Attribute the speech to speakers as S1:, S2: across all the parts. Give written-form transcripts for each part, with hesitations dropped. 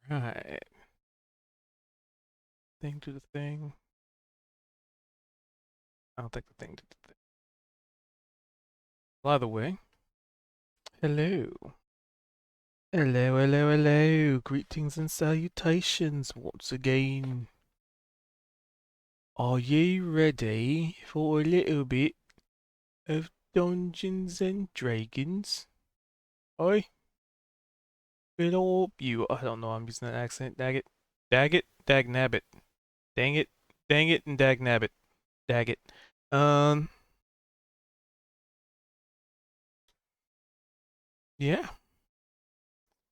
S1: Right. Thing to the thing. I don't think the thing did the thing. By the way, hello. Hello, hello, hello. Greetings and salutations once again. Are you ready for a little bit of Dungeons and Dragons? I will help you. I don't know, I'm using that accent. Dag it. Dag it. Dag nabbit. Dang it. Dang it and dag nabbit. Dag it. Um, yeah.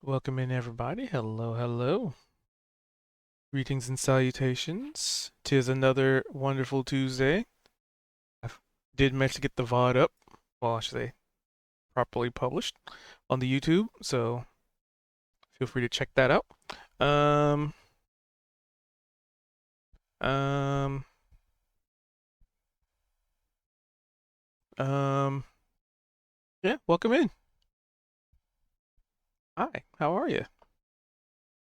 S1: Welcome in, everybody. Hello, hello. Greetings and salutations. Tis another wonderful Tuesday. I did manage to get the VOD up. Well, I should say properly published on the YouTube, so feel free to check that out. Um, um, um, yeah, welcome in. Hi, how are you?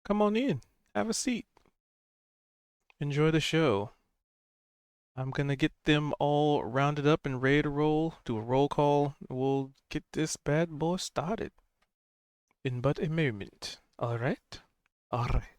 S1: Come on in, have a seat, enjoy the show. I'm gonna get them all rounded up and ready to roll, do a roll call. We'll get this bad boy started in but a moment. All right? All right.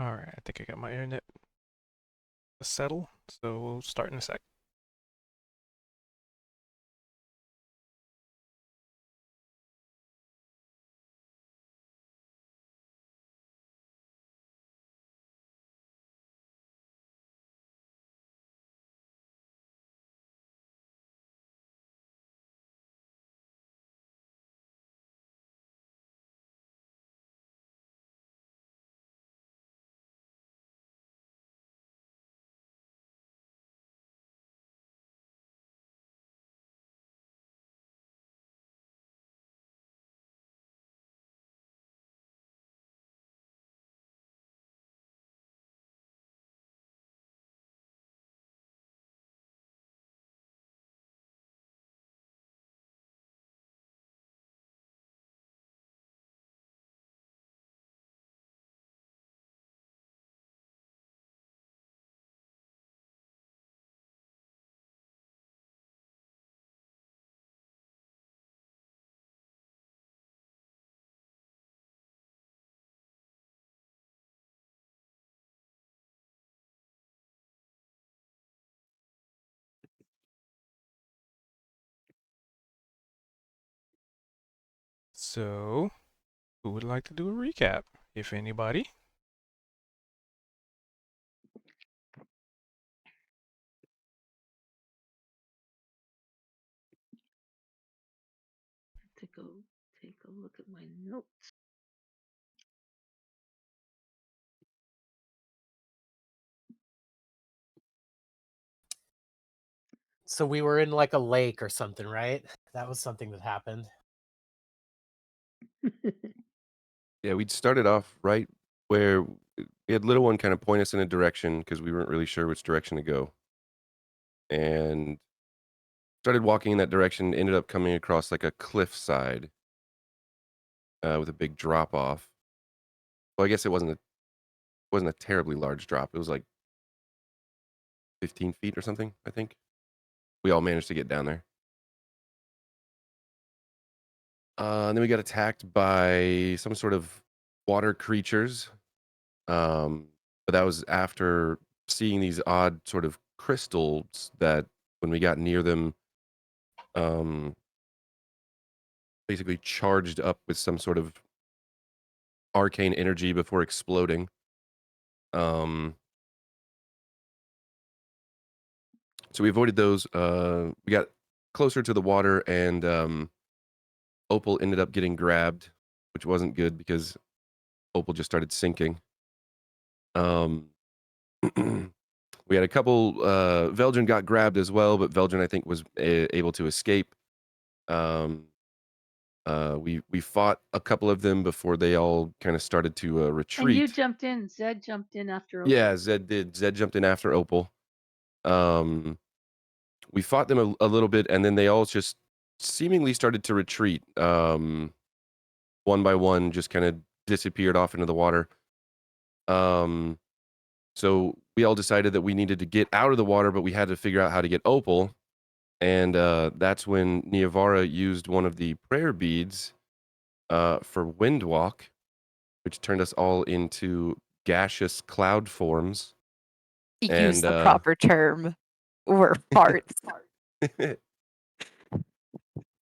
S1: All right, I think I got my internet settled, so we'll start in a sec. So, who would like to do a recap, if anybody?
S2: To go take a look at my notes.
S3: So we were in like a lake or something, right? That was something that happened.
S4: Yeah, we'd started off right where we had little one kind of point us in a direction because we weren't really sure which direction to go. And started walking in that direction, ended up coming across like a cliffside with a big drop off. Well, I guess it wasn't a terribly large drop. It was like 15 feet or something, I think. We all managed to get down there. And then we got attacked by some sort of water creatures. But that was after seeing these odd sort of crystals that when we got near them, um, basically charged up with some sort of arcane energy before exploding. So we avoided those. We got closer to the water, and Opal ended up getting grabbed, which wasn't good because Opal just started sinking. We had a couple. Veldrin got grabbed as well, but Veldrin I think was able to escape. We fought a couple of them before they all kind of started to retreat.
S2: And you jumped in. Zed jumped in after Opal.
S4: Yeah, Zed did. Zed jumped in after Opal. We fought them a little bit, and then they all just seemingly started to retreat. One by one, just kind of disappeared off into the water. So we all decided that we needed to get out of the water, but we had to figure out how to get Opal. And that's when Niavara used one of the prayer beads for Windwalk, which turned us all into gaseous cloud forms.
S5: Use the proper term. We're farts.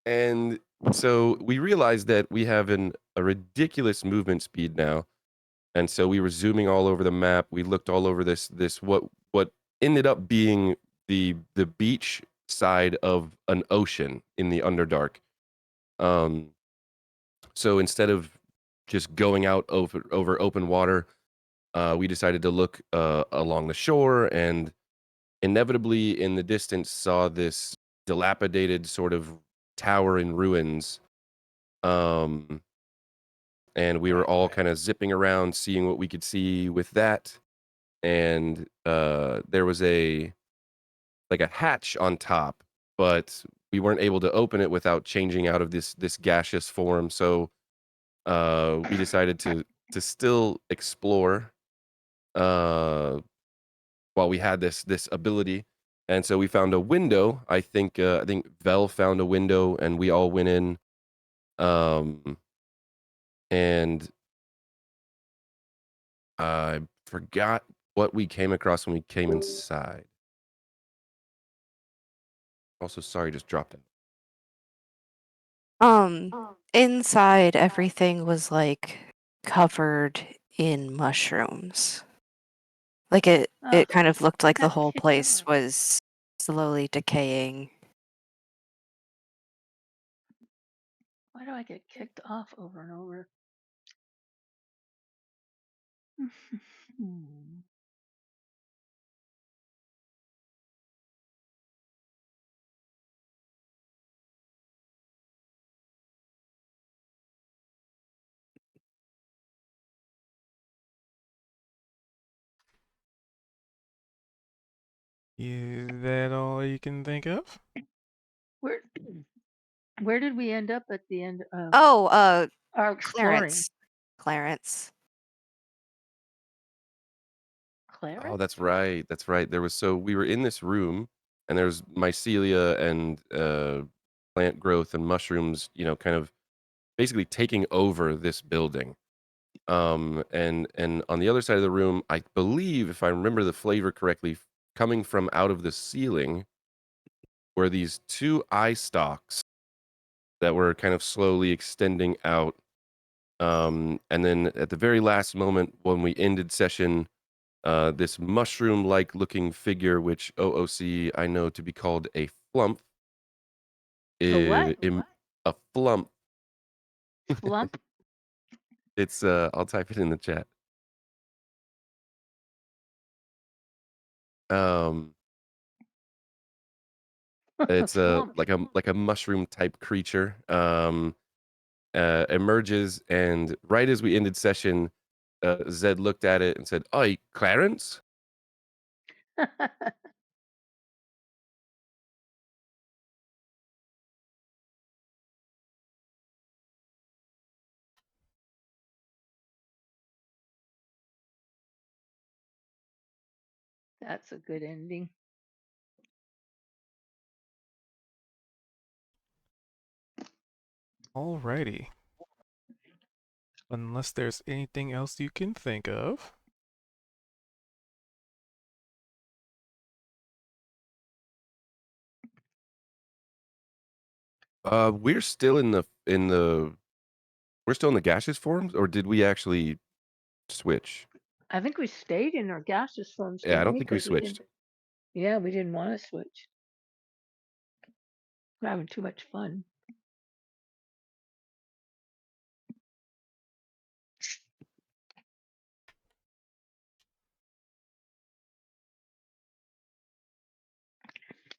S4: And so we realized that we have a ridiculous movement speed now. And so we were zooming all over the map. We looked all over this what ended up being the beach side of an ocean in the Underdark. So instead of just going out over open water, we decided to look along the shore, and inevitably in the distance saw this dilapidated sort of tower in ruins. And we were all kind of zipping around, seeing what we could see with that. And there was a hatch on top, but we weren't able to open it without changing out of this gaseous form. So we decided to still explore while we had this ability. And so we found a window. I think Vel found a window, and we all went in. And I forgot what we came across when we came inside. Also, sorry, just dropped it.
S5: Inside everything was like covered in mushrooms. Like it
S2: Ugh,
S5: kind of looked like the
S2: got
S5: whole
S2: kicked
S5: place
S2: off.
S5: was slowly decaying.
S2: Why do I get kicked off over and over?
S1: Is that all you can think of?
S2: Where where did we end up at the end of
S5: Oh,
S2: our exploring?
S5: Clarence.
S2: Clarence?
S4: Oh, that's right. That's right. We were in this room, and there's mycelia and plant growth and mushrooms, kind of basically taking over this building. And on the other side of the room, I believe, if I remember the flavor correctly, coming from out of the ceiling were these two eye stalks that were kind of slowly extending out. And then at the very last moment, when we ended session, this mushroom-like looking figure, which OOC I know to be called a flump,
S2: A what?
S4: a flump.
S2: Flump?
S4: It's I'll type it in the chat. It's
S2: Flump.
S4: like a mushroom type creature. Emerges, and right as we ended session, Zed looked at it and said, "Oi, Clarence."
S2: That's a good ending.
S1: Alrighty. Unless there's anything else you can think of.
S4: We're still in the we're still in the gaseous forms, or did we actually switch?
S2: I think we stayed in our gaseous forms,
S4: Yeah, I
S2: didn't
S4: don't
S2: we?
S4: think we
S2: 'Cause we
S4: switched.
S2: didn't. Yeah, we didn't want to switch. We're having too much fun.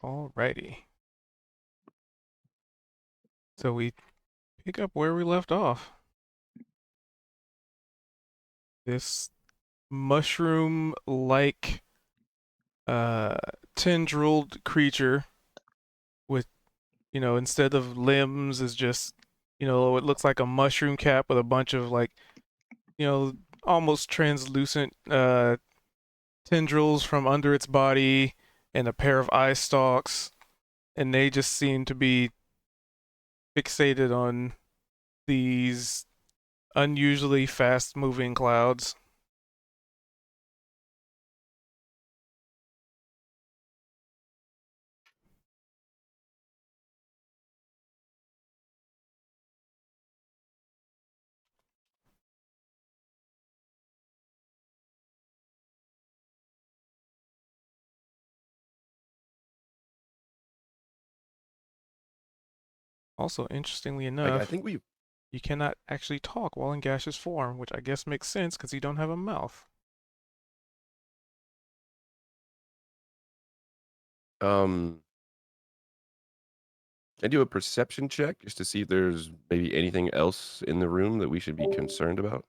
S1: Alrighty. So we pick up where we left off. This mushroom-like tendrilled creature with, instead of limbs is just, it looks like a mushroom cap with a bunch of like, almost translucent tendrils from under its body and a pair of eye stalks, and they just seem to be fixated on these unusually fast moving clouds. Also, interestingly enough,
S4: I think we
S1: you cannot actually talk while in gaseous form, which I guess makes sense because you don't have a mouth.
S4: I do a perception check just to see if there's maybe anything else in the room that we should be concerned about.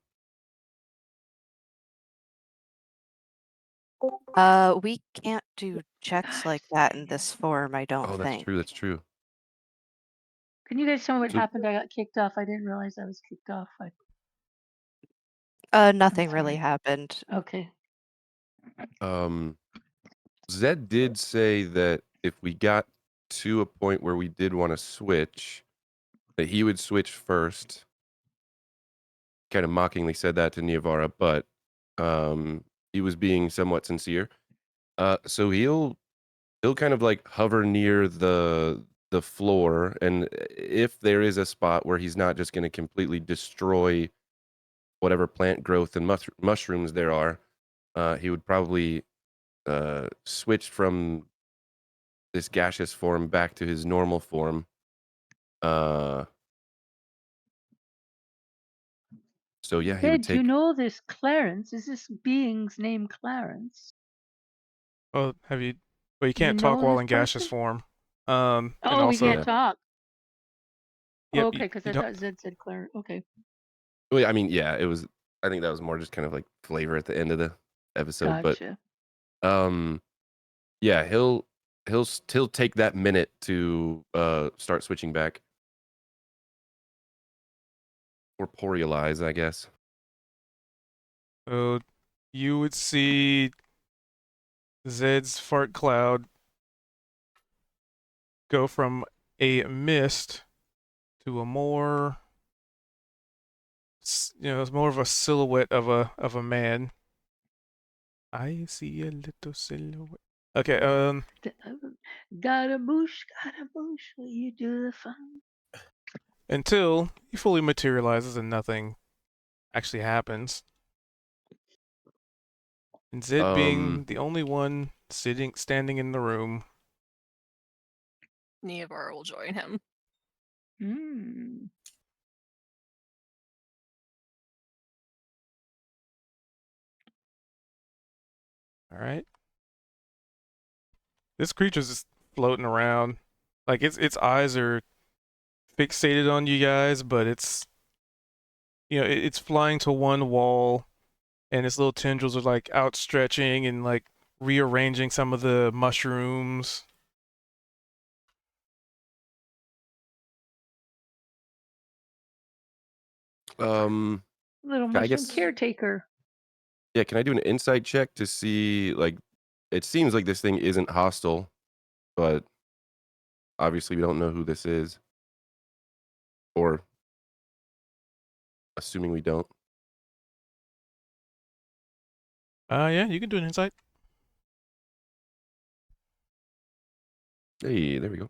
S5: We can't do checks like that in this form, I don't
S4: Oh, that's
S5: think.
S4: true. That's true.
S2: Can you guys tell me what
S4: So-
S2: happened? I got kicked off. I didn't realize I was kicked off.
S5: Nothing really
S2: sorry.
S5: happened.
S2: Okay.
S4: Zed did say that if we got to a point where we did want to switch, that he would switch first. Kind of mockingly said that to Niavara, but he was being somewhat sincere. So he'll kind of like hover near the floor, and if there is a spot where he's not just going to completely destroy whatever plant growth and mushrooms there are, he would probably switch from this gaseous form back to his normal form. So yeah, he would
S2: Zed, do you
S4: take.
S2: know this Clarence? Is this being's name Clarence?
S1: Well, well, you
S2: Do you
S1: can't talk
S2: know
S1: while
S2: this
S1: in gaseous
S2: person?
S1: form. And
S2: Oh, we
S1: also,
S2: can't
S4: Yeah.
S2: talk.
S1: yep,
S2: Okay, because
S1: you
S2: I
S1: don't.
S2: thought Zed said Clarence. Okay,
S4: Well, I mean, yeah, it was. I think that was more just kind of like flavor at the end of the episode, but
S2: gotcha.
S4: um, yeah, he'll take that minute to start switching back or poralize, I guess.
S1: So you would see Zed's fart cloud go from a mist to a more, it's more of a silhouette of a man. I see a little silhouette. Okay,
S2: Scaramouche, will you do the fun?
S1: until he fully materializes and nothing actually happens. And Zed being the only one standing in the room.
S6: Neobar will join him.
S2: Hmm.
S1: All right. This creature's just floating around. Like its eyes are fixated on you guys, but it's it's flying to one wall, and its little tendrils are like outstretching and like rearranging some of the mushrooms.
S2: Little
S4: I
S2: mushroom
S4: guess.
S2: caretaker.
S4: Yeah, can I do an insight check to see, like, it seems like this thing isn't hostile, but obviously we don't know who this is, or assuming we don't.
S1: Yeah, you can do an insight.
S4: Hey, there we go.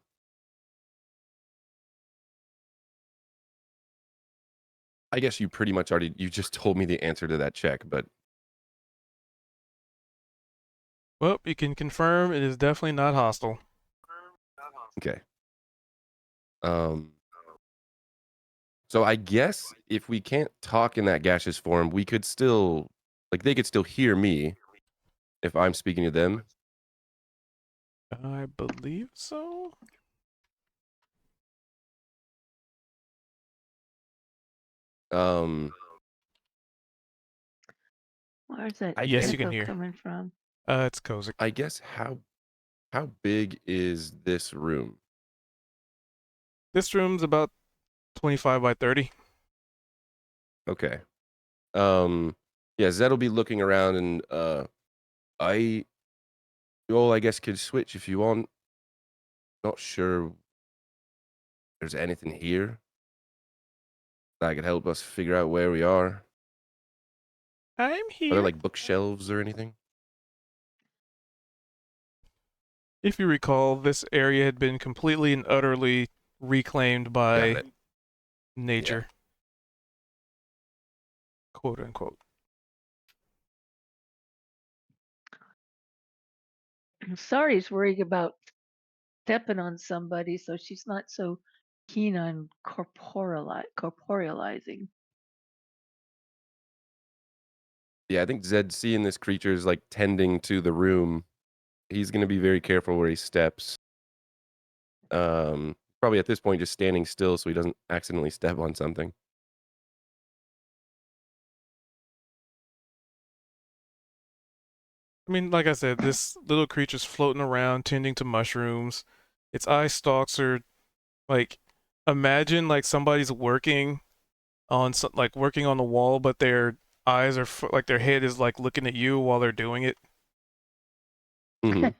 S4: I guess you pretty much you just told me the answer to that check, but
S1: Well, you can confirm it is definitely not hostile.
S4: okay. So I guess if we can't talk in that gaseous form, we could still, like, they could still hear me if I'm speaking to them.
S1: I believe so.
S2: Where's that
S1: Yes,
S4: and
S1: you can
S2: echo
S1: hear.
S2: coming from?
S1: It's Kozik.
S4: I guess how big is this room?
S1: This room's about 25 by 30.
S4: Okay. Yeah, Zed will be looking around, and I I guess could switch if you want. Not sure there's anything here that could help us figure out where we are.
S1: I'm
S4: Are
S1: here.
S4: there like bookshelves or anything?
S1: If you recall, this area had been completely and utterly reclaimed
S4: Got
S1: by
S4: it.
S1: nature. Quote unquote.
S2: Sari's worried about stepping on somebody, so she's not so keen on corporealizing.
S4: Yeah, I think Zed seeing this creature is like tending to the room. He's gonna be very careful where he steps. Probably at this point just standing still so he doesn't accidentally step on something.
S1: I mean, like I said, this little creature's floating around, tending to mushrooms. Its eye stalks are like, imagine like somebody's working on working on the wall, but their eyes are like their head is like looking at you while they're doing it.
S4: Mhm.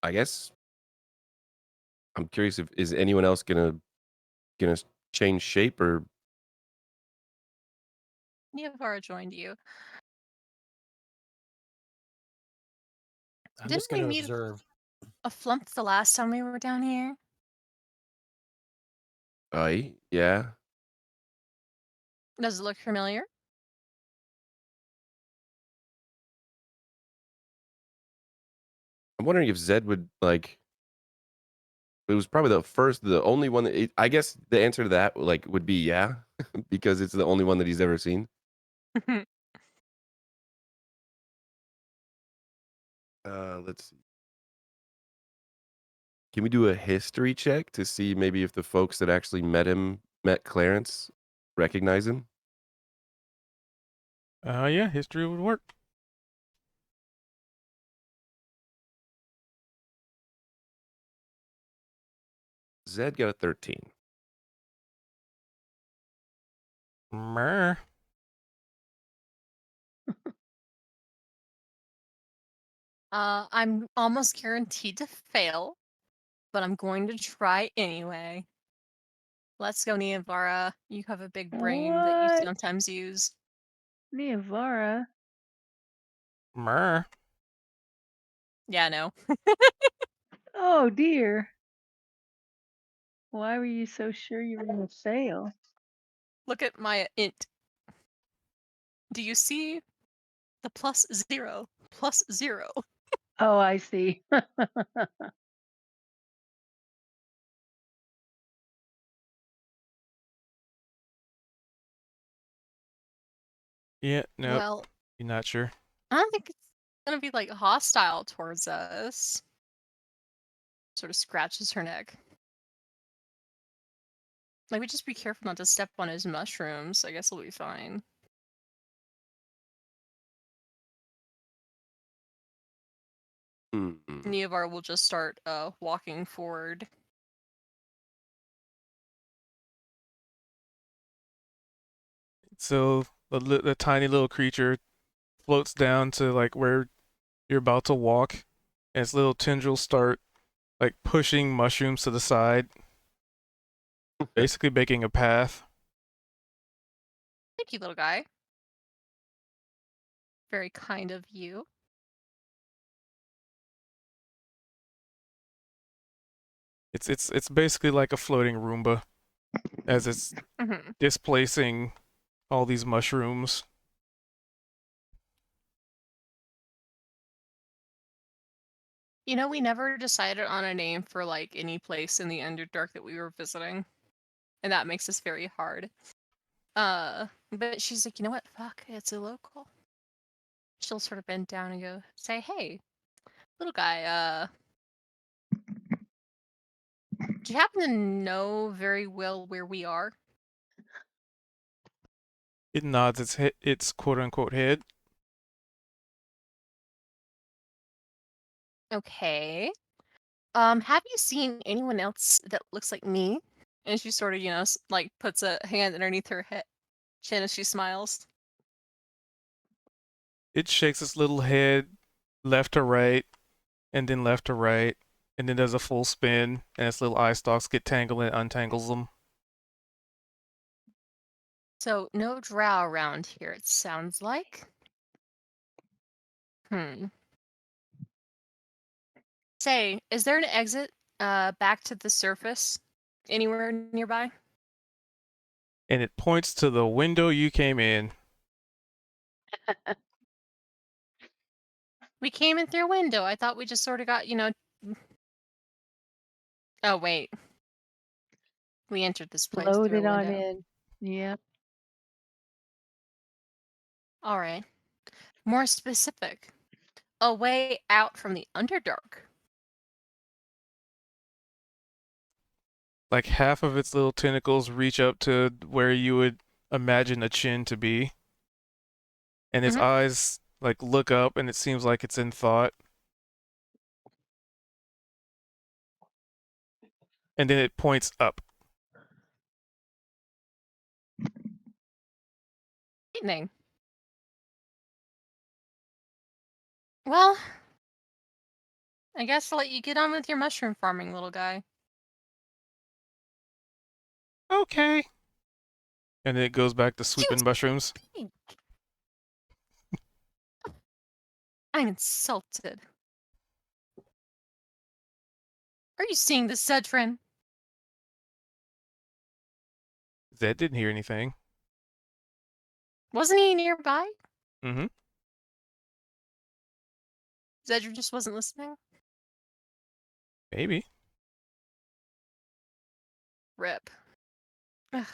S4: I guess I'm curious if is anyone else gonna change shape or
S6: Neovara joined you.
S3: I'm
S6: Didn't
S3: just
S6: we
S3: going to
S6: meet
S3: observe.
S6: a flump the last time we were down here?
S4: yeah.
S6: Does it look familiar?
S4: I'm wondering if Zed would like. It was probably the only one that I guess the answer to that like would be yeah, because it's the only one that he's ever seen. Let's see. Can we do a history check to see maybe if the folks that actually met Clarence, recognize him?
S1: Yeah, history would work.
S4: Zed got a 13.
S1: Mer.
S6: I'm almost guaranteed to fail, but I'm going to try anyway. Let's go, Neovara. You have a big brain that you
S2: What?
S6: sometimes use.
S2: Neovara?
S1: Mer.
S6: Yeah, no.
S2: Oh dear. Why were you so sure you were gonna fail?
S6: Look at my int. Do you see the +0? +0.
S2: Oh, I see.
S1: Yeah, nope.
S6: Well,
S1: You're not sure.
S6: I don't think it's gonna be like hostile towards us. Sort of scratches her neck. Maybe just be careful not to step on his mushrooms. I guess we'll be fine.
S4: Mm-mm.
S6: Neovar will just start walking forward.
S1: So the tiny little creature floats down to like where you're about to walk, and its little tendrils start like pushing mushrooms to the side, basically making a path.
S6: Thank you, little guy. Very kind of you.
S1: It's basically like a floating Roomba, as it's
S6: Mhm.
S1: displacing all these mushrooms.
S6: You know, we never decided on a name for like any place in the Underdark that we were visiting. And that makes this very hard. But she's like, you know what? Fuck, it's a local. She'll sort of bend down and go, say, hey, little guy, do you happen to know very well where we are?
S1: It nods its quote unquote head.
S6: Okay. Have you seen anyone else that looks like me? And she sort of, you know, like puts a hand underneath her chin as she smiles.
S1: It shakes its little head left to right, and then left to right, and then does a full spin, and its little eye stalks get tangled and untangles them.
S6: So no drow around here, it sounds like. Say, is there an exit back to the surface anywhere nearby?
S1: And it points to the window you came in.
S6: We came in through a window. I thought we just sort of got, you know. Oh wait, we entered this place through a
S2: Loaded on
S6: window.
S2: in. Yeah.
S6: All right. More specific. A way out from the Underdark.
S1: Like half of its little tentacles reach up to where you would imagine a chin to be. And its
S6: Mhm.
S1: eyes like look up, and it seems like it's in thought. And then it points up.
S6: Lightning. Well, I guess I'll let you get on with your mushroom farming, little guy.
S1: Okay. And then it goes back to sweeping mushrooms.
S6: I'm insulted. Are you seeing this, Zedrin?
S1: Zed didn't hear anything.
S6: Wasn't he nearby?
S1: Mm-hmm.
S6: Zedrin just wasn't listening?
S1: Maybe.
S6: Rip. Ugh.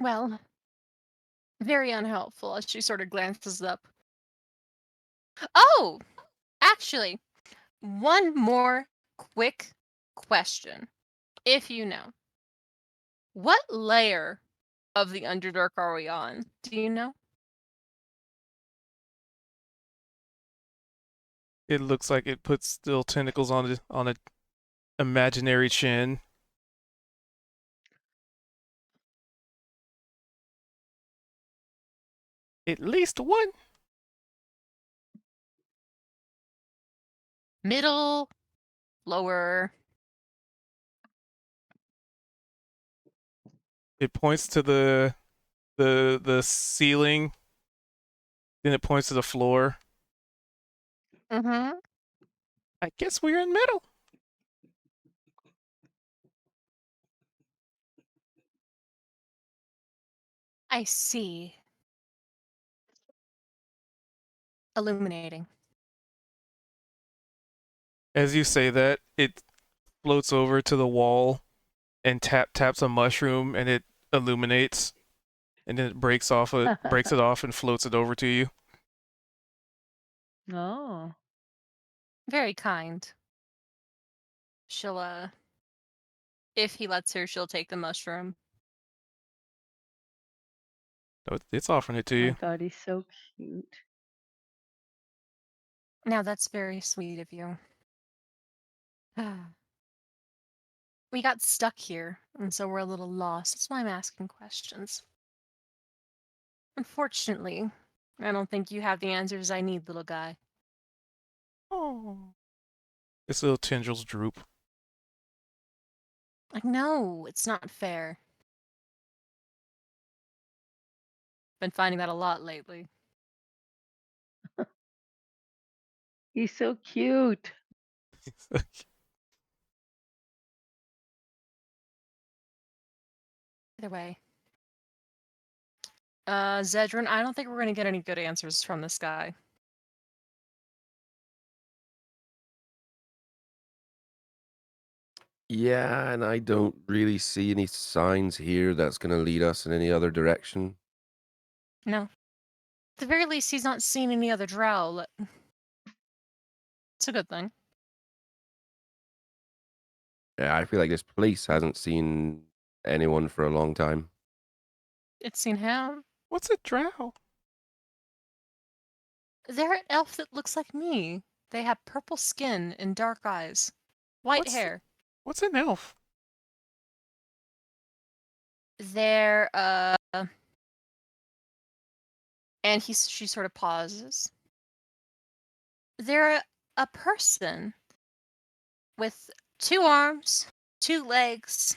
S6: Well, very unhelpful as she sort of glances up. Oh! Actually, one more quick question. If you know. What layer of the Underdark are we on? Do you know?
S1: It looks like it puts little tentacles on a imaginary chin. At least one.
S6: Middle, lower.
S1: It points to the ceiling. Then it points to the floor.
S6: Mm-hmm.
S1: I guess we're in middle.
S6: I see. Illuminating.
S1: As you say that, it floats over to the wall and taps a mushroom, and it illuminates, and then it breaks it off and floats it over to you.
S2: Oh.
S6: Very kind. She'll, if he lets her, she'll take the mushroom.
S1: So it's offering it to
S2: My
S1: you.
S2: God, he's so cute.
S6: Now that's very sweet of you. We got stuck here, and so we're a little lost. That's why I'm asking questions. Unfortunately, I don't think you have the answers I need, little guy.
S1: Oh. Its little tendrils droop.
S6: Like, no, it's not fair. Been finding that a lot lately.
S2: He's so cute.
S6: Either way. Zedrin, I don't think we're gonna get any good answers from this guy.
S4: Yeah, and I don't really see any signs here that's going to lead us in any other direction.
S6: No. At the very least, he's not seen any other drow. It's a good thing.
S4: Yeah, I feel like this place hasn't seen anyone for a long time.
S6: It's seen him.
S1: What's a drow?
S6: They're an elf that looks like me. They have purple skin and dark eyes. White
S1: What's-
S6: hair.
S1: What's an elf?
S6: They're, and she sort of pauses. They're a person with 2 arms, 2 legs,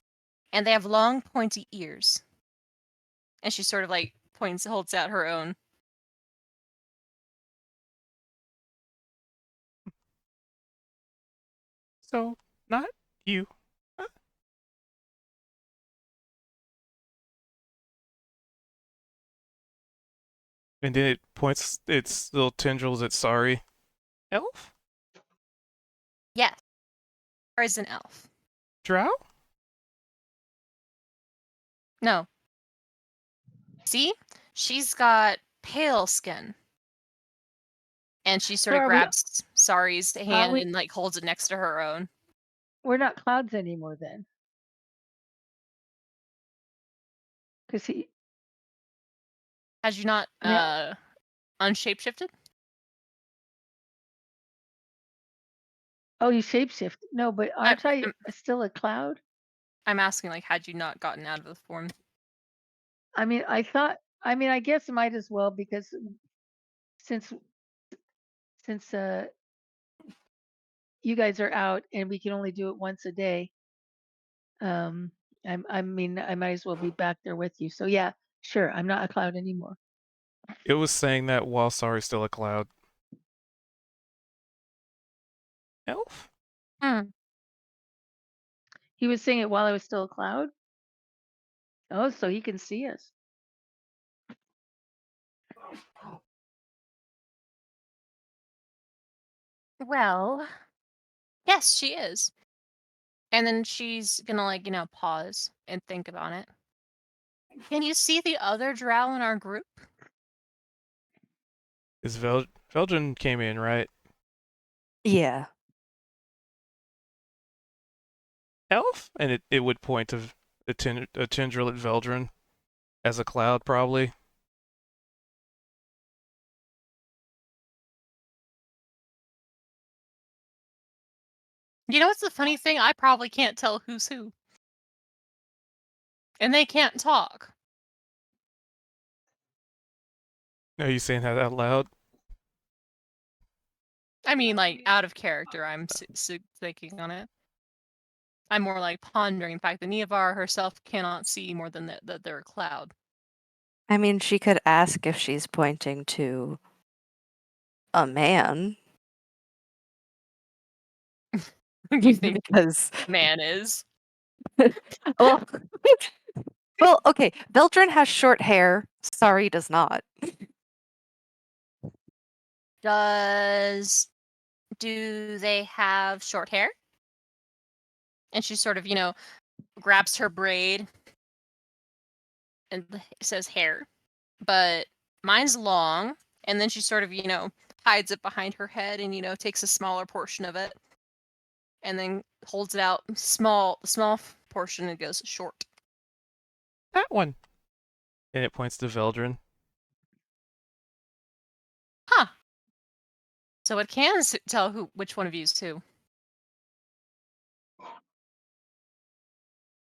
S6: and they have long, pointy ears. And she sort of like holds out her own.
S1: So, not you. Huh? And then it points its little tendrils at Sorry. Elf?
S6: Yes. Or is an elf.
S1: Drow?
S6: No. See? She's got pale skin. And she sort
S2: So
S6: of
S2: are we-
S6: grabs Sari's hand
S2: we-
S6: and like holds it next to her own.
S2: We're not clouds anymore then. Because he,
S6: Has you not
S2: Yeah.
S6: unshapeshifted?
S2: oh, you shapeshift. No, but aren't I still a cloud?
S6: I'm asking like had you not gotten out of the form?
S2: I mean, I guess it might as well because since since you guys are out and we can only do it once a day, I mean, I might as well be back there with you. So yeah, sure, I'm not a cloud anymore.
S1: It was saying that while Sorry's still a cloud. Elf?
S6: Hmm.
S2: He was saying it while I was still a cloud. Oh, so he can see us.
S6: Well, yes, she is. And then she's gonna like, pause and think about it. Can you see the other drow in our group?
S1: Is Veldrin came in, right?
S5: Yeah.
S1: Elf? And it would point to a Tendril at Veldrin as a cloud, probably.
S6: You know what's the funny thing? I probably can't tell who's who. And they can't talk.
S1: Are you saying that out loud?
S6: I mean, like, out of character, I'm thinking on it. I'm more like pondering the fact that Neovar herself cannot see more than that they're a cloud.
S5: I mean, she could ask if she's pointing to a man.
S6: You think
S5: Because,
S6: man is?
S5: well, well, okay, Veldrin has short hair. Sorry, does not.
S6: Do they have short hair? And she sort of, grabs her braid and says hair. But mine's long, and then she sort of, hides it behind her head and, takes a smaller portion of it and then holds it out small portion and goes short.
S1: That one. And it points to Veldrin.
S6: Huh. So it can tell which one of you is who.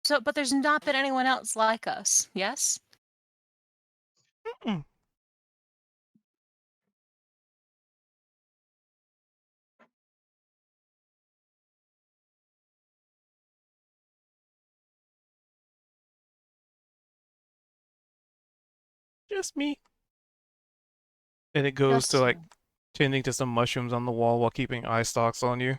S6: So, but there's not been anyone else like us, yes?
S1: Mm-mm. Just me. And it goes
S6: Just
S1: to like
S6: you.
S1: tending to some mushrooms on the wall while keeping eye stalks on you.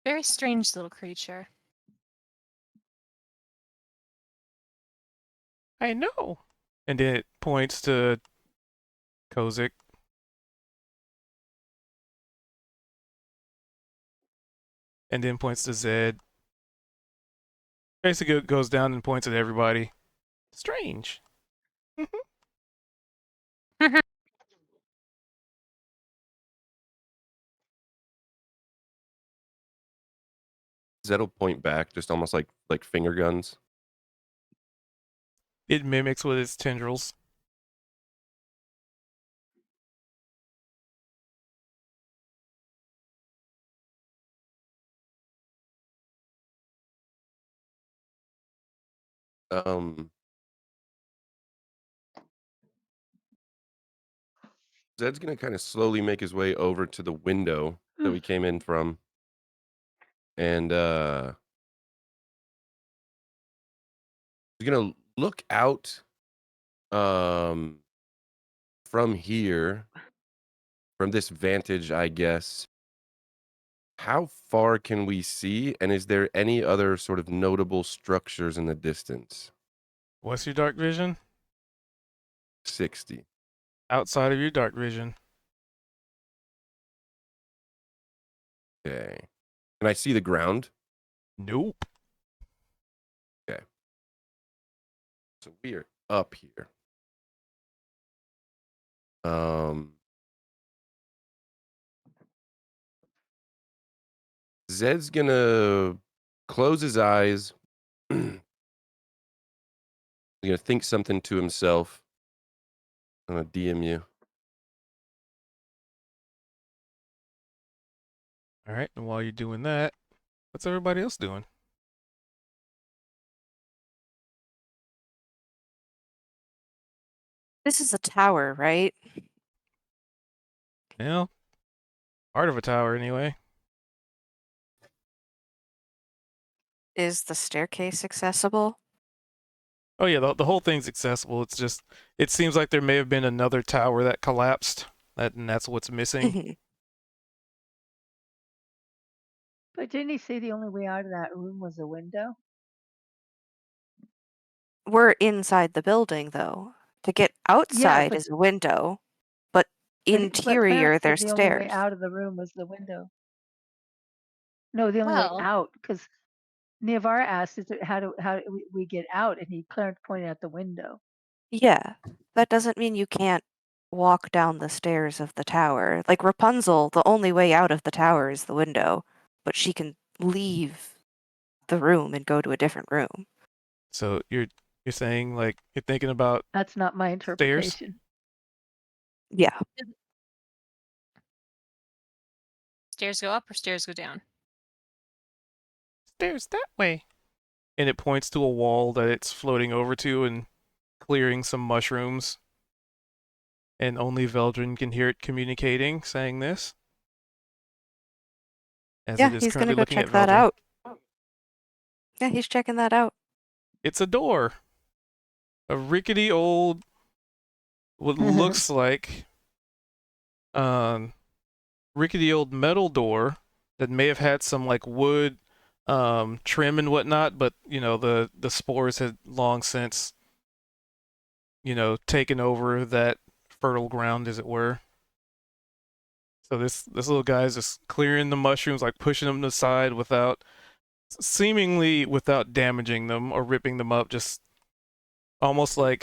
S6: Very strange little creature.
S1: I know. And then it points to Kozik. And then points to Zed. Basically, it goes down and points at everybody. Strange.
S4: Zed'll point back, just almost like finger guns.
S1: It mimics with its tendrils.
S4: Um, Zed's gonna kind of slowly make his way over to the window that we came in from, and he's gonna look out from here, from this vantage, I guess. How far can we see, and is there any other sort of notable structures in the distance?
S1: What's your dark vision?
S4: 60.
S1: Outside of your dark vision.
S4: Okay. Can I see the ground?
S1: Nope.
S4: Okay. So we are up here. Zed's gonna close his eyes. He's gonna think something to himself. I'm gonna DM you.
S1: All right. And while you're doing that, what's everybody else doing?
S5: This is a tower, right?
S1: Yeah. Part of a tower, anyway.
S5: Is the staircase accessible?
S1: Oh yeah, the whole thing's accessible. It's just it seems like there may have been another tower that collapsed. And that's what's missing.
S5: Mhm.
S2: But didn't he say the only way out of that room was a window?
S5: We're inside the building, though. To get outside
S2: but
S5: is a window, but
S2: but
S5: interior
S2: Clarence said
S5: there's
S2: the only way
S5: stairs.
S2: out of the room was the window. No, the only way
S6: Well,
S2: out, because Niavara asked, "Is it how do we get out?" And Clarence pointed out the window.
S5: Yeah, that doesn't mean you can't walk down the stairs of the tower. Like Rapunzel, the only way out of the tower is the window, but she can leave the room and go to a different room.
S1: So you're saying like you're thinking about
S2: That's not my interpretation.
S5: Yeah.
S6: stairs go up or stairs go down?
S1: stairs that way. And it points to a wall that it's floating over to and clearing some mushrooms. And only Veldrin can hear it communicating, saying this. As
S5: Yeah,
S1: it is
S5: he's gonna
S1: currently
S5: go
S1: looking
S5: check
S1: at
S5: that
S1: Veldrin.
S5: out. Yeah, he's checking that out.
S1: It's a door. A rickety old, what looks like, rickety old metal door that may have had some like wood, trim and whatnot, but you know the spores had long since, taken over that fertile ground, as it were. So this little guy's just clearing the mushrooms, like pushing them to the side seemingly without damaging them or ripping them up, just almost like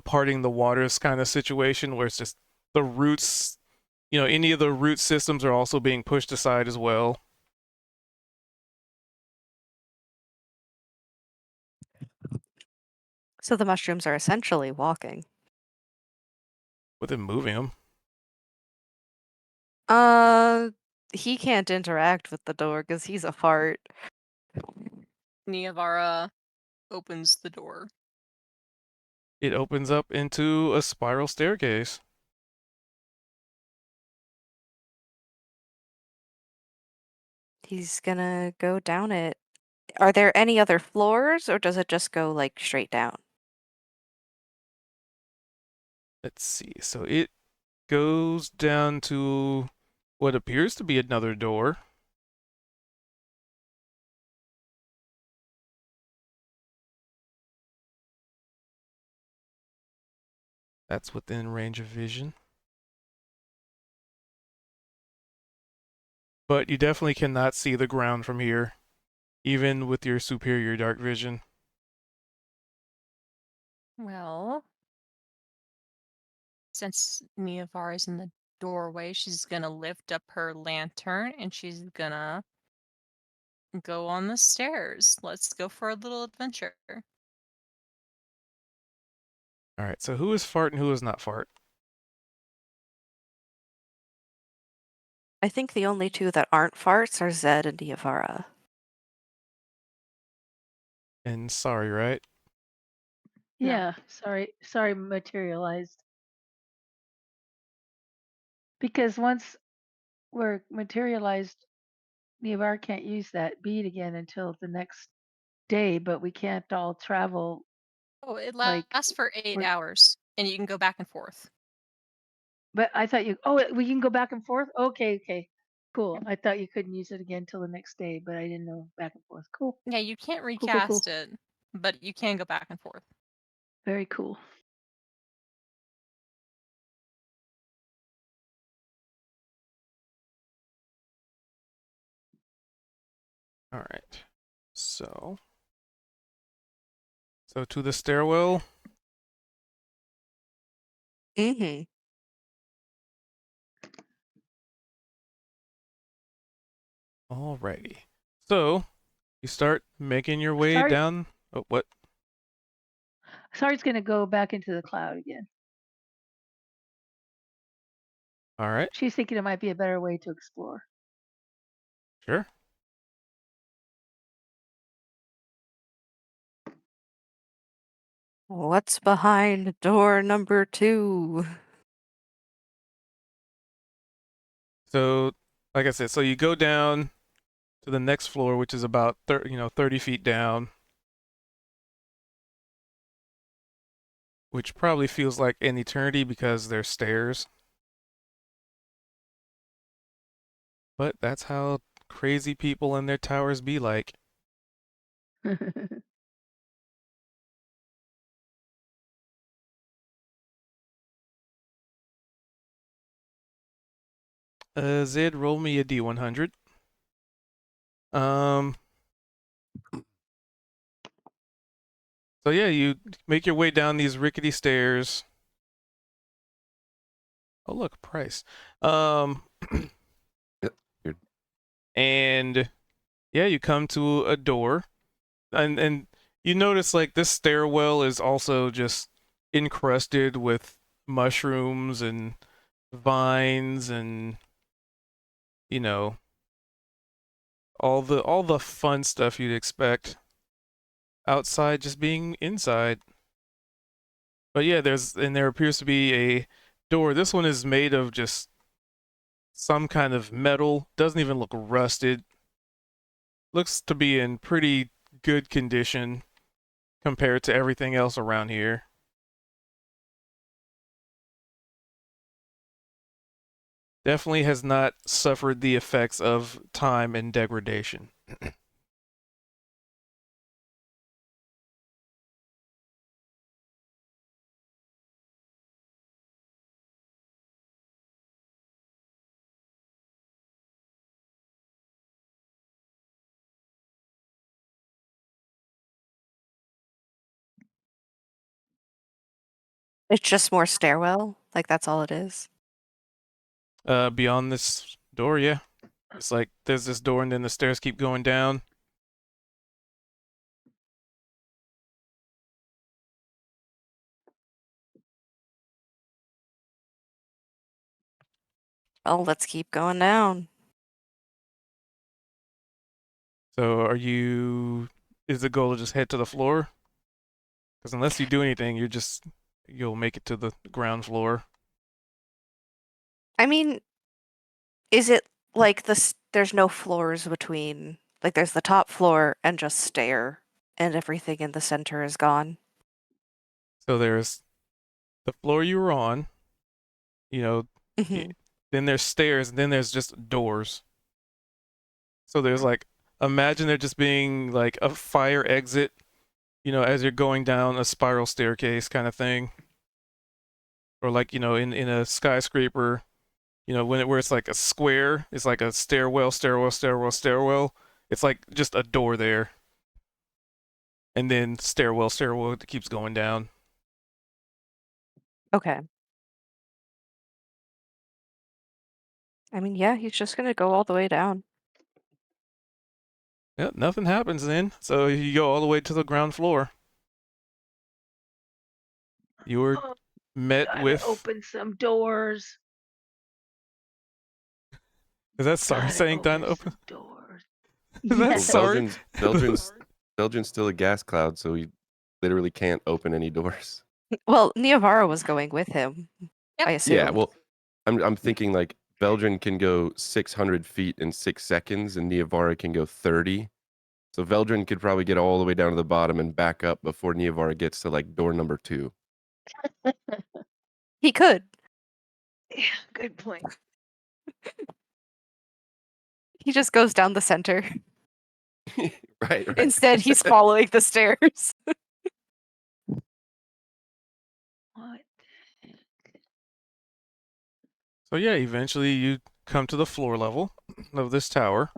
S1: parting the waters kind of situation where it's just the roots, any of the root systems are also being pushed aside as well.
S5: So the mushrooms are essentially walking.
S1: With him moving them.
S5: He can't interact with the door because he's a fart.
S6: Niavara opens the door.
S1: It opens up into a spiral staircase.
S5: He's gonna go down it. Are there any other floors, or does it just go like straight down?
S1: Let's see. So it goes down to what appears to be another door. That's within range of vision. But you definitely cannot see the ground from here, even with your superior dark vision.
S6: Well, since Niavara is in the doorway, she's gonna lift up her lantern and she's gonna go on the stairs. Let's go for a little adventure.
S1: All right, so who is fart and who is not fart?
S5: I think the only two that aren't farts are Zed and Diavara.
S1: And sorry, right?
S6: No.
S2: Yeah, sorry, materialized. Because once we're materialized, Niavara can't use that bead again until the next day, but we can't all travel.
S6: Oh, it
S2: Like,
S6: lasts for 8
S2: we're-
S6: hours and you can go back and forth.
S2: But I thought we can go back and forth? Okay. Cool. I thought you couldn't use it again till the next day, but I didn't know back and forth. Cool.
S6: Yeah, you can't
S2: Cool.
S6: recast it, but you can go back and forth.
S2: Very cool.
S1: All right. So to the stairwell.
S5: Mm-hmm.
S1: Alrighty. So you start making your way
S2: Sorry.
S1: down. Oh, what?
S2: Sorry's gonna go back into the cloud again.
S1: All right.
S2: She's thinking it might be a better way to explore.
S1: Sure.
S5: What's behind door number 2?
S1: So, like I said, so you go down to the next floor, which is about 30 feet down, which probably feels like an eternity because there's stairs. But that's how crazy people in their towers be like. Zid, roll me a D100. So yeah, you make your way down these rickety stairs. Oh look, price.
S4: Weird.
S1: And yeah, you come to a door, and you notice like this stairwell is also just encrusted with mushrooms and vines and all the fun stuff you'd expect outside just being inside. But yeah, there appears to be a door. This one is made of just some kind of metal. Doesn't even look rusted. Looks to be in pretty good condition compared to everything else around here. Definitely has not suffered the effects of time and degradation.
S5: It's just more stairwell? Like, that's all it is?
S1: Beyond this door, yeah. It's like there's this door and then the stairs keep going down.
S5: Oh, let's keep going down.
S1: So is the goal to just head to the floor? Because unless you do anything, you'll make it to the ground floor.
S5: I mean, is it like there's no floors between, like there's the top floor and just stair, and everything in the center is gone?
S1: So there's the floor you were on,
S5: Mhm.
S1: then there's stairs, and then there's just doors. So there's like, imagine there just being like a fire exit, as you're going down a spiral staircase kind of thing. Or like, in a skyscraper, where it's like a square, it's like a stairwell, stairwell, stairwell, stairwell. It's like just a door there. And then stairwell, stairwell that keeps going down.
S5: Okay. I mean, yeah, he's just gonna go all the way down.
S1: Yeah, nothing happens then. So you go all the way to the ground floor. You were
S2: Oh,
S1: met
S2: gotta
S1: with.
S2: open some doors.
S1: Is that sorry
S2: Gotta
S1: saying done? Open.
S2: some doors.
S1: Is that
S2: Yes.
S1: sorry?
S4: Belgian's still a gas cloud, so he literally can't open any doors.
S5: Well, Niavara was going with him,
S6: Yep.
S5: I assume.
S4: Yeah, well, I'm thinking like Belgian can go 600 feet in 6 seconds, and Niavara can go 30. So Veldrin could probably get all the way down to the bottom and back up before Niavara gets to like door number 2.
S5: He could.
S2: Yeah, good point.
S5: He just goes down the center.
S4: right.
S5: Instead, he's following the stairs.
S2: What?
S1: So yeah, eventually you come to the floor level of this tower.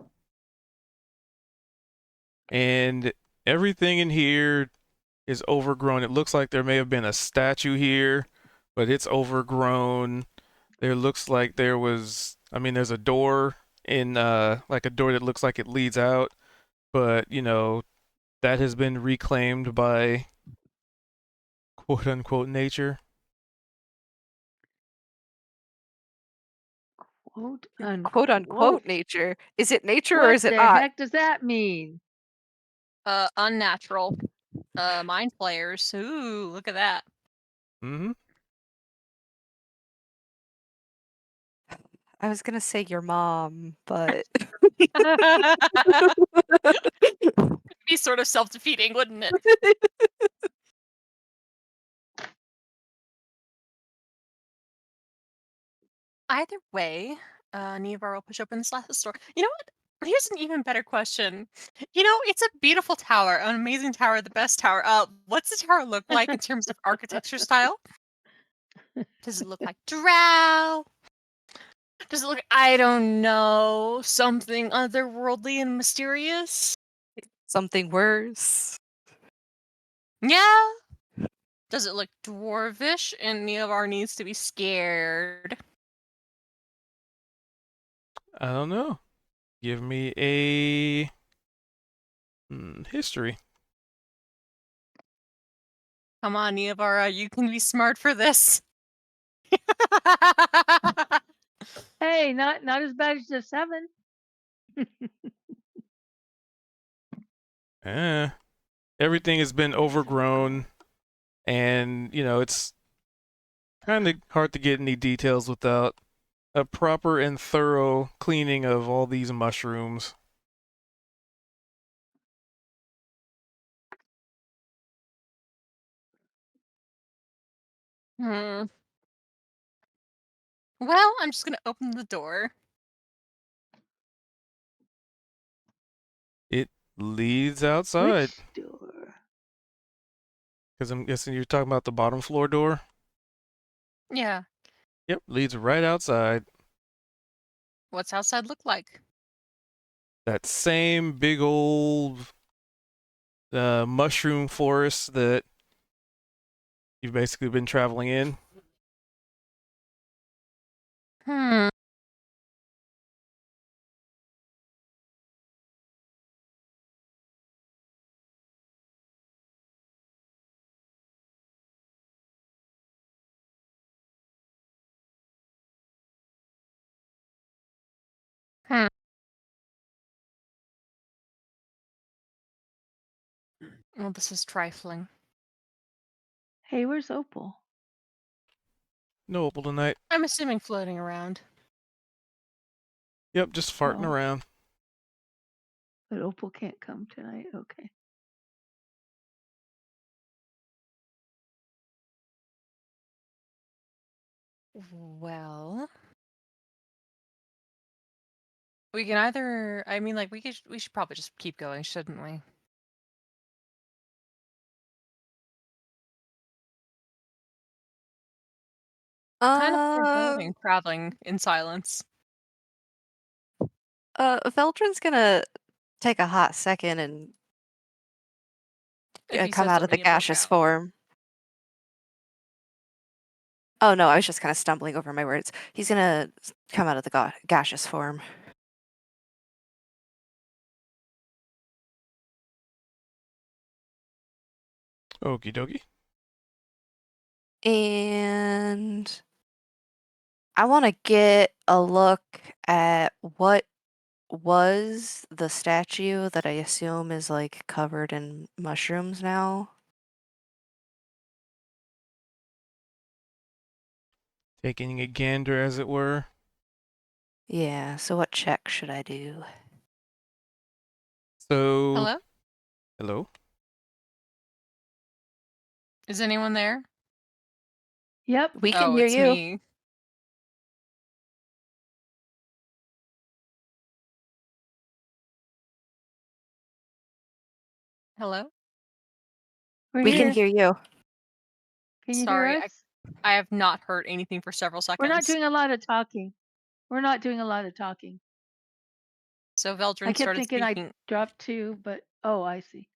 S1: And everything in here is overgrown. It looks like there may have been a statue here, but it's overgrown. There looks like there's a door in like a door that looks like it leads out, but that has been reclaimed by quote unquote nature.
S2: Quote
S5: Quote unquote nature. Is it nature or
S2: What
S5: is it
S2: the
S5: not?
S2: heck does that mean?
S6: Unnatural. Mind flayers. Ooh, look at that.
S1: Mm-hmm.
S5: I was gonna say your mom, but
S6: Be sort of self-defeating, wouldn't it? Either way, Nevar will push open this last door. You know what? Here's an even better question. You know, it's a beautiful tower, an amazing tower, the best tower. What's the tower look like in terms of architecture style? Does it look like Drow? Does it look, I don't know, something otherworldly and mysterious?
S5: something worse.
S6: Yeah. Does it look dwarvish and Nevar needs to be scared?
S1: I don't know. Give me a history.
S6: Come on, Nevar, you can be smart for this.
S2: Hey, not as bad as the 7.
S1: Everything has been overgrown, and it's kind of hard to get any details without a proper and thorough cleaning of all these mushrooms.
S6: Hmm. Well, I'm just gonna open the door.
S1: It leads outside,
S2: Which door?
S1: because I'm guessing you're talking about the bottom floor door.
S6: Yeah.
S1: Yep, leads right outside.
S6: What's outside look like?
S1: That same big old mushroom forest that you've basically been traveling in.
S6: Hmm. Hmm. Well, this is trifling.
S2: Hey, where's Opal?
S1: No opal tonight.
S6: I'm assuming floating around.
S1: Yep, just farting
S2: Oh.
S1: around.
S2: But Opal can't come tonight. Okay.
S6: Well, we can either. I mean, like we should probably just keep going, shouldn't we? Kind of foreboding traveling in silence.
S5: Veldrin's gonna take a hot second and
S6: If you
S5: come
S6: said
S5: out of the
S6: something, it broke
S5: gaseous
S6: out.
S5: form. Oh no, I was just kind of stumbling over my words. He's gonna come out of the gaseous form.
S1: Okie dokie.
S5: And I want to get a look at what was the statue that I assume is like covered in mushrooms now.
S1: Taking a gander, as it were.
S5: Yeah, so what check should I do?
S1: So,
S6: Hello?
S1: hello?
S6: Is anyone there?
S2: Yep.
S5: We can
S6: Oh,
S5: hear
S6: it's
S5: you.
S6: me. Hello?
S2: We're
S5: We
S2: here.
S5: can hear you.
S2: Can you
S6: Sorry,
S2: hear us?
S6: I have not heard anything for several
S2: We're not
S6: seconds.
S2: doing a lot of talking. We're not doing a lot of talking.
S6: So
S2: I
S6: Veldrin
S2: kept
S6: started
S2: thinking
S6: speaking.
S2: I dropped 2, but oh, I see.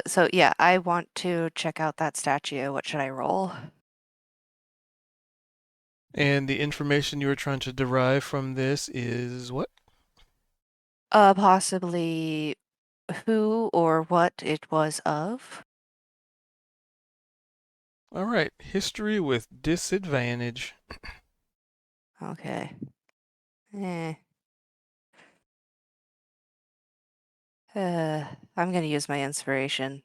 S5: So yeah, I want to check out that statue. What should I roll?
S1: And the information you were trying to derive from this is what?
S5: Possibly who or what it was of.
S1: All right, history with disadvantage.
S5: Okay. Eh. I'm gonna use my inspiration.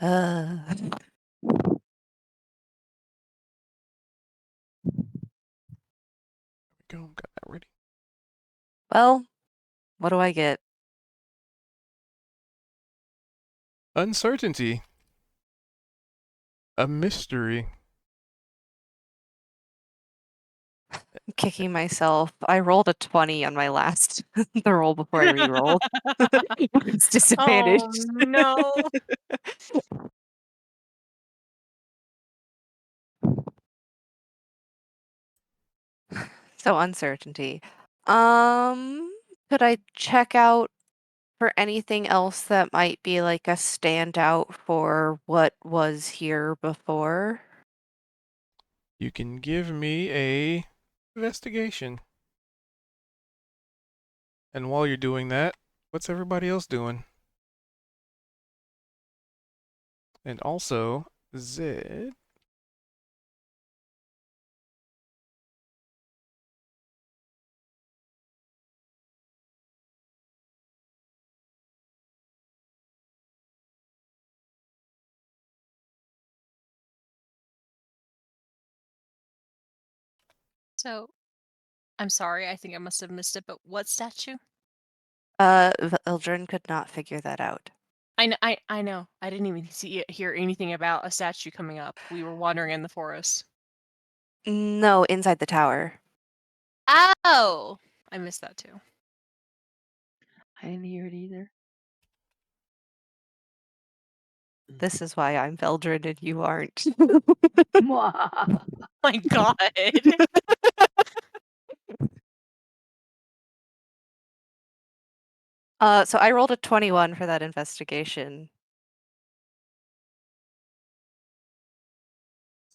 S5: Uh,
S1: Go, got that ready.
S5: well, what do I get?
S1: Uncertainty. A mystery.
S5: Kicking myself. I rolled a 20 on my last the roll before I re-rolled. It's disadvantaged.
S6: Oh no.
S5: So uncertainty. Could I check out for anything else that might be like a standout for what was here before?
S1: You can give me a investigation. And while you're doing that, what's everybody else doing? And also, Zed.
S6: So, I'm sorry. I think I must have missed it. But what statue?
S5: Ildren could not figure that out.
S6: I know. I didn't even hear anything about a statue coming up. We were wandering in the forest.
S5: No, inside the tower.
S6: Oh, I missed that too.
S2: I didn't hear it either.
S5: This is why I'm Veldrin and you aren't.
S2: Mwah.
S6: My God.
S5: So I rolled a 21 for that investigation.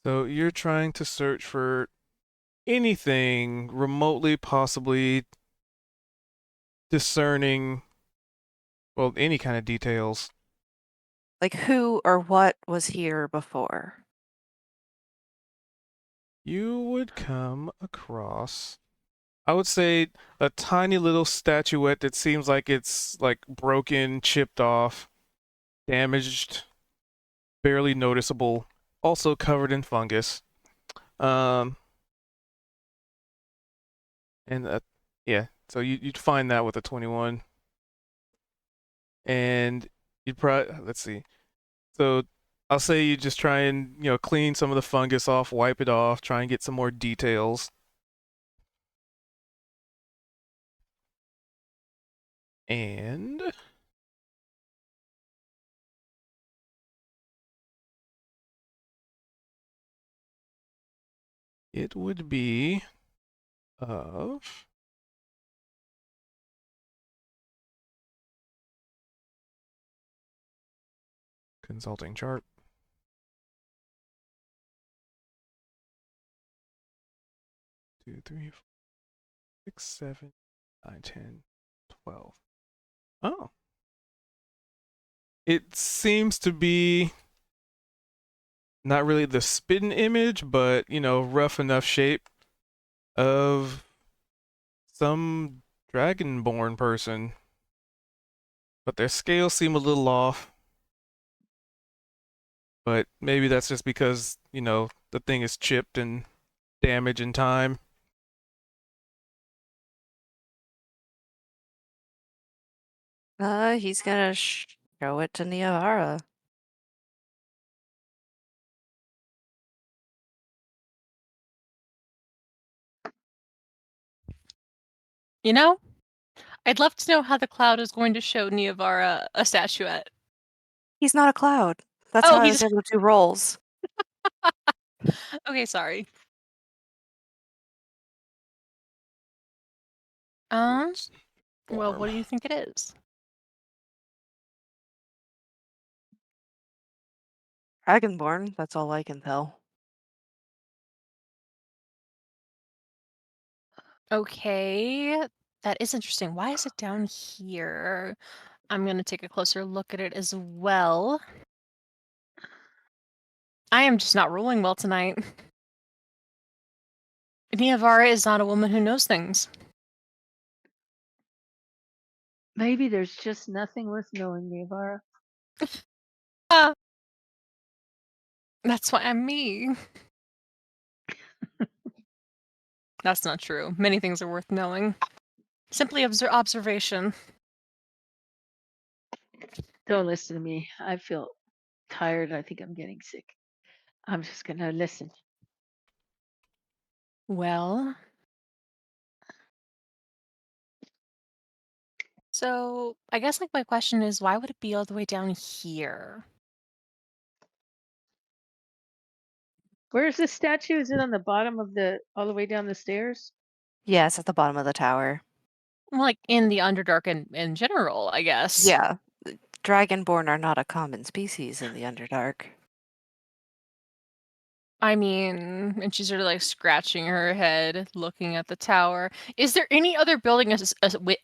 S1: So you're trying to search for anything remotely possibly discerning, well, any kind of details.
S5: Like who or what was here before?
S1: You would come across, I would say, a tiny little statuette that seems like it's like broken, chipped off, damaged, barely noticeable, also covered in fungus. And yeah, so you'd find that with a 21. And you'd probably, let's see. So I'll say you just try and, clean some of the fungus off, wipe it off, try and get some more details. And it would be of consulting chart. 2, 3, 4, 6, 7, 9, 10, 12. Oh. It seems to be not really the spitting image, but, rough enough shape of some dragonborn person. But their scales seem a little off. But maybe that's just because, the thing is chipped and damaged in time.
S5: He's gonna show it to Niavara.
S6: You know, I'd love to know how the cloud is going to show Niavara a statuette.
S5: He's not a cloud. That's
S6: Oh,
S5: how I
S6: he's-
S5: was able to do rolls.
S6: Okay, sorry. Well, what do you think it is?
S5: Dragonborn, that's all I can tell.
S6: Okay, that is interesting. Why is it down here? I'm going to take a closer look at it as well. I am just not rolling well tonight. Niavara is not a woman who knows things.
S2: Maybe there's just nothing worth knowing, Navara.
S6: That's why I'm me. That's not true. Many things are worth knowing. Simply observation.
S2: Don't listen to me. I feel tired. I think I'm getting sick. I'm just gonna listen.
S6: Well, so I guess like my question is, why would it be all the way down here?
S2: Where's the statue? Is it on the bottom of all the way down the stairs?
S5: Yeah, it's at the bottom of the tower.
S6: Well, like in the Underdark in general, I guess.
S5: Yeah. Dragonborn are not a common species in the Underdark.
S6: I mean, and she's sort of like scratching her head, looking at the tower. Is there any other building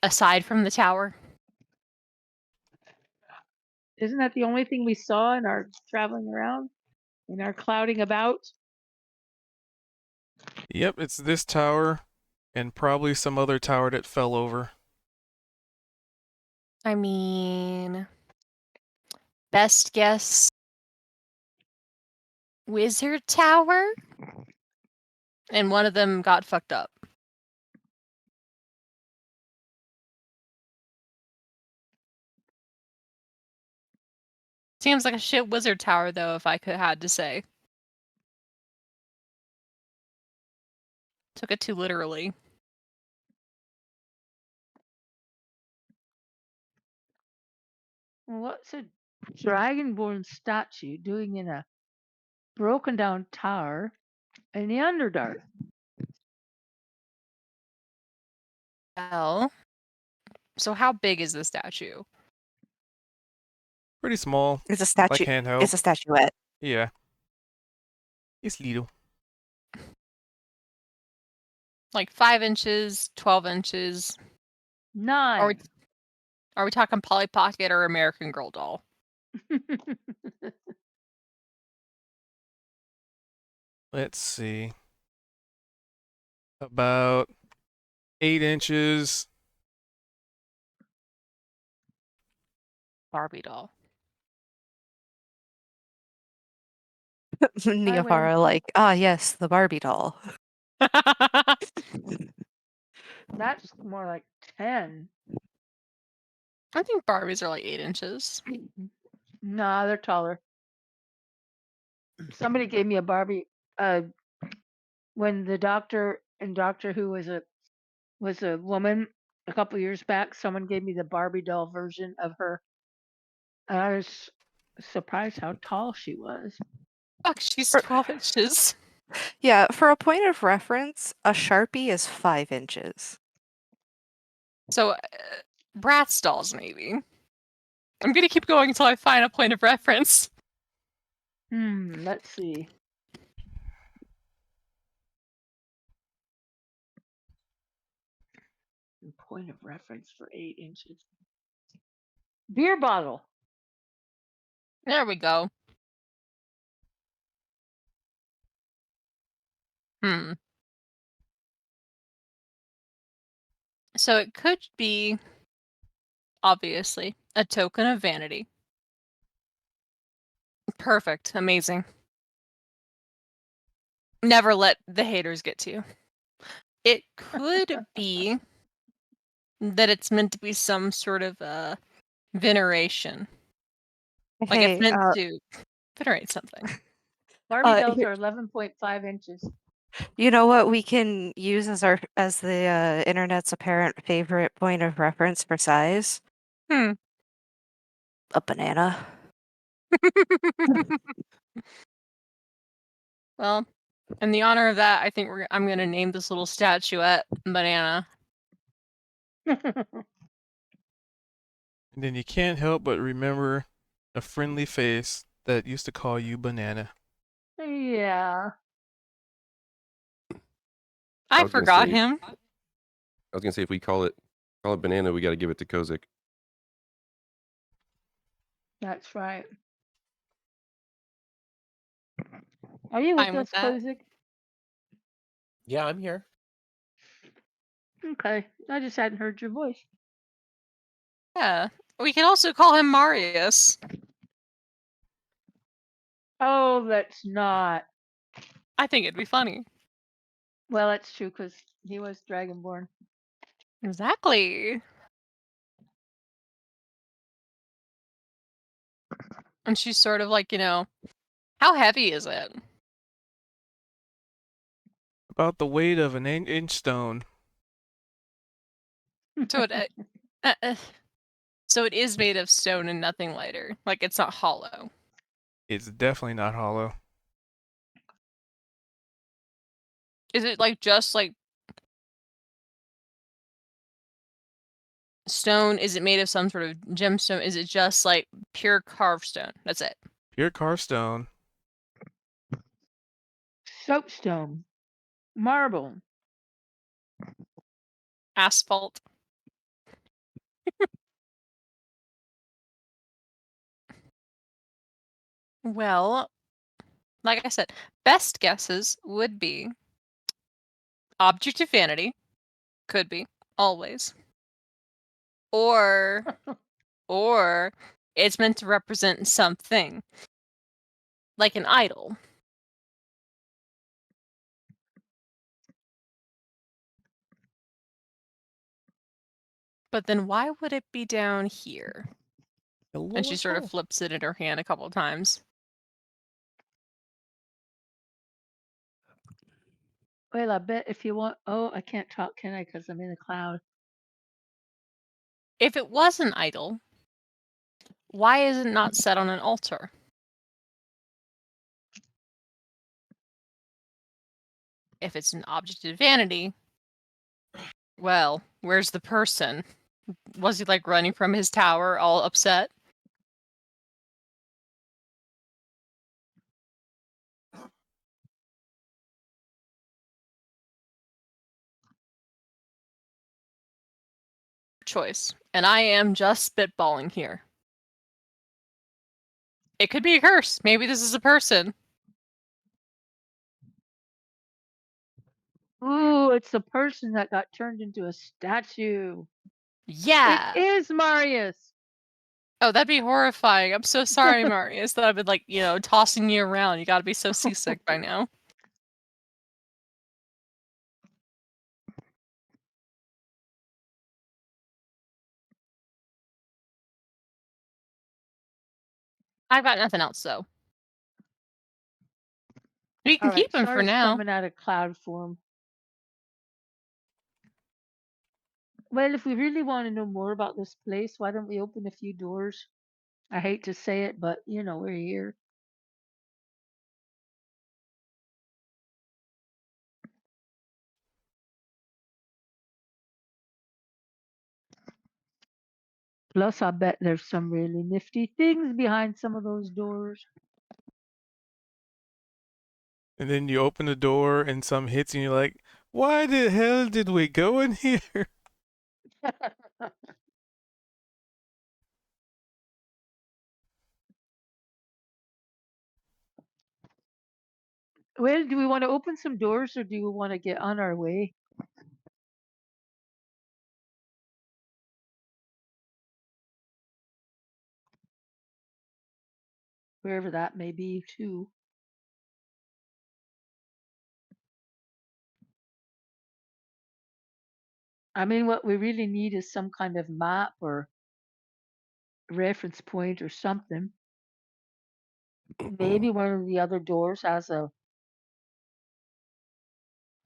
S6: aside from the tower?
S2: Isn't that the only thing we saw in our traveling around? In our clouding about?
S1: Yep, it's this tower and probably some other tower that fell over.
S6: I mean, best guess, Wizard Tower? And one of them got fucked up. Seems like a shit Wizard Tower, though, if I had to say. Took it too literally.
S2: What's a dragonborn statue doing in a broken down tower in the Underdark?
S6: Well, so how big is the statue?
S1: Pretty small,
S5: It's a
S1: like
S5: statue.
S1: handheld.
S5: It's a statuette.
S1: Yeah. It's little.
S6: Like 5 inches, 12 inches?
S2: 9.
S6: Are we talking Polly Pocket or American Girl doll?
S1: Let's see. About 8 inches.
S6: Barbie doll.
S5: Neophara, like, yes, the Barbie doll.
S2: That's more like 10.
S6: I think Barbies are like 8 inches.
S2: Nah, they're taller. Somebody gave me a Barbie when the doctor in Doctor Who was a woman a couple years back. Someone gave me the Barbie doll version of her. And I was surprised how tall she was.
S6: Fuck, she's
S5: For-
S6: 12 inches.
S5: Yeah, for a point of reference, a Sharpie is 5 inches.
S6: So, Bratz dolls, maybe. I'm gonna keep going until I find a point of reference.
S2: Let's see. Point of reference for 8 inches. Beer bottle.
S6: There we go. So it could be, obviously, a token of vanity. Perfect. Amazing. Never let the haters get to you. It could be that it's meant to be some sort of veneration. Like
S5: Hey,
S6: it's meant to venerate something.
S2: Barbie dolls
S5: here-
S2: are 11.5 inches.
S5: you know what we can use as the internet's apparent favorite point of reference for size? A banana.
S6: Well, in the honor of that, I think I'm gonna name this little statuette Banana.
S1: And then you can't help but remember a friendly face that used to call you Banana.
S2: Yeah.
S4: I
S6: I
S4: was gonna
S6: forgot
S4: say-
S6: him.
S4: I was gonna say if we call it banana, we got to give it to Kozik.
S2: That's right. Are you with
S6: Fine
S2: us,
S6: with that.
S2: Kozik?
S3: Yeah, I'm here.
S2: Okay. I just hadn't heard your voice.
S6: Yeah. We can also call him Marius.
S2: Oh, let's not.
S6: I think it'd be funny.
S2: Well, that's true because he was Dragonborn.
S6: Exactly. And she's sort of like, how heavy is it?
S1: About the weight of an inch stone.
S6: So so it is made of stone and nothing lighter. Like it's not hollow.
S1: It's definitely not hollow.
S6: Is it like just like stone? Is it made of some sort of gemstone? Is it just like pure carved stone? That's it.
S1: Pure carved stone.
S2: Soapstone. Marble.
S6: Asphalt. Well, like I said, best guesses would be object of vanity. Could be. Always. Or it's meant to represent something. Like an idol. But then why would it be down here? And she sort of flips it in her hand a couple times.
S2: Well, I bet if you want. Oh, I can't talk, can I? Because I'm in a cloud.
S6: If it was an idol, why is it not set on an altar? If it's an object of vanity, well, where's the person? Was he like running from his tower all upset? Choice. And I am just spitballing here. It could be a curse. Maybe this is a person.
S2: Ooh, it's the person that got turned into a statue.
S6: Yeah.
S2: It is Marius.
S6: Oh, that'd be horrifying. I'm so sorry, Marius, that I've been like, tossing you around. You gotta be so seasick by now. I've got nothing else, though. We can
S2: All right,
S6: keep him for
S2: Char's
S6: now.
S2: coming out of cloud form. Well, if we really want to know more about this place, why don't we open a few doors? I hate to say it, but we're here. Plus, I bet there's some really nifty things behind some of those doors.
S1: And then you open the door and some hits and you're like, why the hell did we go in here?
S2: Well, do we want to open some doors or do we want to get on our way? Wherever that may be, too. I mean, what we really need is some kind of map or reference point or something. Maybe one of the other doors has a.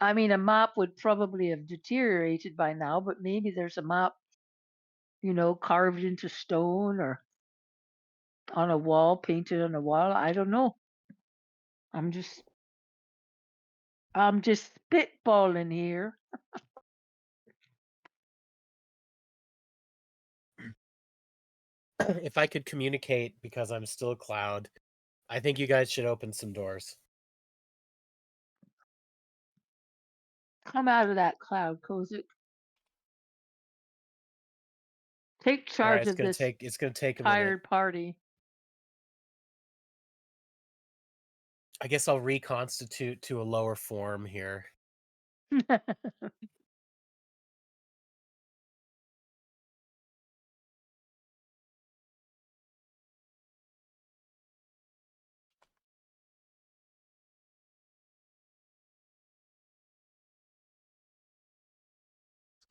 S2: I mean, a map would probably have deteriorated by now, but maybe there's a map, carved into stone or on a wall, painted on a wall. I don't know. I'm just spitballing here.
S3: If I could communicate because I'm still cloud, I think you guys should open some doors.
S2: Come out of that cloud, Kozik. Take
S3: All right,
S2: charge of this
S3: it's gonna take a minute.
S2: tired party.
S3: I guess I'll reconstitute to a lower form here.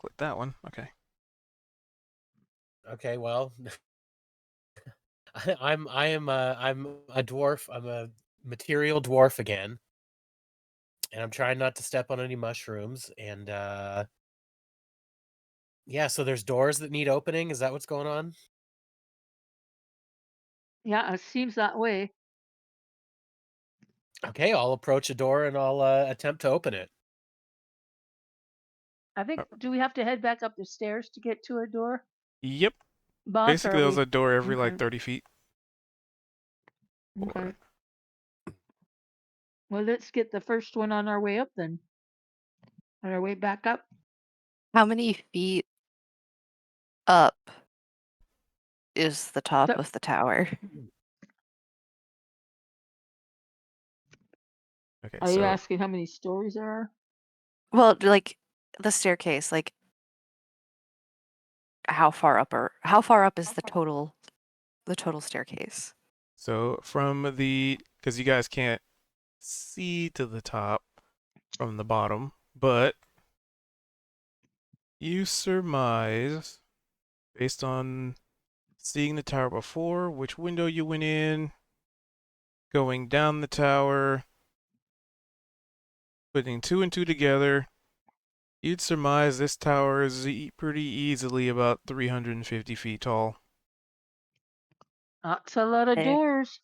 S1: Click that one. Okay.
S3: Okay, well, I'm a dwarf. I'm a material dwarf again, and I'm trying not to step on any mushrooms. And yeah, so there's doors that need opening. Is that what's going on?
S2: Yeah, it seems that way.
S3: Okay, I'll approach a door and I'll attempt to open it.
S2: I think. Do we have to head back up the stairs to get to a door,
S1: Yep.
S2: boss?
S1: Basically,
S2: Or are
S1: there's
S2: we?
S1: a door every like
S2: Okay.
S1: 30 feet.
S2: Okay.
S1: Or-
S2: Well, let's get the first one on our way up then. On our way back up.
S5: How many feet up is the top
S2: So-
S5: of the tower?
S1: Okay,
S2: Are you
S1: so
S2: asking how many stories there are?
S5: Well, like the staircase, like how far up is the total staircase?
S1: from the, because you guys can't see to the top from the bottom, but you surmise, based on seeing the tower before, which window you went in, going down the tower, putting two and two together, you'd surmise this tower is pretty easily about 350 feet tall.
S2: That's a lot of
S5: Eh.
S2: doors.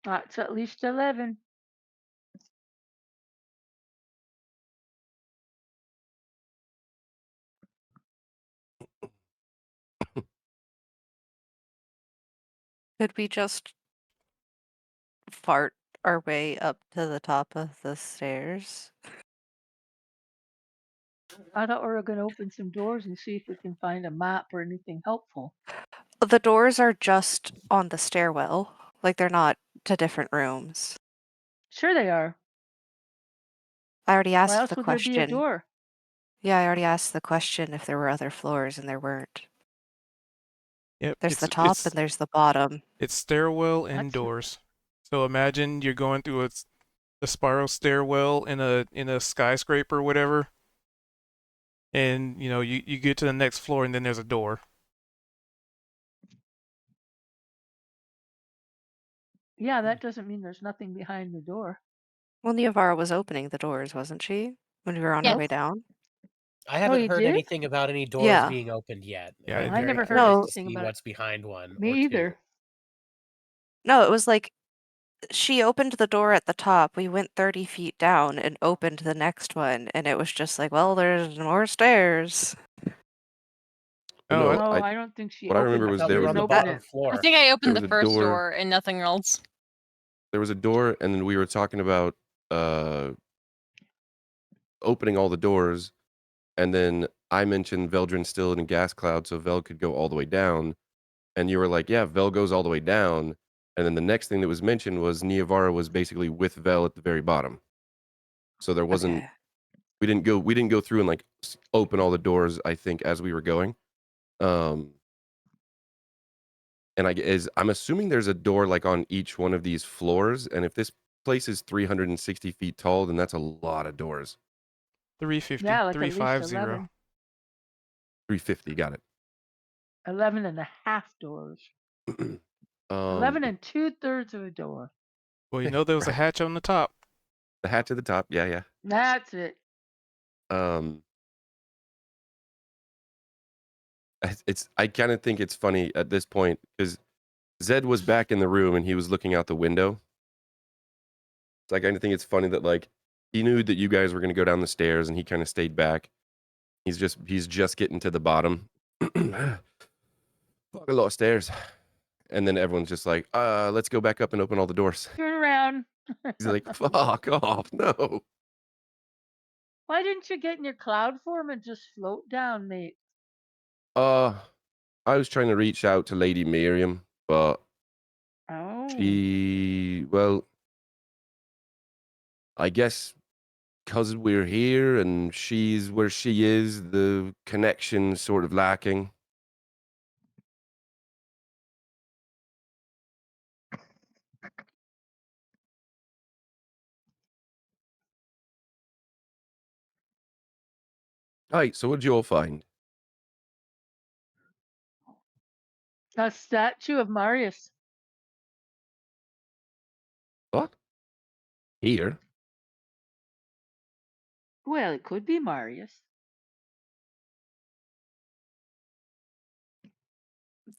S2: That's at least 11.
S5: Could we just fart our way up to the top of the stairs?
S2: I thought we were going to open some doors and see if we can find a map or anything helpful.
S5: The doors are just on the stairwell. Like they're not to different rooms.
S2: Sure, they are.
S5: I already
S2: Why
S5: asked
S2: else
S5: the
S2: would there be a
S5: question.
S2: door?
S5: Yeah, I already asked the question if there were other floors, and there weren't.
S1: Yep,
S5: There's the top and there's the bottom.
S1: it's stairwell and
S2: That's-
S1: doors. So imagine you're going through a spiral stairwell in a skyscraper or whatever, and you get to the next floor and then there's a door.
S2: Yeah, that doesn't mean there's nothing behind the door.
S5: Well, Neovara was opening the doors, wasn't she? When we were on our
S6: Yes.
S5: way down?
S3: I haven't
S2: you
S3: heard
S2: did?
S3: anything about any doors
S5: Yeah.
S3: being opened yet.
S1: Yeah,
S3: I'm
S1: I
S3: very
S2: never heard
S3: curious to
S2: anything
S3: see
S2: about it.
S3: what's behind one.
S2: Me
S3: or
S2: either.
S3: Two.
S5: No, it was like she opened the door at the top. We went 30 feet down and opened the next one, and it was just like, well, there's more stairs.
S1: Oh,
S2: No,
S1: I-
S2: I don't think she
S4: what I
S2: opened
S4: remember
S2: it.
S4: was
S3: I thought
S2: She
S3: we were
S4: there
S3: on
S4: was
S3: the
S2: didn't open
S3: bottom
S2: it.
S3: floor.
S6: I think I opened
S4: was
S6: the
S4: a
S6: first
S4: door-
S6: door and nothing else.
S4: There was a door, and then we were talking about opening all the doors, and then I mentioned Veldrin still in a gas cloud, so Vel could go all the way down, and you were like, "Yeah, Vel goes all the way down." And then the next thing that was mentioned was Neovara was basically with Vel at the very bottom. So there wasn't.
S5: Okay.
S4: We didn't go through and like open all the doors. I think as we were going, and I'm assuming there's a door like on each one of these floors, and if this place is 360 feet tall, then that's a lot of doors.
S1: 350,
S2: Yeah, like at least
S1: 350.
S2: 11.
S4: 350, got it.
S2: 11 and a half doors. 11 and 2/3 of a door.
S1: Well, there was a
S4: Right.
S1: hatch on the top.
S4: The hatch at the top, yeah.
S2: That's it.
S4: I kind of think it's funny at this point because Zed was back in the room and he was looking out the window. So I kind of think it's funny that like he knew that you guys were going to go down the stairs and he kind of stayed back. He's just getting to the bottom. Fuck, a lot of stairs. And then everyone's just like, let's go back up and open all the doors.
S2: Turn around.
S4: He's like, fuck off, no.
S2: Why didn't you get in your cloud form and just float down, mate?
S4: I was trying to reach out to Lady Miriam, but
S2: Oh.
S4: well, I guess because we're here and she's where she is, the connection's sort of lacking. Alright, so what'd you all find?
S2: A statue of Marius.
S4: What? Here?
S2: Well, it could be Marius.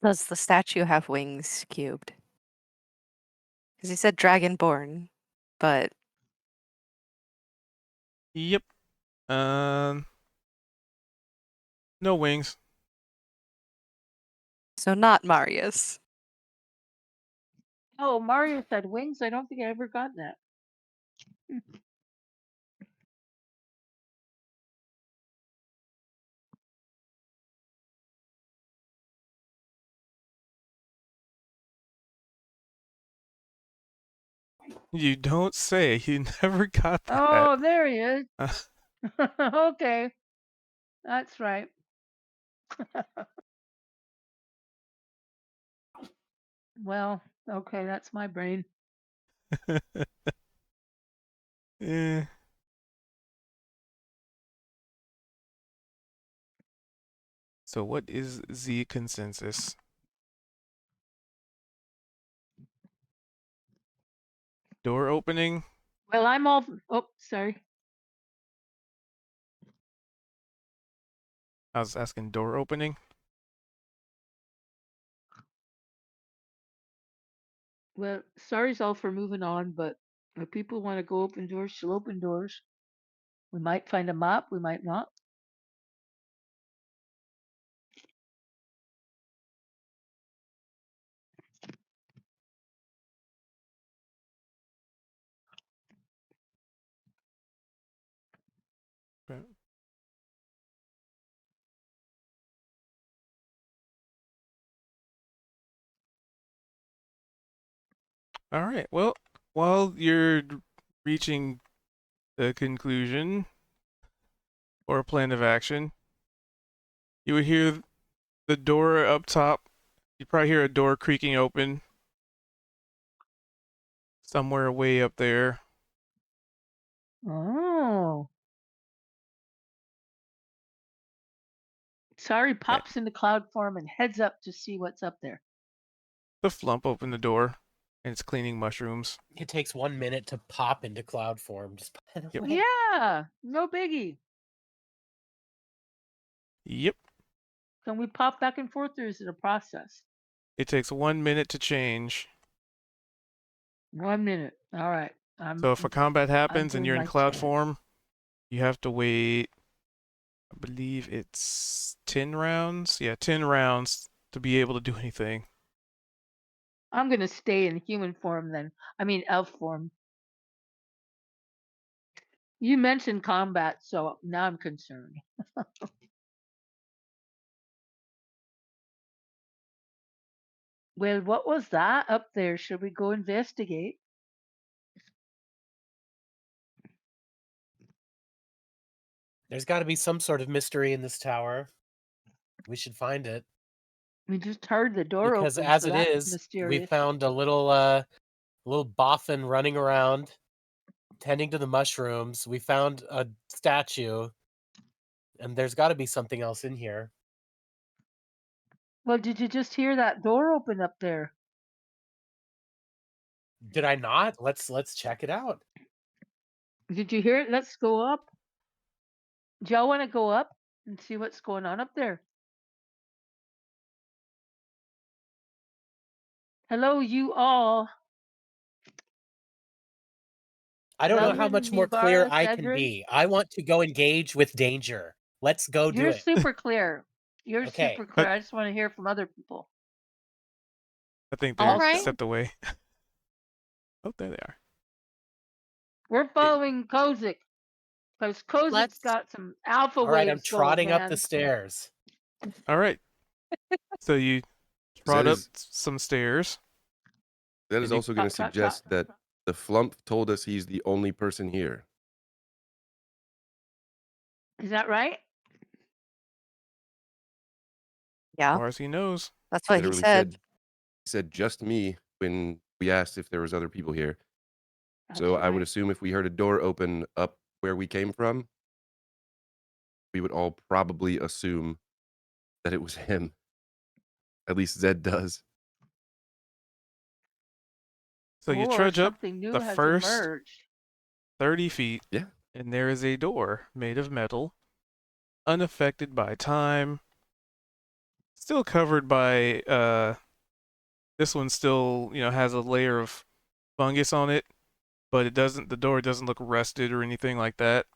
S5: Does the statue have wings cubed? Because he said dragonborn, but
S1: Yep. No wings.
S5: so not Marius.
S2: Oh, Marius had wings. I don't think I ever got that.
S1: You don't say. You never got that.
S2: Oh, there he is.
S1: Uh,
S2: Okay, that's right. Well, okay, that's my brain.
S1: eh. So what is the consensus? Door opening?
S2: Well, I'm all. Oh, sorry.
S1: I was asking door opening.
S2: Well, sorry's all for moving on, but if people want to go open doors, she'll open doors. We might find a map, we might not.
S1: Okay. All right. Well, while you're reaching the conclusion or a plan of action, you would hear the door up top. You probably hear a door creaking open somewhere way up there.
S2: Oh. Sorry pops into cloud form and heads up to see what's up there.
S1: The Flump opened the door, and it's cleaning mushrooms.
S3: It takes 1 minute to pop into cloud form. Just by the
S1: Yep.
S3: way.
S2: Yeah, no biggie.
S1: Yep.
S2: Can we pop back and forth or is it a process?
S1: It takes 1 minute to change.
S2: 1 minute. All right.
S1: So if a combat happens and
S2: doing
S1: you're in
S2: my
S1: cloud
S2: standard.
S1: form, you have to wait. I believe it's 10 rounds. Yeah, 10 rounds to be able to do anything.
S2: I'm gonna stay in human form then. I mean elf form. You mentioned combat, so now I'm concerned. Well, what was that up there? Should we go investigate?
S3: There's got to be some sort of mystery in this tower. We should find it.
S2: We just heard the door
S3: Because
S2: open,
S3: as
S2: so
S3: it
S2: that's
S3: is, we
S2: mysterious.
S3: found a little boffin running around, tending to the mushrooms. We found a statue, and there's got to be something else in here.
S2: Well, did you just hear that door open up there?
S3: Did I not? Let's check it out.
S2: Did you hear it? Let's go up. Do y'all want to go up and see what's going on up there? Hello, you all.
S3: I don't know how
S2: London,
S3: much more clear
S2: Nibara,
S3: I can
S2: Cedrin.
S3: be. I want to go engage with danger. Let's go do
S2: You're
S3: it.
S2: super clear. You're
S3: Okay.
S2: super clear. I just want to hear from other people.
S1: I think
S6: All
S1: they're
S6: right.
S1: stepped away. Oh, there they are.
S2: We're following Kozik because Kozik's
S6: Let's-
S2: got some alpha
S3: All right, I'm
S2: waves going,
S3: trotting up
S2: man.
S3: the stairs.
S1: All right. So you trot up
S4: is-
S1: some stairs.
S4: That
S1: And
S4: is
S1: you-
S4: also going to
S2: Trot, trot,
S4: suggest
S2: trot.
S4: that the Flump told us he's the only person here.
S2: Is that right?
S1: As
S5: Yeah,
S1: far as he knows.
S5: that's what he
S4: Literally
S5: said.
S4: he said just me when we asked if there was other people here.
S2: That's
S4: So I would
S2: right.
S4: assume if we heard a door open up where we came from, we would all probably assume that it was him. At least Zed does.
S1: So you
S2: or
S1: trudge up
S2: something new
S1: the
S2: has
S1: first
S2: emerged.
S1: 30 feet,
S4: Yeah.
S1: and there is a door made of metal, unaffected by time, still covered by this one still, has a layer of fungus on it, but the door doesn't look rusted or anything like that.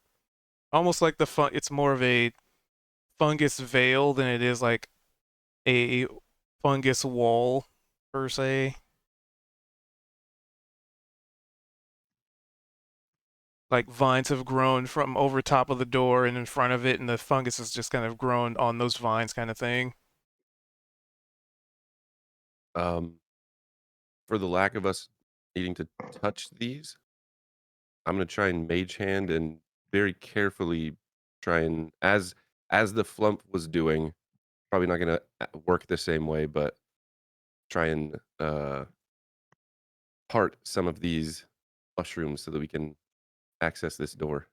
S1: Almost like it's more of a fungus veil than it is like a fungus wall per se. Like vines have grown from over top of the door and in front of it, and the fungus has just kind of grown on those vines, kind of thing.
S4: For the lack of us needing to touch these, I'm gonna try and mage hand and very carefully try and as the flump was doing, probably not gonna work the same way, but try and part some of these mushrooms so that we can access this door.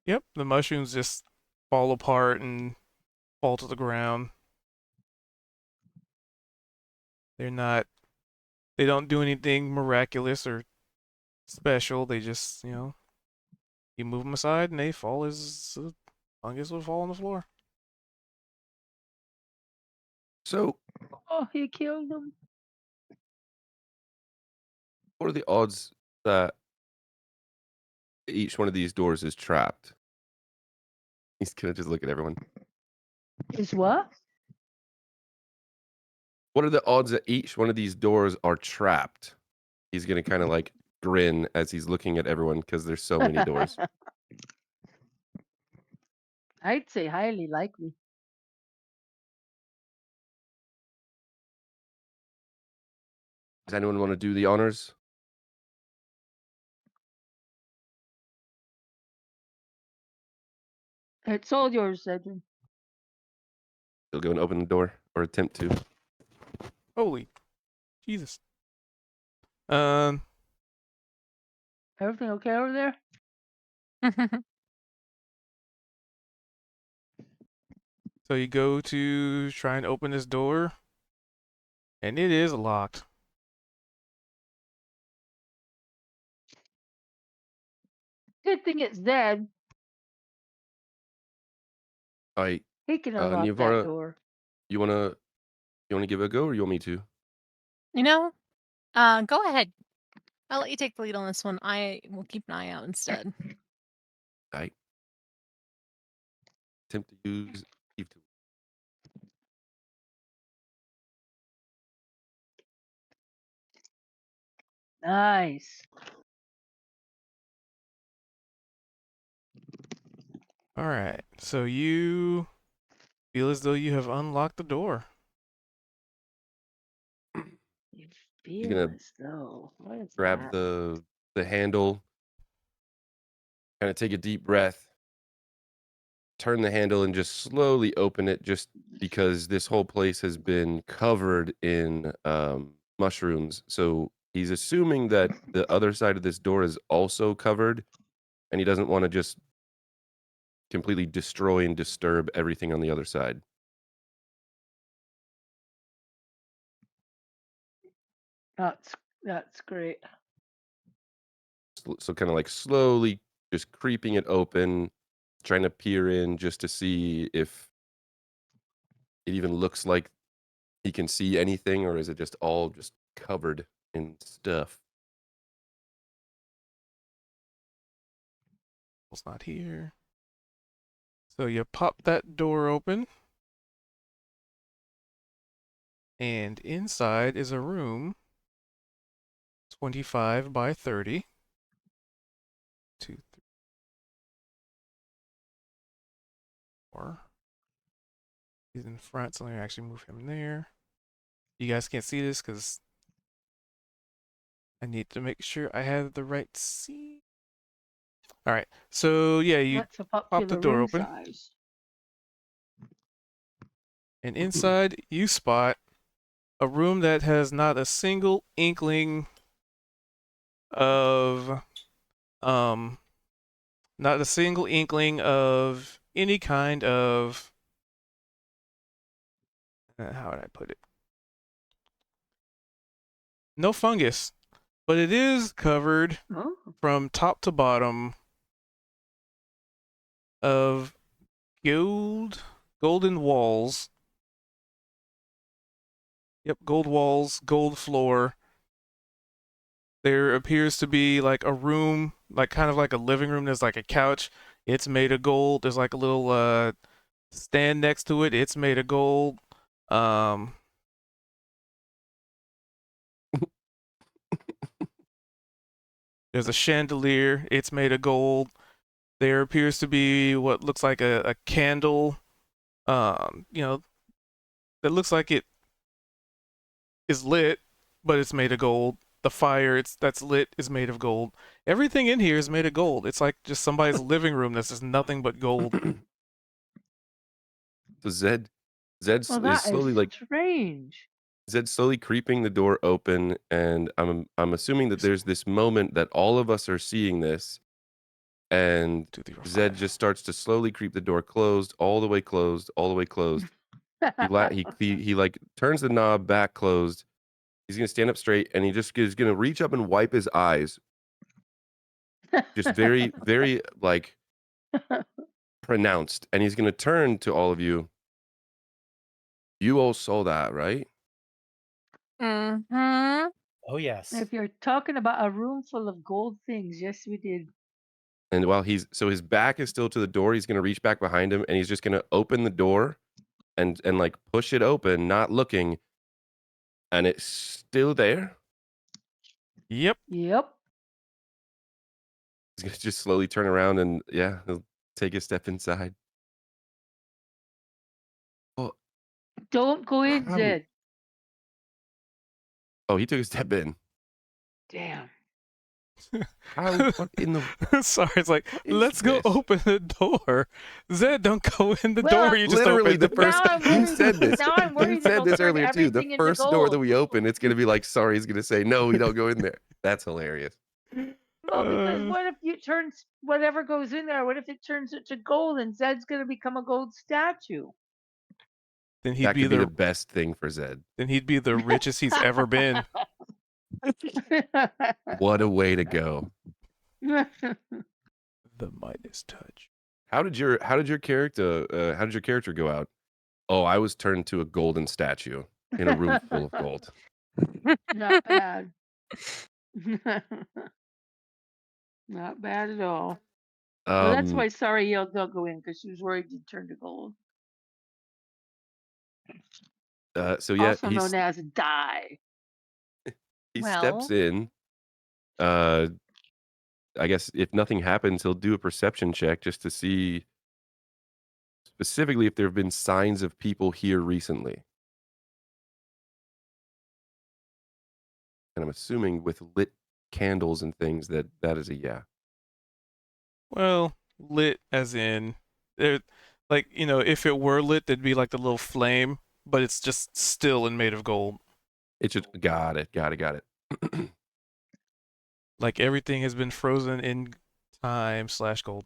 S1: Yep, the mushrooms just fall apart and fall to the ground. They don't do anything miraculous or special. They just, you move them aside and they fall as fungus would fall on the floor.
S4: So,
S2: Oh, he killed him.
S4: what are the odds that each one of these doors is trapped? He's gonna just look at everyone.
S2: Is what?
S4: What are the odds that each one of these doors are trapped? He's gonna kind of like grin as he's looking at everyone because there's so many doors.
S2: I'd say highly likely.
S4: Does anyone want to do the honors?
S2: It's all yours, Edwin.
S4: He'll go and open the door or attempt to.
S1: Holy Jesus.
S2: Everything okay over there?
S1: So you go to try and open this door, and it is locked.
S2: Good thing it's dead.
S4: I
S2: He can unlock that
S4: Nivara,
S2: door.
S4: you wanna give it a go or you want me to?
S6: You know, go ahead. I'll let you take the lead on this one. I will keep an eye out instead.
S4: I attempt to use Eve tool.
S2: Nice.
S1: All right. So you feel as though you have unlocked the door.
S2: You feel
S4: gonna
S2: as though. What is
S4: Grab
S2: that?
S4: the handle, kind of take a deep breath, turn the handle, and just slowly open it. Just because this whole place has been covered in mushrooms, so he's assuming that the other side of this door is also covered, and he doesn't want to just completely destroy and disturb everything on the other side.
S2: That's great.
S4: So kind of like slowly just creeping it open, trying to peer in just to see if it even looks like he can see anything, or is it just all just covered in stuff?
S1: It's not here. So you pop that door open, and inside is a room 25 by 30. 2, 3, 4. He's in front, so let me actually move him there. You guys can't see this because I need to make sure I have the right seat. All right, so yeah, you
S2: That's a
S1: pop
S2: popular
S1: the door
S2: room
S1: open,
S2: size.
S1: and inside you spot a room that has not a single inkling of Not a single inkling of any kind of how would I put it? No fungus, but it is covered
S2: Oh,
S1: from top to bottom of golden walls. Yep, gold walls, gold floor. There appears to be like a room, like kind of like a living room. There's like a couch. It's made of gold. There's like a little stand next to it. It's made of gold. There's a chandelier. It's made of gold. There appears to be what looks like a candle. You know, that looks like it is lit, but it's made of gold. The fire that's lit is made of gold. Everything in here is made of gold. It's like just somebody's living room that's just nothing but gold.
S4: So Zed
S2: well,
S4: is
S2: that
S4: slowly
S2: is
S4: like
S2: strange.
S4: Zed's slowly creeping the door open, and I'm assuming that there's this moment that all of us are seeing this, and
S1: 2, 3, 4,
S4: Zed
S1: 5.
S4: just starts to slowly creep the door closed, all the way closed, all the way closed. He like turns the knob back closed. He's gonna stand up straight, and he just is gonna reach up and wipe his eyes, just very, very like pronounced, and he's gonna turn to all of you. You all saw that, right?
S6: Mm-hmm.
S3: Oh yes.
S2: If you're talking about a room full of gold things, yes, we did.
S4: And while his back is still to the door, he's gonna reach back behind him, and he's just gonna open the door and like push it open, not looking, and it's still there.
S1: Yep.
S2: Yep.
S4: He's gonna just slowly turn around and yeah, he'll take a step inside. Oh,
S2: Don't go in,
S4: How?
S2: Zed.
S4: oh, he took a step in.
S2: Damn.
S4: How? What in the?
S1: Sorry, it's like,
S4: What is
S1: let's go
S4: this?
S1: open the door. Zed, don't go in the
S2: Well,
S1: door you just
S4: Literally,
S1: opened.
S4: the first
S2: Now I'm
S4: you
S2: worried-
S4: said this.
S2: now I'm worried
S4: You said
S2: it'll
S4: this
S2: turn
S4: earlier too. The
S2: everything into
S4: first door that
S2: gold.
S4: we open, it's gonna be like, sorry, he's gonna say, no, we don't go in there. That's hilarious.
S2: Well, because
S1: Uh,
S2: what if you turns whatever goes in there? What if it turns it to gold and Zed's gonna become a gold statue?
S1: then he'd
S4: That
S1: be
S4: could be the
S1: the
S4: best thing for Zed.
S1: richest he's ever been.
S4: What a way to go.
S1: The Midas touch.
S4: How did your character go out? Oh, I was turned to a golden statue in a room full of gold.
S2: Not bad. Not bad at all. Well, that's why Sorry yelled don't go in because she was worried you'd turn to gold.
S4: So yeah,
S2: Also known as die.
S4: he
S6: Well.
S4: steps in. I guess if nothing happens, he'll do a perception check just to see specifically if there have been signs of people here recently. And I'm assuming with lit candles and things that is a yeah.
S1: Well, lit as in, like, you know, if it were lit, there'd be like the little flame, but it's just still and made of gold.
S4: It just got it.
S1: Like everything has been frozen in time / gold.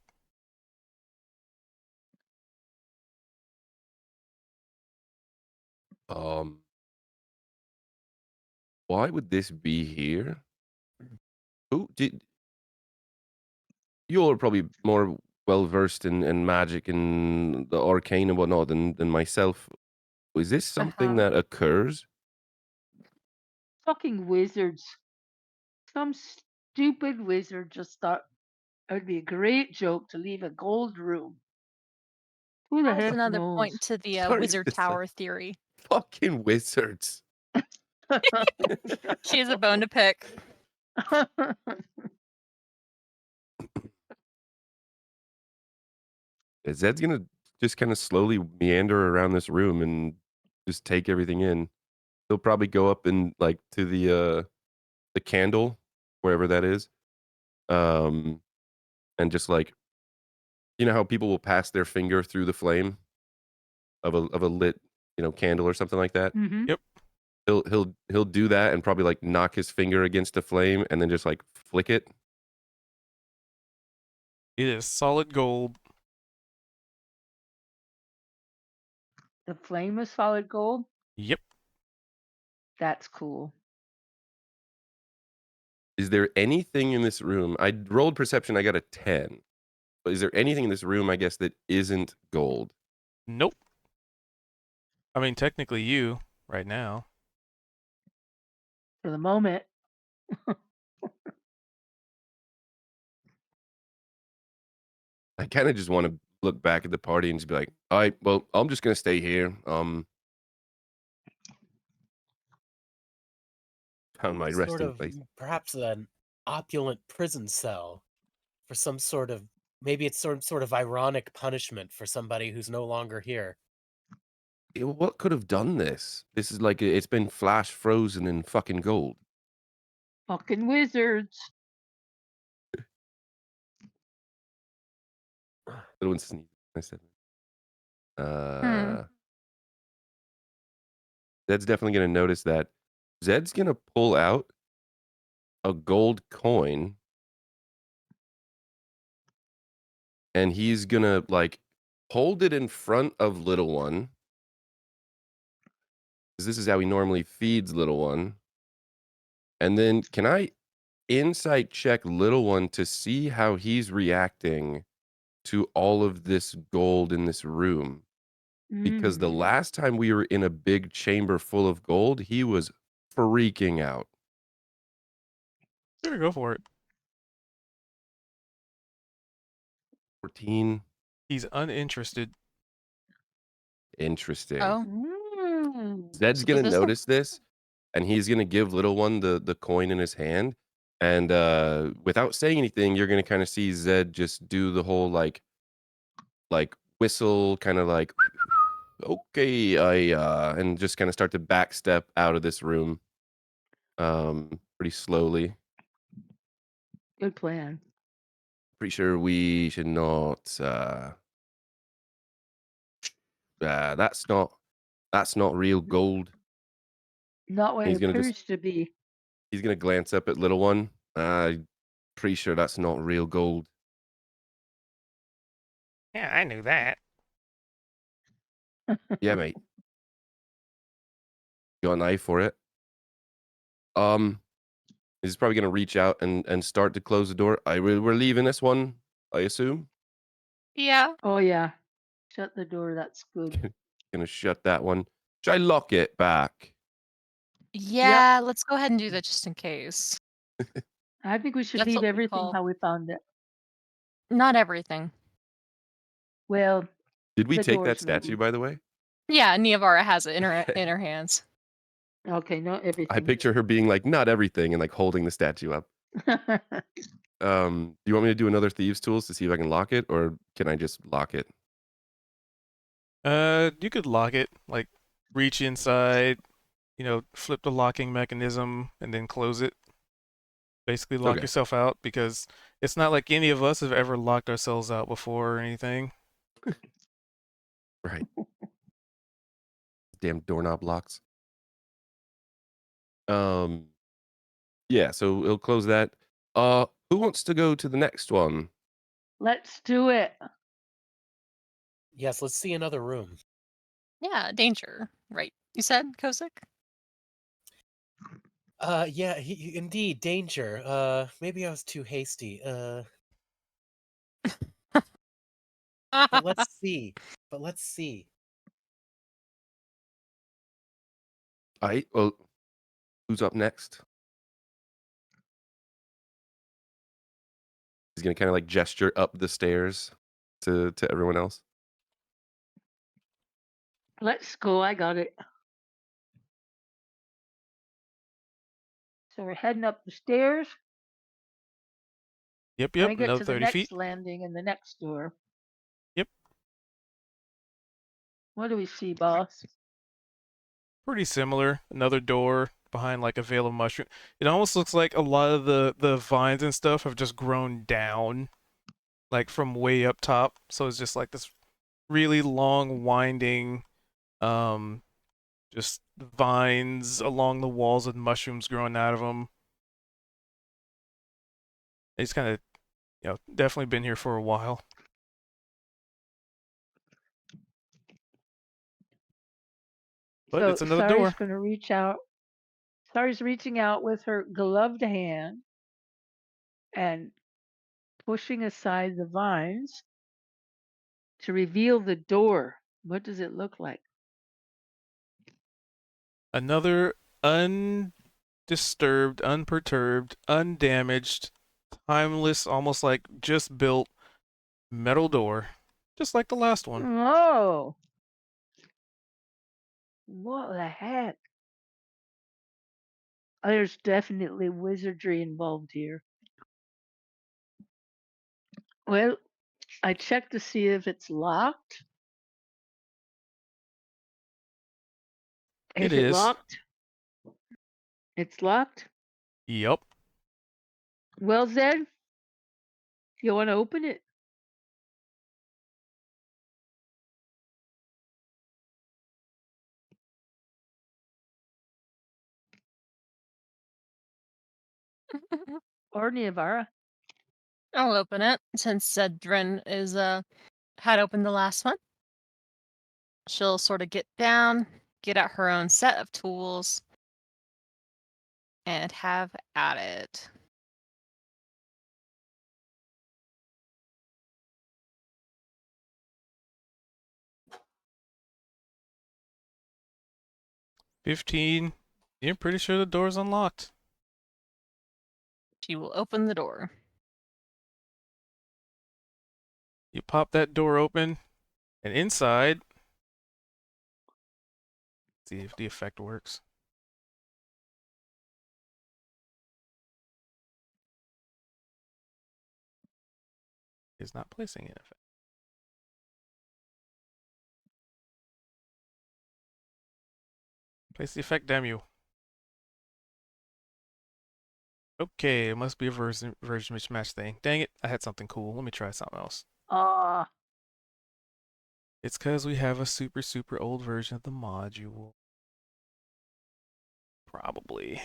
S4: Why would this be here? Who did? You all are probably more well versed in magic and the arcane and whatnot than myself. Is this something that occurs?
S2: Fucking wizards. Some stupid wizard just thought it would be a great joke to leave a gold room. Who the
S6: That's
S2: heck
S6: another
S2: knows?
S6: point to the
S4: Sorry,
S6: wizard
S4: it's like-
S6: tower theory.
S4: Fucking wizards.
S6: She has a bone to pick.
S4: Zed's gonna just kind of slowly meander around this room and just take everything in. He'll probably go up and like to the candle, wherever that is, and just like, you know how people will pass their finger through the flame of a lit, candle or something like that.
S2: Mhm.
S1: Yep.
S4: He'll do that and probably like knock his finger against the flame and then just like flick it.
S1: It is solid gold.
S2: The flame is solid gold.
S1: Yep.
S2: That's cool.
S4: Is there anything in this room? I rolled perception. I got a 10. But is there anything in this room, I guess, that isn't gold?
S1: Nope. I mean, technically you right now.
S2: For the moment.
S4: I kind of just want to look back at the party and just be like, all right, well, I'm just going to stay here. Found my
S3: Sort
S4: resting
S3: of,
S4: place.
S3: perhaps an opulent prison cell for some sort of, maybe it's some sort of ironic punishment for somebody who's no longer here.
S4: What could have done this? This is like, it's been flash frozen in fucking gold.
S2: Fucking wizards.
S4: Little one sneezed. I said, Zed's definitely going to notice that. Zed's going to pull out a gold coin and he's going to like hold it in front of little one. Because this is how he normally feeds little one. And then can I insight check little one to see how he's reacting to all of this gold in this room? Because the last time we were in a big chamber full of gold, he was freaking out.
S1: Sure, go for it.
S4: 14.
S1: He's uninterested.
S4: Interesting.
S6: Oh,
S4: Zed's
S6: so
S4: gonna
S6: is this the-
S4: notice this, and he's gonna give little one the coin in his hand, and without saying anything, you're gonna kind of see Zed just do the whole like whistle, kind of like, okay, and just kind of start to backstep out of this room, pretty slowly.
S2: Good plan.
S4: Pretty sure we should not. That's not real gold.
S2: Not what
S4: He's
S2: it
S4: gonna
S2: appears
S4: just
S2: to be.
S4: he's gonna glance up at little one. Pretty sure that's not real gold.
S1: Yeah, I knew that.
S4: Yeah, mate. Got a knife for it. He's probably gonna reach out and start to close the door. We're leaving this one, I assume.
S6: Yeah.
S2: Oh yeah. Shut the door. That's good.
S4: Gonna shut that one. Should I lock it back?
S6: Yeah, let's go ahead and do that just in case.
S2: I think we should
S6: That's
S2: leave
S6: what we
S2: everything
S6: call-
S2: how we found it.
S6: Not everything.
S2: Well,
S4: Did we
S2: the
S4: take that
S2: doors,
S4: statue,
S2: maybe.
S4: by the way?
S6: Yeah, Niavara has it in her hands.
S2: Okay, not everything.
S4: I picture her being like, not everything, and like holding the statue up. Do you want me to do another thieves tools to see if I can lock it, or can I just lock it?
S1: You could lock it, like reach inside, flip the locking mechanism and then close it. Basically lock
S4: Okay.
S1: yourself out, because it's not like any of us have ever locked ourselves out before or anything.
S4: Right. Damn doorknob locks. Yeah, so he'll close that. Who wants to go to the next one?
S2: Let's do it.
S3: Yes, let's see another room.
S6: Yeah, danger. Right. You said, Kosik?
S3: Yeah, indeed, danger. Maybe I was too hasty. But let's see.
S4: All right, well, who's up next? He's gonna kind of like gesture up the stairs to everyone else.
S2: Let's go. I got it. So we're heading up the stairs.
S1: Yep,
S2: When I
S1: yep,
S2: get
S1: another
S2: to the
S1: 30
S2: next
S1: feet.
S2: landing and the next door.
S1: Yep.
S2: What do we see, boss?
S1: Pretty similar. Another door behind like a veil of mushroom. It almost looks like a lot of the vines and stuff have just grown down, like from way up top. So it's just like this really long, winding, just vines along the walls with mushrooms growing out of them. They just kind of, definitely been here for a while. But
S2: So
S1: it's another
S2: Sari's
S1: door.
S2: going to reach out. Sari's reaching out with her gloved hand and pushing aside the vines to reveal the door. What does it look like?
S1: Another undisturbed, unperturbed, undamaged, timeless, almost like just built metal door. Just like the last one.
S2: Oh, what the heck? There's definitely wizardry involved here. Well, I checked to see if it's locked.
S1: It
S2: Is it
S1: is.
S2: locked? It's locked?
S1: Yep.
S2: Well, Zed, you want to open it? Or Niavara?
S6: I'll open it since Zedrin is had opened the last one. She'll sort of get down, get out her own set of tools, and have at it.
S1: $15. You're pretty sure the door's unlocked.
S6: She will open the door.
S1: You pop that door open, and inside, see if the effect works. Is not placing an effect. Place the effect, damn you. Okay, it must be a version mismatch thing. Dang it, I had something cool. Let me try something else.
S2: Ah,
S1: It's because we have a super old version of the module. Probably.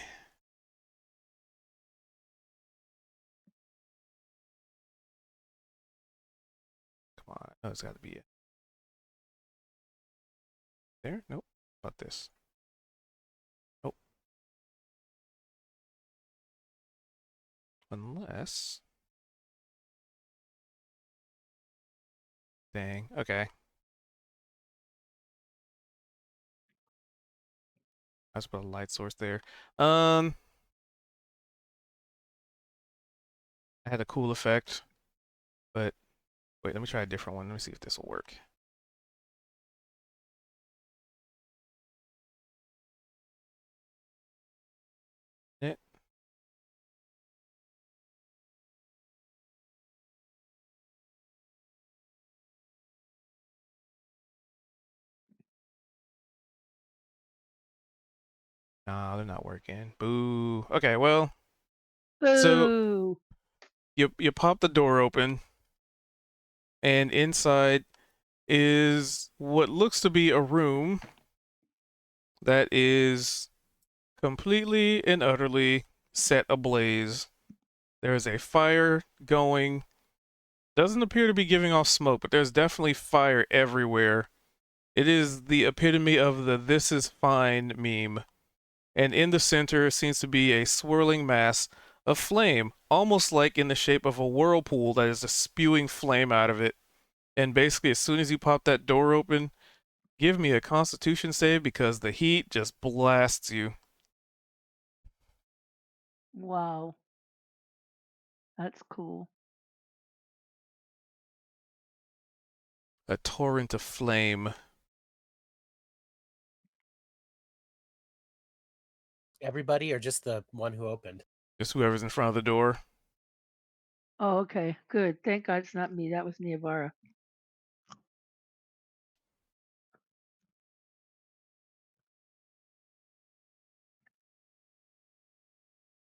S1: Come on. Oh, it's got to be it. There? Nope. How about this? Nope. Unless. Dang. Okay. I just put a light source there. I had a cool effect, but wait, let me try a different one. Let me see if this will work. It. Nah, they're not working. Boo. Okay, well, so
S2: boo.
S1: you pop the door open, and inside is what looks to be a room that is completely and utterly set ablaze. There is a fire going. Doesn't appear to be giving off smoke, but there's definitely fire everywhere. It is the epitome of the "this is fine" meme. And in the center seems to be a swirling mass of flame, almost like in the shape of a whirlpool that is just spewing flame out of it. And basically, as soon as you pop that door open, give me a constitution save because the heat just blasts you.
S2: Wow. That's cool.
S1: A torrent of flame.
S3: Everybody or just the one who opened?
S1: Just whoever's in front of the door.
S2: Oh, okay. Good. Thank God it's not me. That was Niavara.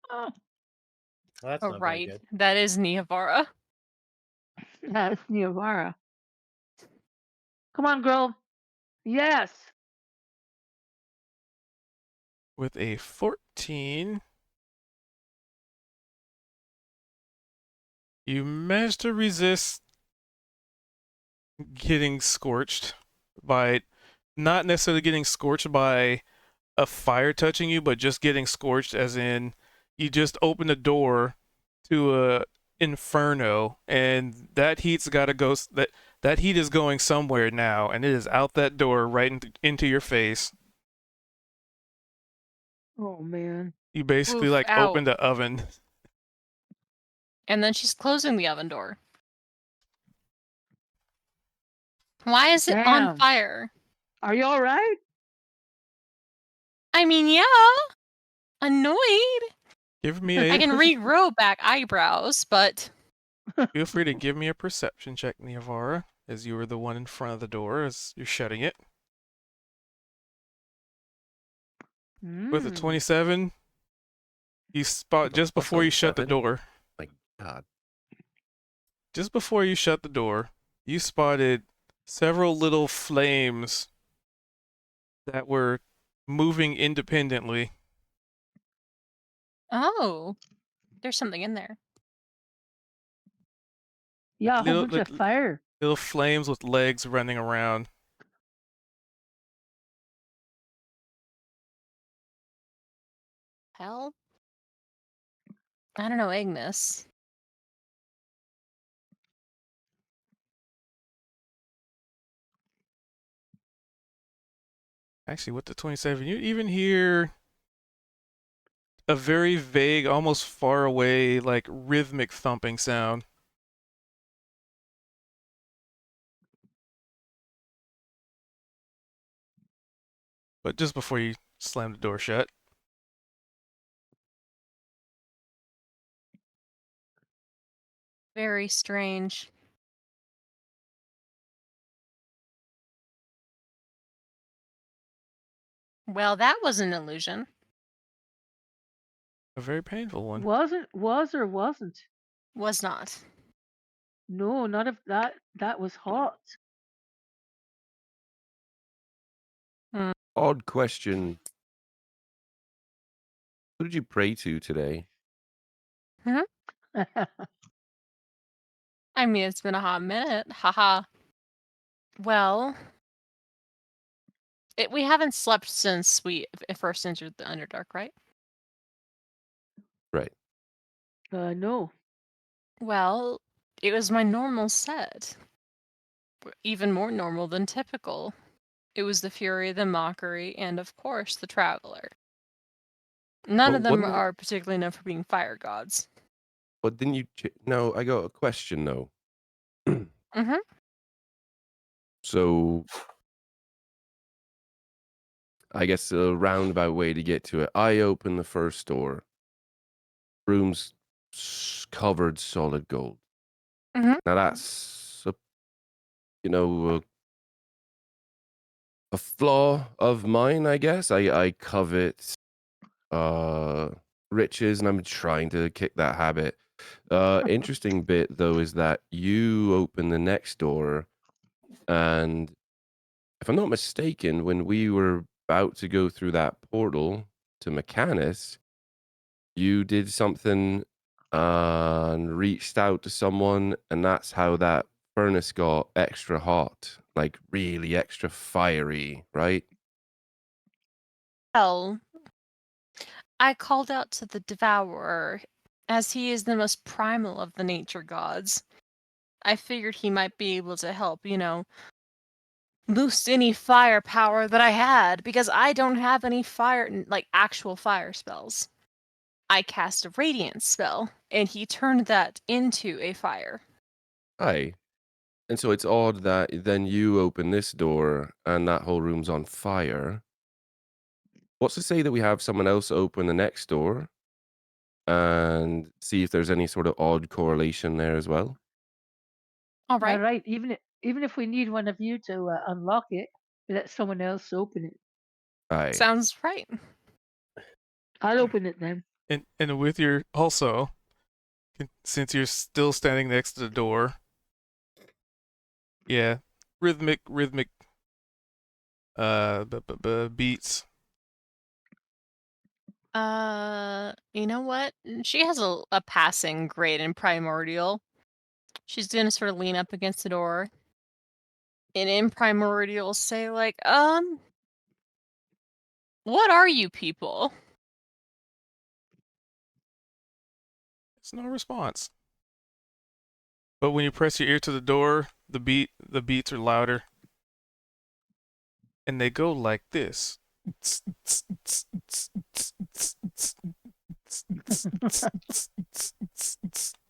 S2: Oh,
S3: Well, that's
S6: Oh,
S3: not very
S6: right.
S3: good.
S6: That is Niavara.
S2: that's Niavara. Come on, girl. Yes.
S1: With a 14, You managed to resist getting scorched by, not necessarily getting scorched by a fire touching you, but just getting scorched as in you just opened a door to a inferno, and that heat's got to go. That heat is going somewhere now, and it is out that door right into your face.
S2: Oh man.
S1: You basically
S6: Oof,
S1: like
S6: ow.
S1: opened the oven.
S6: And then she's closing the oven door. Why is it on
S2: Damn.
S6: fire?
S2: Are you all right?
S6: I mean, yeah. Annoyed.
S1: Give me
S6: I
S1: a.
S6: can regrow back eyebrows, but
S1: Feel free to give me a perception check, Niavara, as you were the one in front of the door as you're shutting it. With a
S2: Mm.
S1: 27, you spot just
S4: What's
S1: before
S4: on
S1: you shut the
S4: 7?
S1: door.
S4: My God.
S1: Just before you shut the door, you spotted several little flames that were moving independently.
S6: oh, there's something in there.
S2: Yeah, a whole
S1: Little,
S2: bunch of fire.
S1: little flames with legs running around.
S6: Hell? I don't know, Agnes.
S1: Actually, with the 27, you even hear a very vague, almost far away, like rhythmic thumping sound. But just before you slam the door shut.
S6: Very strange. Well, that was an illusion.
S1: A very painful one.
S2: Was or wasn't?
S6: Was not.
S2: No, not if that was hot.
S4: Odd question. Who did you pray to today?
S6: I mean, it's been a hot minute. Haha. Well, we haven't slept since we first entered the Underdark, right?
S4: Right.
S2: No.
S6: Well, it was my normal set. Even more normal than typical. It was the Fury, the Mockery, and of course the Traveler. None
S4: Well,
S6: of them
S4: wouldn't it-
S6: are particularly known for being fire gods.
S4: But didn't you? No, I got a question though.
S6: Mm-hmm.
S4: So, I guess a roundabout way to get to it. I open the first door. Room's covered solid gold.
S6: Mhm.
S4: Now that's a flaw of mine, I guess. I covet riches, and I'm trying to kick that habit. Interesting bit though is that you open the next door, and if I'm not mistaken, when we were about to go through that portal to Mechanus, you did something and reached out to someone, and that's how that furnace got extra hot, like really extra fiery, right?
S6: Well, I called out to the Devourer, as he is the most primal of the nature gods. I figured he might be able to help, boost any firepower that I had, because I don't have any actual fire spells. I cast a radiance spell, and he turned that into a fire.
S4: Aye. And so it's odd that then you open this door and that whole room's on fire. What's to say that we have someone else open the next door and see if there's any sort of odd correlation there as well?
S6: All
S2: All
S6: right.
S2: right. Even if we need one of you to unlock it, let someone else open it.
S4: Aye.
S6: Sounds right.
S2: I'll open it then.
S1: And with your also, since you're still standing next to the door, yeah, rhythmic beats.
S6: You know what? She has a passing grade in Primordial. She's gonna sort of lean up against the door. And in Primordial say like, what are you people?
S1: It's no response. But when you press your ear to the door, the beats are louder. And they go like this.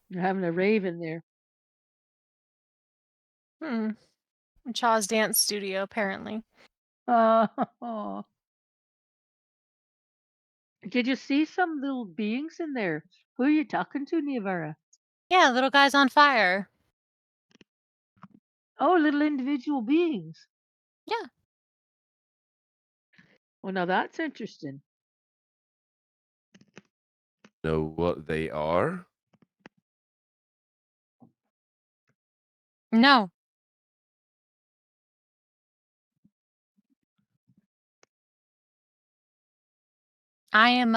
S2: You're having a rave in there.
S6: Chaw's dance studio, apparently.
S2: Oh. Did you see some little beings in there? Who are you talking to, Nivara?
S6: Yeah, little guy's on fire.
S2: Oh, little individual beings.
S6: Yeah.
S2: Well, now that's interesting.
S4: Know what they are?
S6: No. I am,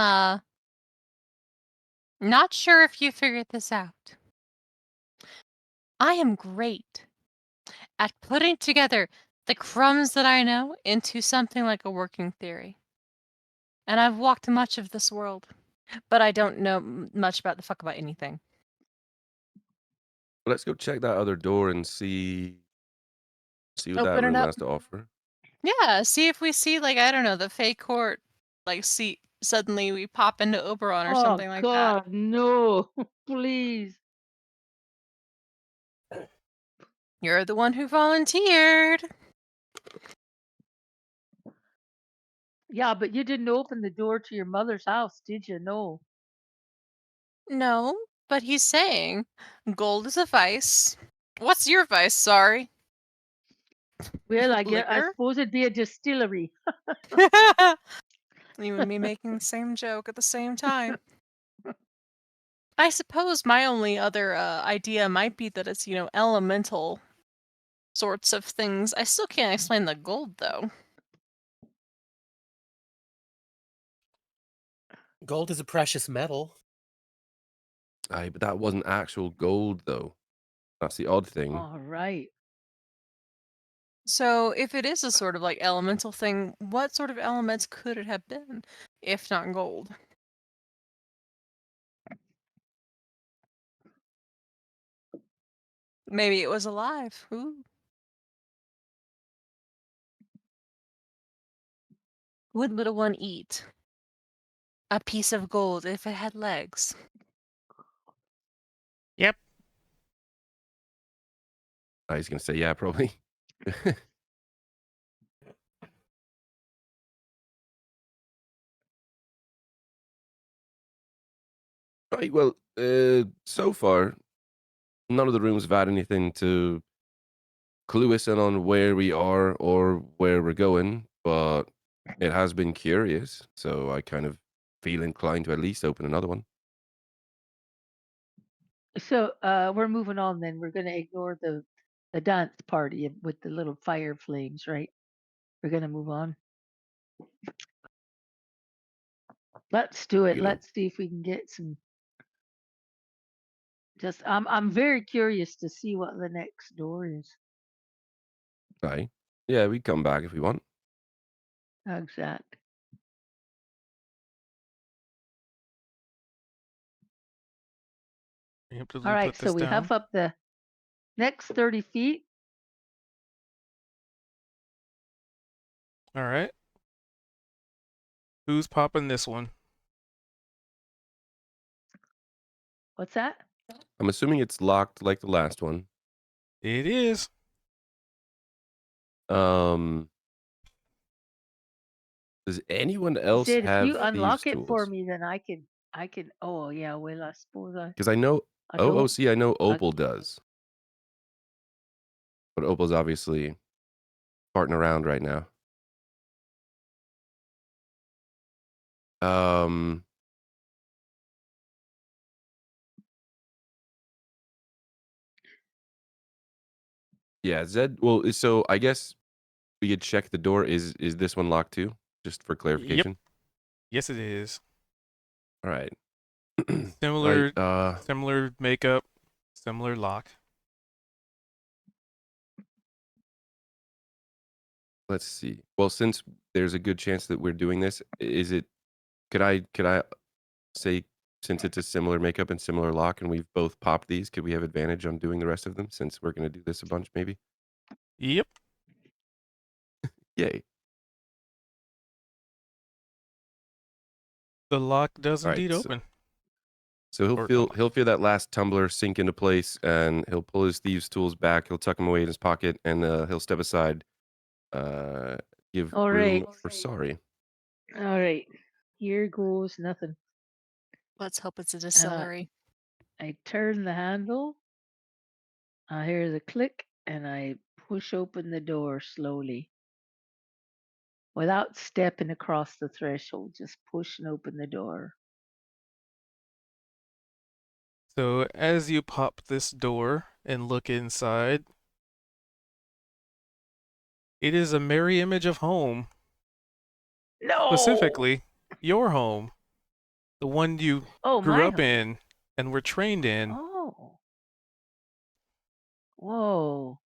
S6: not sure if you figured this out. I am great at putting together the crumbs that I know into something like a working theory. And I've walked much of this world, but I don't know much about the fuck about anything.
S4: Well, let's go check that other door and see what that
S6: Open it
S4: room
S6: up.
S4: has to offer.
S6: Yeah, see if we see, like, I don't know, the fake court, like, see, suddenly we pop into Oberon or something like that.
S2: God, no. Please.
S6: You're the one who volunteered.
S2: Yeah, but you didn't open the door to your mother's house, did you? No.
S6: No, but he's saying gold is a vice. What's your vice? Sorry.
S2: Well, I
S6: Liquor?
S2: suppose it'd be a distillery.
S6: You and me making the same joke at the same time. I suppose my only other idea might be that it's, elemental sorts of things. I still can't explain the gold, though.
S3: Gold is a precious metal.
S4: Aye, but that wasn't actual gold, though. That's the odd thing.
S2: All right.
S6: So, if it is a sort of like elemental thing, what sort of elements could it have been, if not gold? Maybe it was alive. Ooh. Would little one eat a piece of gold if it had legs?
S1: Yep.
S4: I was going to say, yeah, probably. Right, well, so far, none of the rooms have had anything to clue us in on where we are or where we're going, but it has been curious, so I kind of feel inclined to at least open another one.
S2: So we're moving on then. We're going to ignore the dance party with the little fire flames, right? We're going to move on. Let's do it.
S4: You know.
S2: Let's see if we can get some. Just I'm very curious to see what the next door is.
S4: Aye. Yeah, we come back if we want.
S2: Exact.
S1: Yep,
S2: All right, so we have up the next 30 feet.
S1: All right. Who's popping this one?
S2: What's that?
S4: I'm assuming it's locked like the last one.
S1: It is.
S4: Does anyone else
S2: Sid,
S4: have
S2: if you unlock
S4: thieves'
S2: it for
S4: tools?
S2: me, then I can. Oh yeah, well I suppose I.
S4: Because I know.
S2: I
S4: Oh,
S2: don't.
S4: see, I know Opal does, but Opal's obviously farting around right now. Yeah, Zed. Well, so I guess we could check the door. Is this one locked too? Just for clarification.
S1: Yes, it is.
S4: All right.
S1: Similar,
S4: Right,
S1: similar makeup, similar lock.
S4: let's see. Well, since there's a good chance that we're doing this, could I say, since it's a similar makeup and similar lock and we've both popped these, could we have advantage on doing the rest of them since we're going to do this a bunch maybe?
S1: Yep.
S4: Yay.
S1: The lock does
S4: All right,
S1: indeed
S4: so-
S1: open.
S4: So
S1: Or
S4: he'll feel that last tumbler sink into place, and he'll pull his thieves' tools back. He'll tuck them away in his pocket, and he'll step aside. Give
S2: All
S4: room
S2: right.
S4: for sorry.
S2: All right. Here goes nothing.
S6: Let's hope it's a distillery.
S2: I turn the handle. I hear the click and I push open the door slowly. Without stepping across the threshold, just pushing open the door.
S1: So as you pop this door and look inside, it is a merry image of home.
S2: No!
S1: Specifically, your home. The one you
S2: Oh,
S1: grew
S2: my
S1: up
S2: home.
S1: in and were trained in.
S2: Oh. Whoa.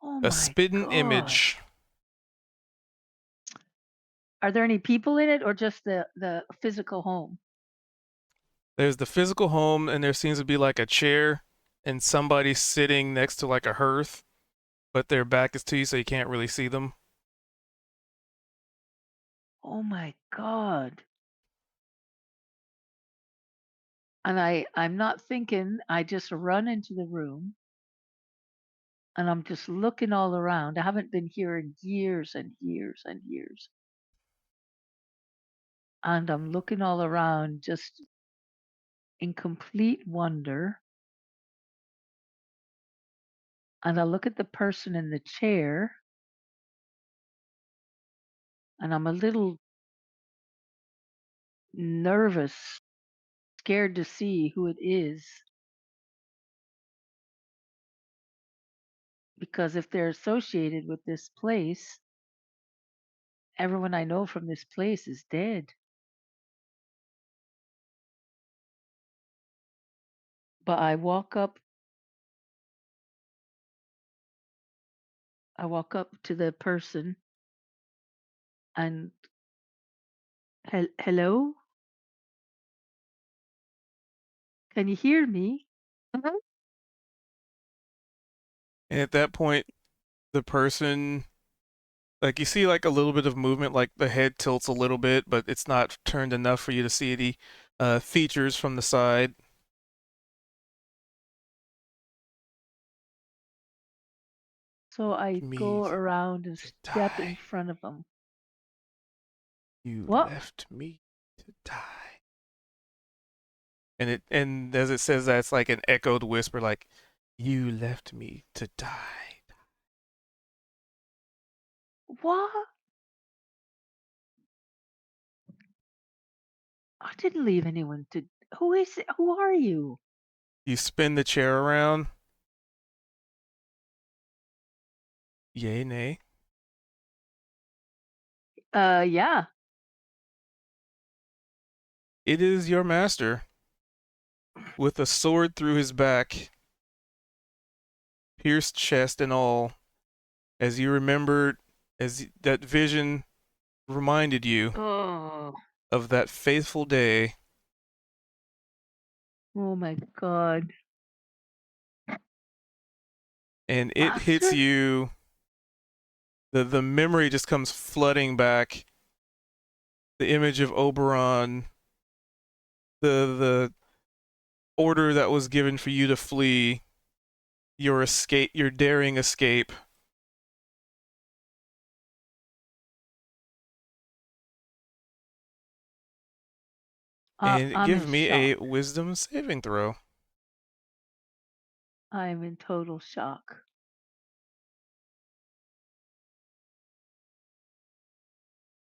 S2: Oh
S1: A
S2: my
S1: spitting
S2: God.
S1: image.
S2: Are there any people in it or just the physical home?
S1: There's the physical home, and there seems to be like a chair and somebody sitting next to like a hearth, but their back is to you so you can't really see them.
S2: Oh my God. And I'm not thinking, I just run into the room and I'm just looking all around. I haven't been here in years and years and years. And I'm looking all around just in complete wonder. And I look at the person in the chair and I'm a little nervous, scared to see who it is. Because if they're associated with this place, everyone I know from this place is dead. But I walk up to the person and hello? Can you hear me?
S6: Mhm.
S1: And at that point, the person, like you see like a little bit of movement, like the head tilts a little bit, but it's not turned enough for you to see any features from the side.
S2: So I
S1: Me
S2: go around and
S1: to
S2: step in
S1: die.
S2: front of them.
S1: You
S2: What?
S1: left me to die. And as it says that, it's like an echoed whisper, like, you left me to die.
S2: What? I didn't leave anyone to. Who is it? Who are you?
S1: You spin the chair around. Yay, nay.
S2: Yeah.
S1: It is your master, with a sword through his back, pierced chest and all, as you remembered, as that vision reminded you
S2: Oh.
S1: of that faithful day.
S2: Oh my God.
S1: And it hits
S2: Master?
S1: you. The memory just comes flooding back. The image of Oberon, the order that was given for you to flee, your escape, your daring escape. And
S2: I'm
S1: give
S2: in
S1: me
S2: shock.
S1: a wisdom saving throw.
S2: I'm in total shock.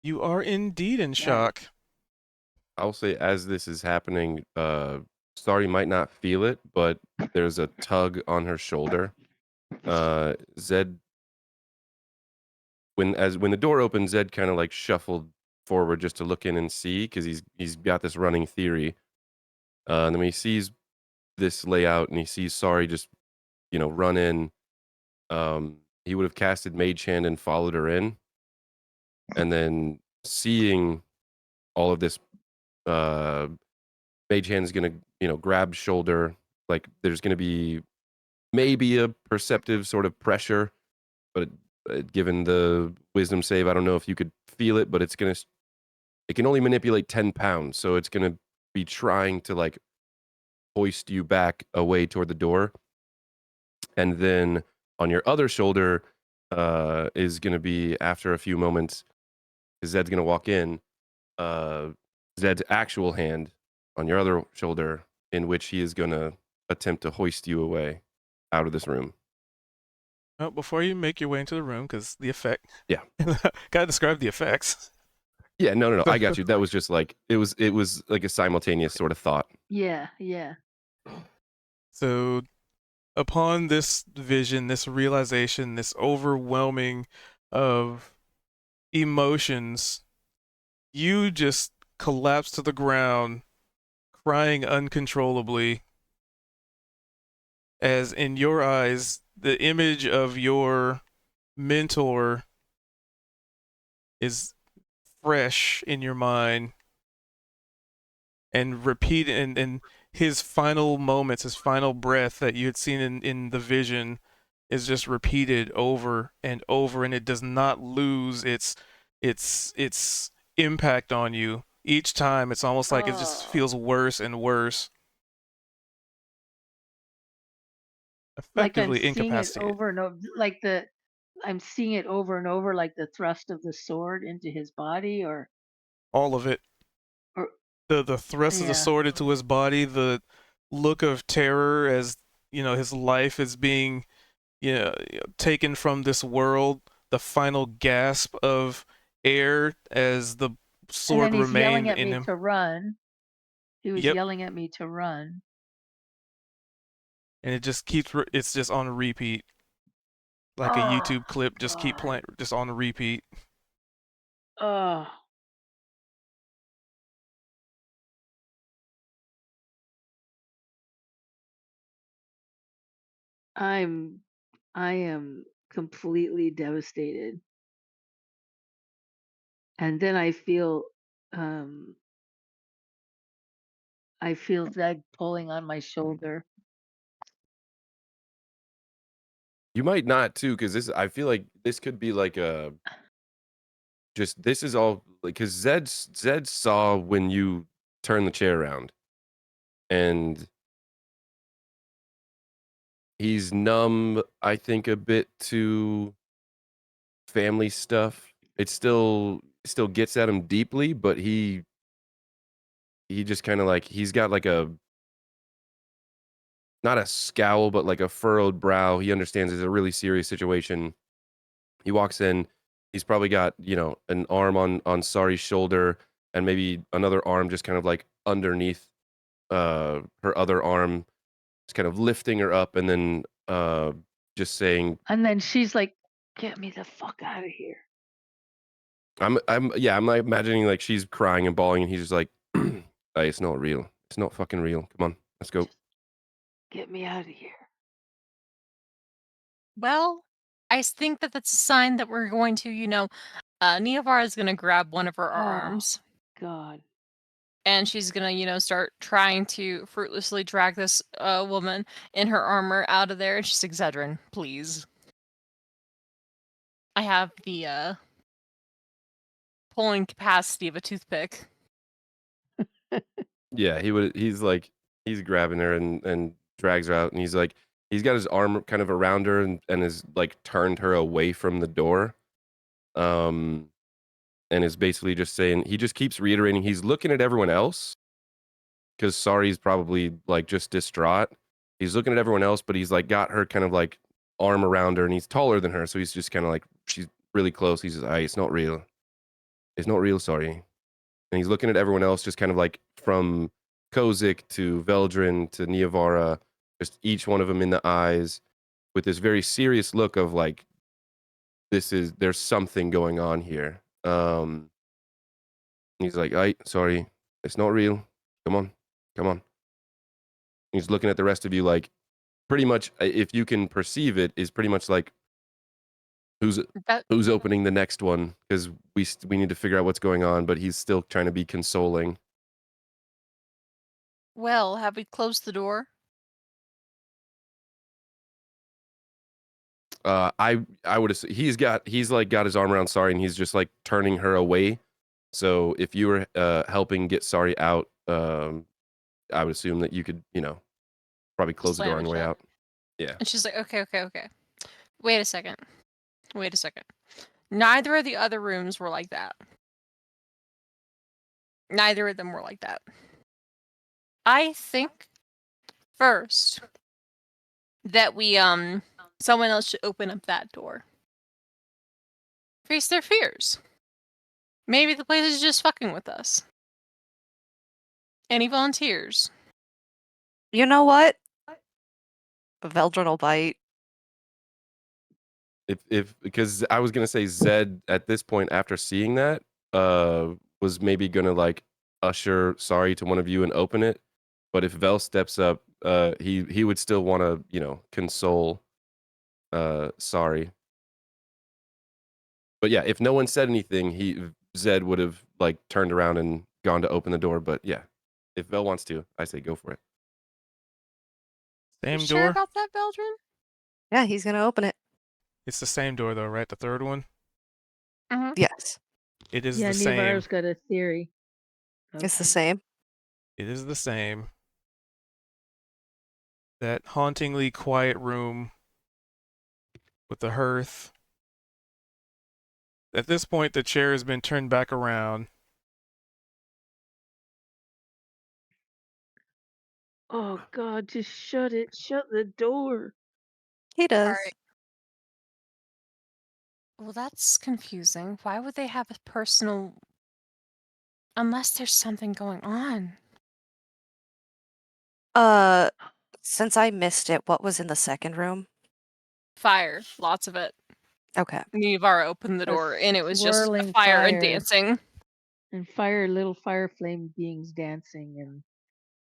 S1: You are indeed in shock.
S4: I'll say as this is happening, Starry might not feel it, but there's a tug on her shoulder. Zed, when the door opened, Zed kind of like shuffled forward just to look in and see, because he's got this running theory. And then when he sees this layout and he sees Sorry just run in, he would have casted Mage Hand and followed her in. And then seeing all of this, Mage Hand is going to, grab shoulder. Like there's going to be maybe a perceptive sort of pressure, but given the wisdom save, I don't know if you could feel it, but it can only manipulate 10 pounds. So it's going to be trying to like hoist you back away toward the door. And then on your other shoulder is going to be, after a few moments, Zed's going to walk in, Zed's actual hand on your other shoulder, in which he is going to attempt to hoist you away out of this room.
S1: Well, before you make your way into the room, because the effect.
S4: Yeah.
S1: Gotta describe the effects.
S4: Yeah, no. I got you. That was just like, it was like a simultaneous sort of thought.
S2: Yeah.
S1: So, upon this vision, this realization, this overwhelming of emotions, you just collapse to the ground, crying uncontrollably, as in your eyes, the image of your mentor is fresh in your mind, and repeat, and his final moments, his final breath that you had seen in the vision is just repeated over and over, and it does not lose its impact on you. Each time it's almost like it just feels worse and worse.
S2: Like I'm
S1: Effectively
S2: seeing it
S1: incapacitated.
S2: over and over, I'm seeing it over and over, like the thrust of the sword into his body, or
S1: All of it.
S2: Or-
S1: The thrust of the
S2: Yeah.
S1: sword into his body, the look of terror as his life is being taken from this world, the final gasp of air as the
S2: and
S1: sword
S2: then he's yelling
S1: remained
S2: at
S1: in
S2: me
S1: him.
S2: to run. He was
S1: Yep.
S2: yelling at me to run.
S1: And it just it's just on repeat, like a
S2: Oh,
S1: YouTube clip. Just keep
S2: God.
S1: playing, just on repeat.
S2: Oh. I am completely devastated. And then I feel Zed pulling on my shoulder.
S4: You might not too, because I feel like this could be like this is all like, because Zed saw when you turn the chair around, and he's numb, I think, a bit to family stuff. It still gets at him deeply, but he just kind of like, he's got like not a scowl, but like a furrowed brow. He understands it's a really serious situation. He walks in. He's probably got, an arm on Sari's shoulder, and maybe another arm just kind of like underneath her other arm, just kind of lifting her up, and then just saying,
S2: And then she's like, "Get me the fuck out of here."
S4: I'm like imagining like she's crying and bawling, and he's just like, hey, it's not real. It's not fucking real. Come on, let's go.
S2: Get me out of here.
S6: Well, I think that that's a sign that we're going to, Neovara is going to grab one of her
S2: Oh.
S6: arms,
S2: God.
S6: and she's going to, start trying to fruitlessly drag this woman in her armor out of there. And she's like, Zedrin, please. I have the pulling capacity of a toothpick.
S4: Yeah, he's grabbing her and drags her out, and he's like, he's got his arm kind of around her, and has like turned her away from the door. And is basically just saying, he just keeps reiterating, he's looking at everyone else, because Sari's probably like just distraught. He's looking at everyone else, but he's like got her kind of like arm around her, and he's taller than her, so he's just kind of like, she's really close. He says, it's not real. It's not real, Sari. And he's looking at everyone else, just kind of like from Kozik to Veldrin to Neovara, just each one of them in the eyes with this very serious look of like, there's something going on here. He's like, sorry, it's not real. Come on. He's looking at the rest of you like, pretty much, if you can perceive it, is pretty much like,
S6: That
S4: Who's opening the next one? Because we need to figure out what's going on, but he's still trying to be consoling.
S6: well, have we closed the door?
S4: I would assume he's got his arm around Sari, and he's just like turning her away. So if you were helping get Sari out, I would assume that you could, probably close the
S6: Slam
S4: door on
S6: it
S4: the way
S6: shut.
S4: out. Yeah.
S6: And she's like, okay. Wait a second. Neither of the other rooms were like that. Neither of them were like that. I think first that we someone else should open up that door. Face their fears. Maybe the place is just fucking with us. Any volunteers?
S5: You know what? Veldrin will bite.
S4: If because I was gonna say Zed at this point after seeing that was maybe gonna like usher Sari to one of you and open it, but if Vel steps up, he would still want to console Sari. But yeah, if no one said anything, Zed would have like turned around and gone to open the door. But yeah, if Vel wants to, I say go for it.
S1: Same
S6: You
S1: door?
S6: sure about that, Veldrin?
S5: Yeah, he's gonna open it.
S1: It's the same door though, right? The third one?
S6: Mm-hmm.
S5: Yes,
S1: It is
S2: Yeah,
S1: the same.
S2: Nevar's got a theory.
S5: it's the
S2: Okay.
S5: same.
S1: It is the same. That hauntingly quiet room with the hearth. At this point, the chair has been turned back around.
S2: Oh God, just shut it. Shut the door.
S5: He does.
S6: Alright. Well, that's confusing. Why would they have a personal... Unless there's something going on.
S5: Since I missed it, what was in the second room?
S6: Fire. Lots of it.
S5: Okay.
S6: Nevar opened the
S2: A
S6: door, and it was just
S2: swirling
S6: fire and
S2: fire.
S6: dancing.
S2: And little fire flame beings dancing and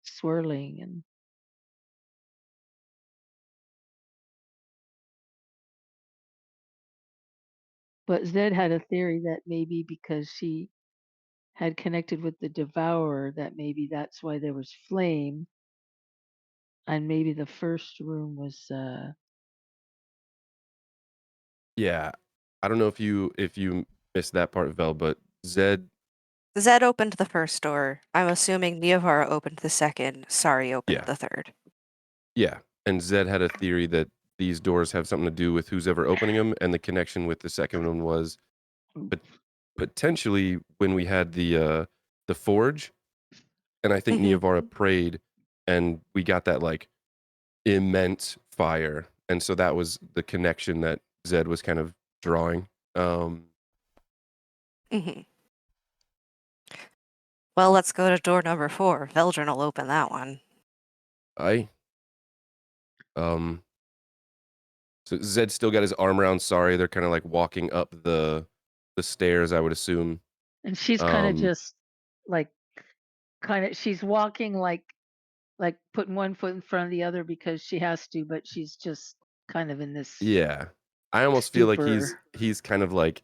S2: swirling and but Zed had a theory that maybe because she had connected with the devourer that maybe that's why there was flame and maybe the first room was
S4: Yeah, I don't know if you missed that part, Vel, but Zed.
S5: Zed opened the first door. I'm assuming Neovara opened the second. Sari opened
S4: Yeah.
S5: the third.
S4: Yeah, and Zed had a theory that these doors have something to do with who's ever opening them, and the connection with the second one was, but potentially when we had the forge, and I think
S5: Mhm.
S4: Neovara prayed, and we got that like immense fire, and so that was the connection that Zed was kind of drawing.
S5: Mhm. Well, let's go to door number 4. Veldrin will open that one.
S4: So Zed still got his arm around Sari. They're kind of like walking up the stairs, I would assume.
S2: and she's kind of
S4: Um,
S2: just like she's walking like putting one foot in front of the other because she has to, but she's just kind of in this
S4: Yeah, I almost feel like
S2: stupor.
S4: he's kind of like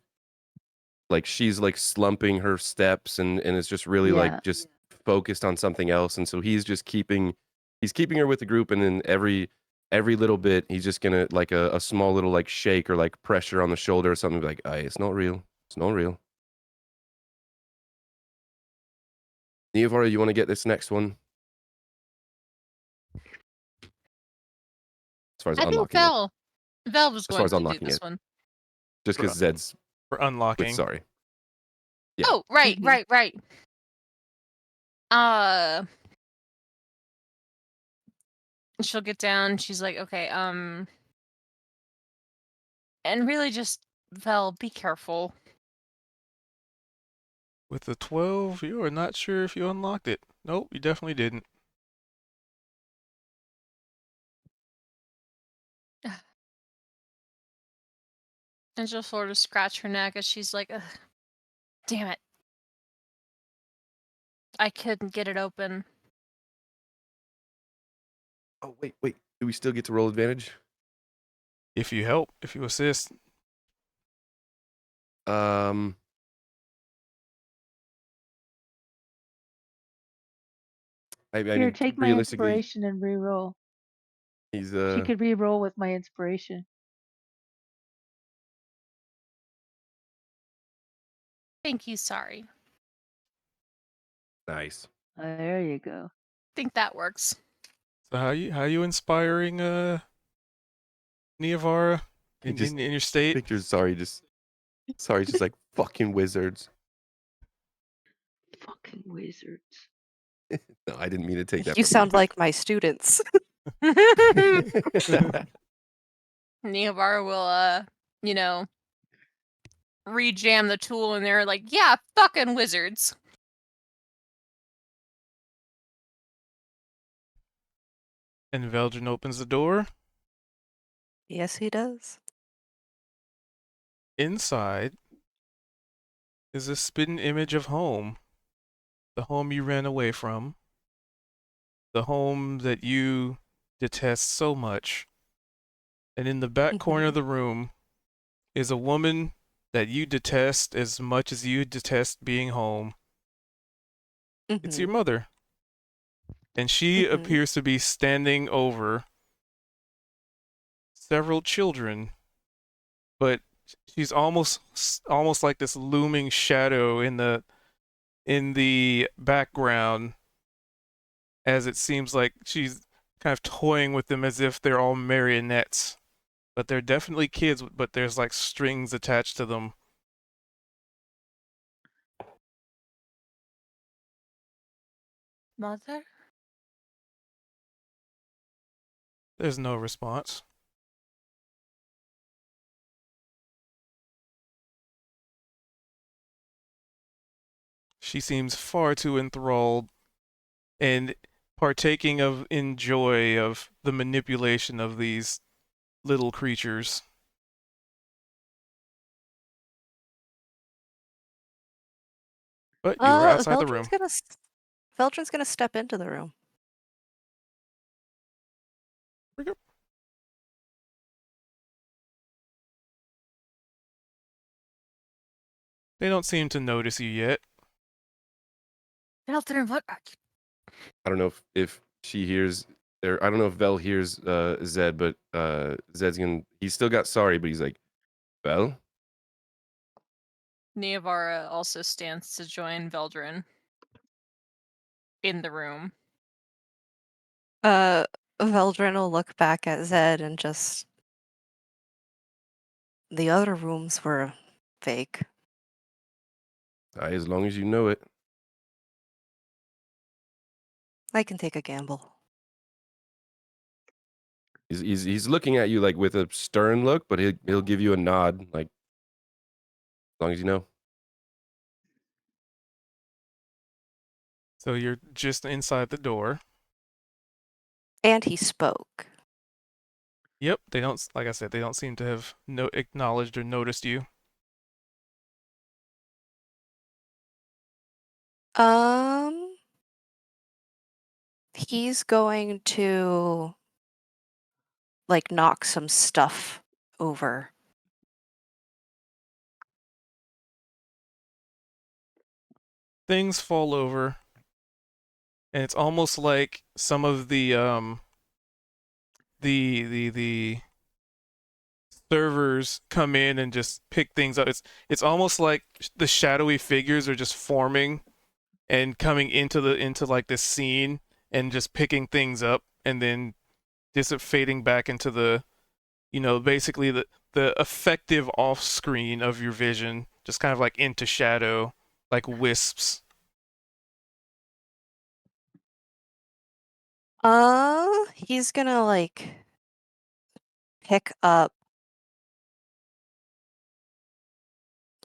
S4: she's like slumping her steps, and it's just really like
S2: Yeah.
S4: just focused on something else, and so he's keeping her with the group, and then every little bit he's just gonna like a small little like shake or like pressure on the shoulder or something, be like, "Aye, it's not real. It's not real." Neovara, you want to get this next one? As far as
S6: I think
S4: unlocking it.
S6: Vel was
S4: As far
S6: going
S4: as
S6: to do
S4: unlocking
S6: this
S4: it.
S6: one.
S4: Just because Zed's
S1: For
S4: with
S1: unlocking.
S4: Sari. Yeah.
S6: Oh, right. She'll get down. She's like, okay, and really just, Vel, be careful.
S1: With the 12, you are not sure if you unlocked it. Nope, you definitely didn't.
S6: And she'll sort of scratch her neck as she's like, ugh, damn it. I couldn't get it open.
S4: Oh, wait. Do we still get to roll advantage?
S1: If you help, if you assist.
S4: I
S2: Here,
S4: mean,
S2: take my
S4: realistically,
S2: inspiration and re-roll.
S4: he's
S2: She could re-roll with my inspiration.
S6: Thank you, sorry.
S4: nice.
S2: There you go.
S6: Think that works.
S1: So how you inspiring Niavara
S4: I
S1: in
S4: just
S1: your state?
S4: Victor's sorry, just like fucking wizards.
S2: Fucking wizards.
S4: No, I didn't mean to take that.
S5: You
S4: from
S5: sound like my students.
S6: Neovar will, rejam the tool and they're like, yeah, fucking wizards.
S1: And Veldrin opens the door.
S5: Yes, he does.
S1: Inside is a spitting image of home. The home you ran away from. The home that you detest so much. And in the back corner of the room is a woman that you detest as much as you detest being home. It's your mother. And she appears to be standing over several children, but she's almost like this looming shadow in the background, as it seems like she's kind of toying with them as if they're all marionettes. But they're definitely kids, but there's like strings attached to them.
S6: Mother?
S1: There's no response. She seems far too enthralled and partaking in joy of the manipulation of these little creatures. But you are outside the room.
S5: Veldrin's gonna step into the room.
S1: They don't seem to notice you yet.
S6: Veldrin, what are you?
S4: I don't know if she hears, or I don't know if Vel hears Zed, but Zed's he's still got sorry, but he's like, Vel?
S6: Neavara also stands to join Veldrin in the room.
S5: Veldrin will look back at Zed and just... The other rooms were fake.
S4: As long as you know it.
S5: I can take a gamble.
S4: He's looking at you like with a stern look, but he'll give you a nod, like as long as you know.
S1: So you're just inside the door.
S5: And he spoke.
S1: Yep, they don't, like I said, they don't seem to have acknowledged or noticed you.
S5: He's going to like knock some stuff over.
S1: Things fall over, and it's almost like some of the servers come in and just pick things up. It's almost like the shadowy figures are just forming and coming into like this scene and just picking things up and then fading back into the, basically the effective off screen of your vision, just kind of like into shadow, like wisps.
S5: He's gonna like pick up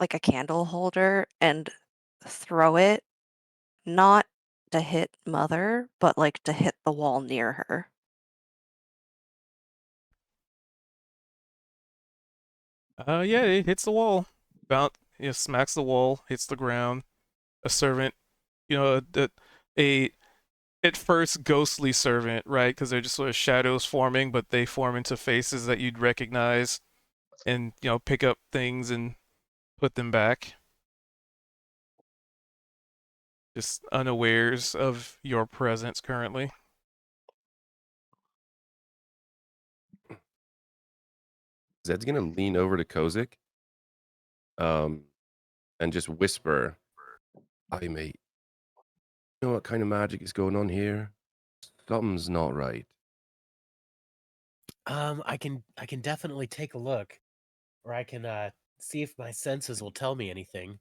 S5: like a candle holder and throw it, not to hit Mother, but like to hit the wall near her.
S1: Yeah, it hits the wall. Smacks the wall, hits the ground. A servant, a at first ghostly servant, right? Because they're just sort of shadows forming, but they form into faces that you'd recognize, and pick up things and put them back. Just unawares of your presence currently.
S4: Zed's gonna lean over to Kozik, and just whisper, "Hi, mate. You know what kind of magic is going on here? Something's not right."
S3: I can definitely take a look, or I can see if my senses will tell me anything.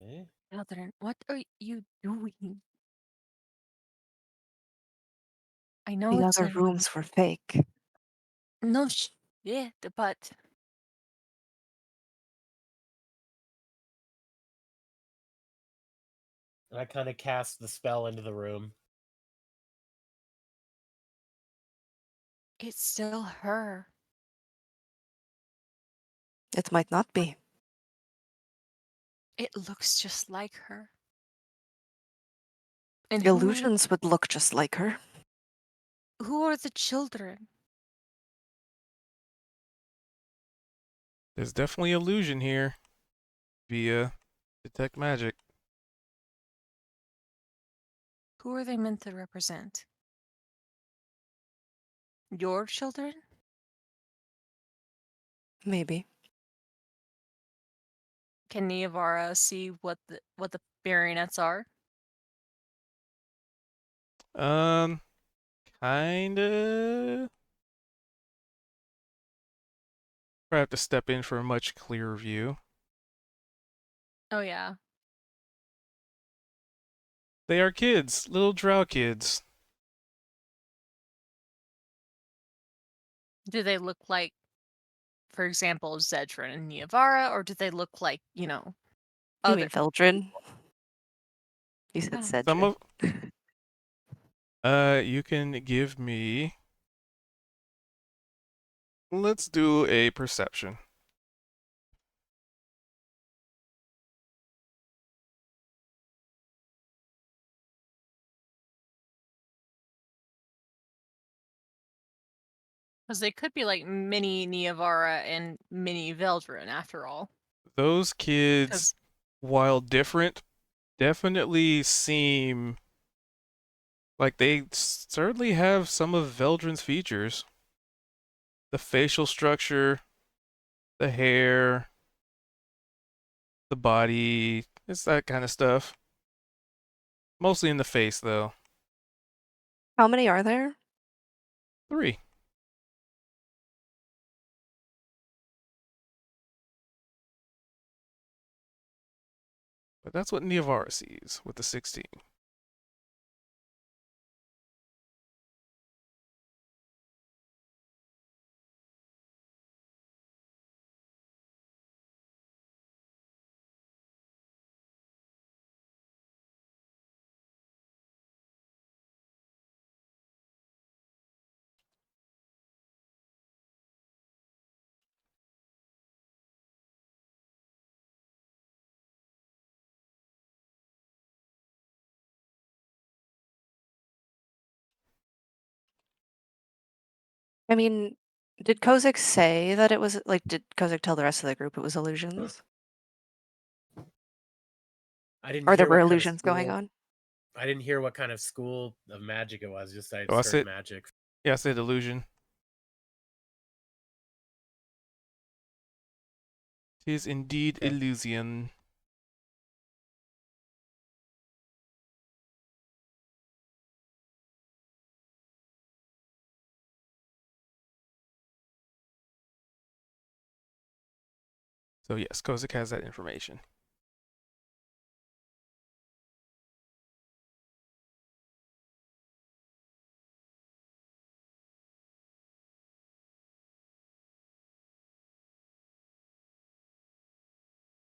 S3: Eh?
S6: Children, what are you doing? I know
S5: The
S6: it's
S5: other
S6: a
S5: rooms were fake.
S6: no shit, but
S3: And I kind of cast the spell into the room.
S6: it's still her.
S5: It might not be.
S6: It looks just like her. And who
S5: Illusions would look just like her.
S6: are the children?
S1: There's definitely illusion here via detect magic.
S6: Who are they meant to represent? Your children?
S5: Maybe.
S6: Can Niavara see what the marionettes are?
S1: Kinda. I have to step in for a much clearer view.
S6: Oh yeah.
S1: They are kids, little drow kids.
S6: Do they look like, for example, Zedrin and Niavara, or do they look like,
S5: You
S6: other
S5: mean Veldrin? You said
S6: Oh.
S1: Some
S5: Cedrin.
S1: of you can give me. Let's do a perception.
S6: Because they could be like mini Niavara and mini Veldrin after all.
S1: Those kids,
S6: 'Cause-
S1: while different, definitely seem like they certainly have some of Veldrin's features. The facial structure, the hair, the body, it's that kind of stuff. Mostly in the face, though.
S5: How many are there?
S1: 3. But that's what Niavara sees with the 16.
S5: I mean, did Kozik say that it was like? Did Kozik tell the rest of the group it was illusions,
S3: I didn't
S5: or there
S3: hear
S5: were
S3: what kind of
S5: illusions going
S3: school.
S5: on?
S3: I didn't hear what kind of school of magic it was. Just I
S1: Oh, I
S3: just heard
S1: said-
S3: magic.
S1: Yeah, I said illusion. It is indeed
S3: Okay.
S1: illusion. So yes, Kozik has that information.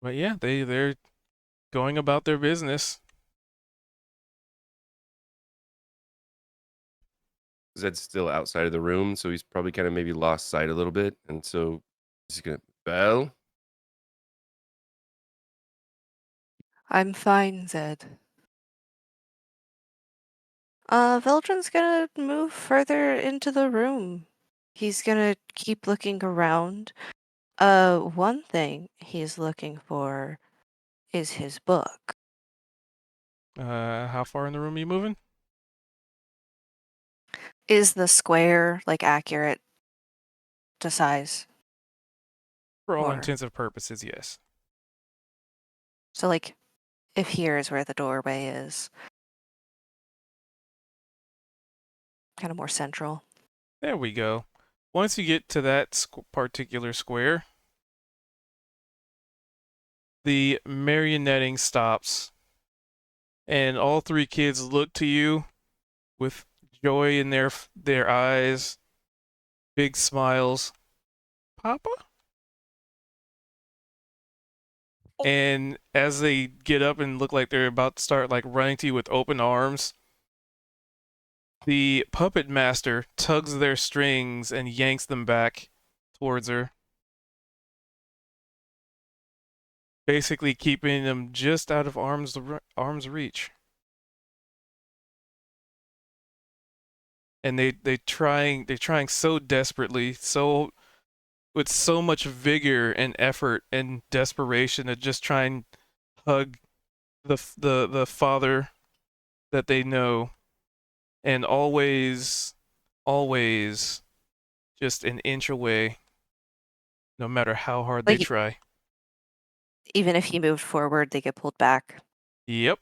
S1: But yeah, they're going about their business.
S4: Zed's still outside of the room, so he's probably kind of maybe lost sight a little bit, and so he's gonna bell.
S5: I'm fine, Zed. Veldrin's gonna move further into the room. He's gonna keep looking around. One thing he's looking for is his book.
S1: How far in the room are you moving?
S5: Is the square like accurate to size?
S1: For all
S5: Or-
S1: intents and purposes, yes.
S5: So like, if here is where the doorway is, kind of more central.
S1: There we go. Once you get to that particular square, the marionetting stops, and all three kids look to you with joy in their eyes, big smiles. Papa? And as they get up and look like they're about to start like running to you with open arms, the puppet master tugs their strings and yanks them back towards her, basically keeping them just out of arm's reach. And they're trying so desperately, so with so much vigor and effort and desperation to just try and hug the father that they know, and always just an inch away, no matter how hard they
S5: Like-
S1: try.
S5: Even if he moved forward, they get pulled back.
S1: Yep.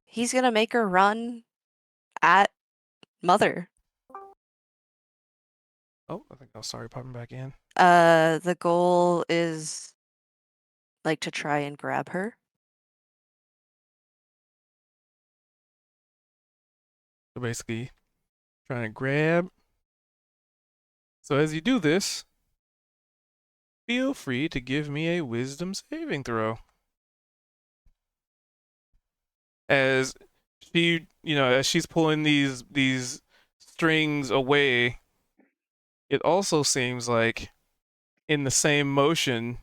S5: He's gonna make her run at Mother.
S1: Oh, I think I was sorry popping back in.
S5: The goal is like to try and grab her.
S1: So basically, trying to grab. So as you do this, feel free to give me a wisdom saving throw. As she, as she's pulling these strings away, it also seems like in the same motion,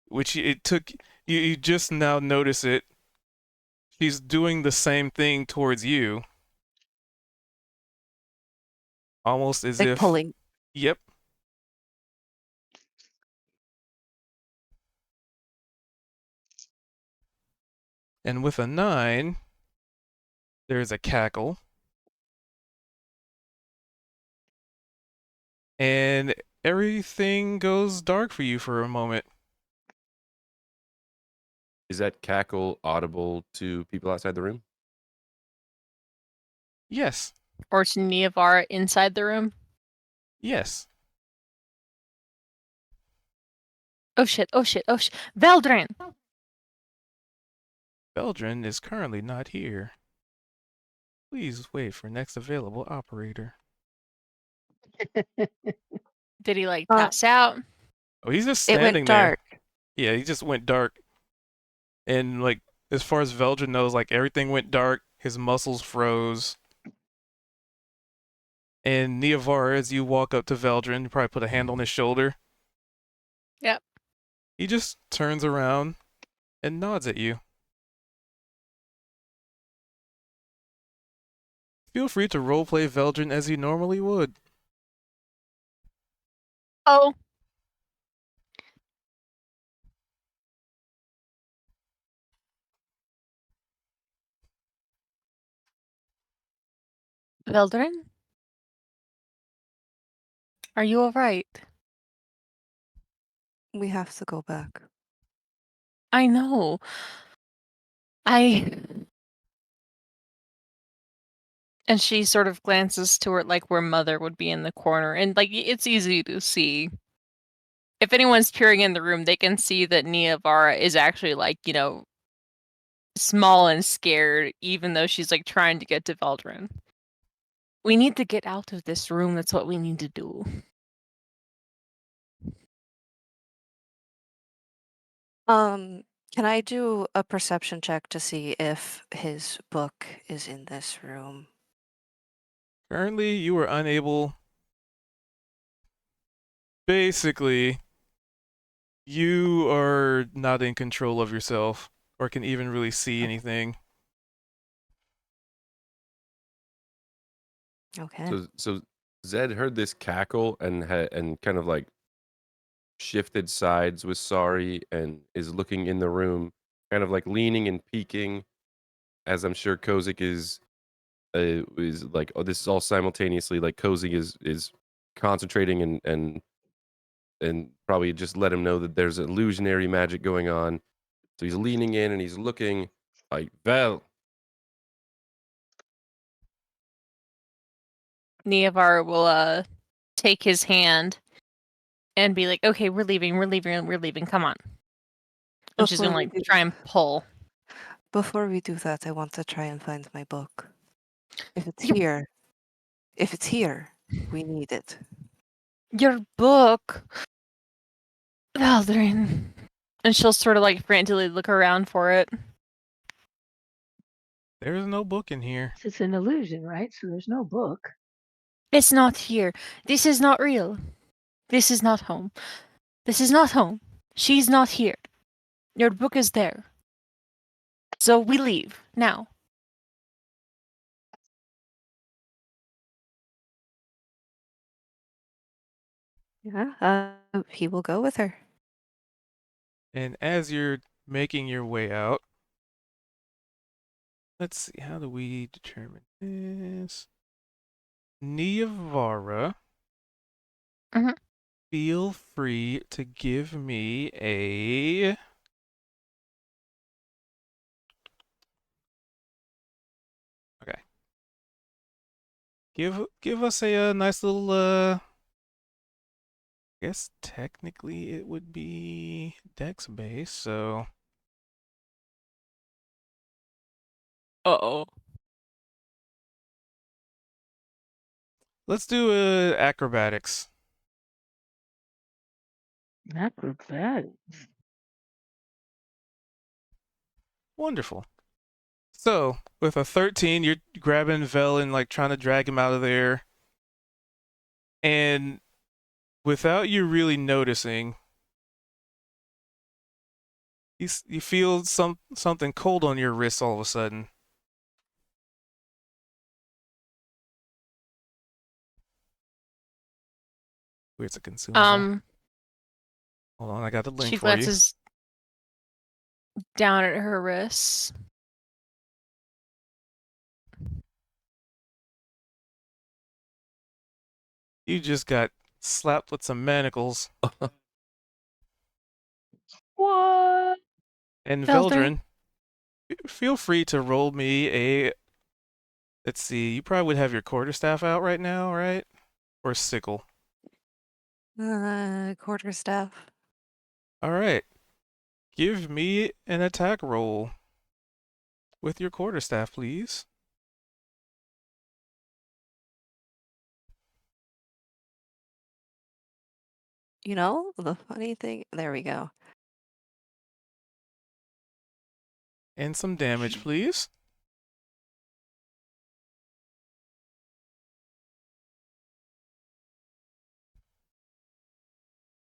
S1: which it took you just now notice it, she's doing the same thing towards you. Almost as
S5: Like
S1: if
S5: pulling.
S1: Yep. And with a 9, there's a cackle. And everything goes dark for you for a moment.
S4: Is that cackle audible to people outside the room?
S1: Yes.
S6: Or to Niavara inside the room.
S1: Yes.
S6: Oh shit, oh shit, oh shit. Veldrin!
S1: Beldrin is currently not here. Please wait for next available operator.
S6: Did he like
S5: Uh,
S6: pass out?
S1: Oh, he's just
S5: It
S1: standing
S5: went dark.
S1: there. Yeah, he just went dark. And like as far as Veldrin knows, like everything went dark. His muscles froze. And Niavar, as you walk up to Veldrin, you probably put a hand on his shoulder.
S6: Yep.
S1: He just turns around and nods at you. Feel free to roleplay Veldrin as you normally would.
S6: Oh. Veldrin? Are you alright?
S5: We have to go back.
S6: I know. And she sort of glances toward like where Mother would be in the corner, and like it's easy to see. If anyone's peering in the room, they can see that Niavara is actually like, small and scared, even though she's like trying to get to Veldrin. We need to get out of this room. That's what we need to do.
S5: Can I do a perception check to see if his book is in this room?
S1: Currently, you are unable. Basically, you are not in control of yourself. or can even really see anything.
S5: Okay.
S4: So Zed heard this cackle and kind of like shifted sides with Sari and is looking in the room, kind of like leaning and peeking, as I'm sure Kozik is like, oh, this is all simultaneously. Like Kozik is concentrating and probably just let him know that there's illusionary magic going on. So he's leaning in and he's looking like, Vel.
S6: Neavar will take his hand and be like, "Okay, we're leaving. Come on." And she's gonna
S5: Before we
S6: like
S5: do-
S6: try and pull.
S5: Before we do that, I want to try and find my book. If it's
S6: You-
S5: here, we need it.
S6: Your book, Valdrin. And she'll sort of like frantically look around for it.
S1: There's no book in here.
S2: It's an illusion, right? So there's no book.
S6: It's not here. This is not real. This is not home. This is not home. She's not here. Your book is there. So we leave now.
S5: Yeah. He will go with her.
S1: And as you're making your way out, let's see, how do we determine this? Neavara,
S6: Mhm.
S1: feel free to give me a... Okay. Give us a nice little, I guess technically it would be Dex base, so...
S6: Uh-oh.
S1: Let's do acrobatics.
S2: Acrobatics.
S1: Wonderful. So, with a 13, you're grabbing Vel and like trying to drag him out of there. And without you really noticing, you feel something cold on your wrist all of a sudden. It's a consumable. Hold on, I got the link
S6: She
S1: for you.
S6: glances down at her wrists.
S1: You just got slapped with some manacles.
S2: What?
S1: And
S6: Veldrin.
S1: Veldrin, feel free to roll me a... Let's see, you probably would have your quarterstaff out right now, right? Or sickle.
S5: Quarterstaff.
S1: All right. Give me an attack roll with your quarterstaff, please.
S5: You know, the funny thing... There we go.
S1: And some damage, please.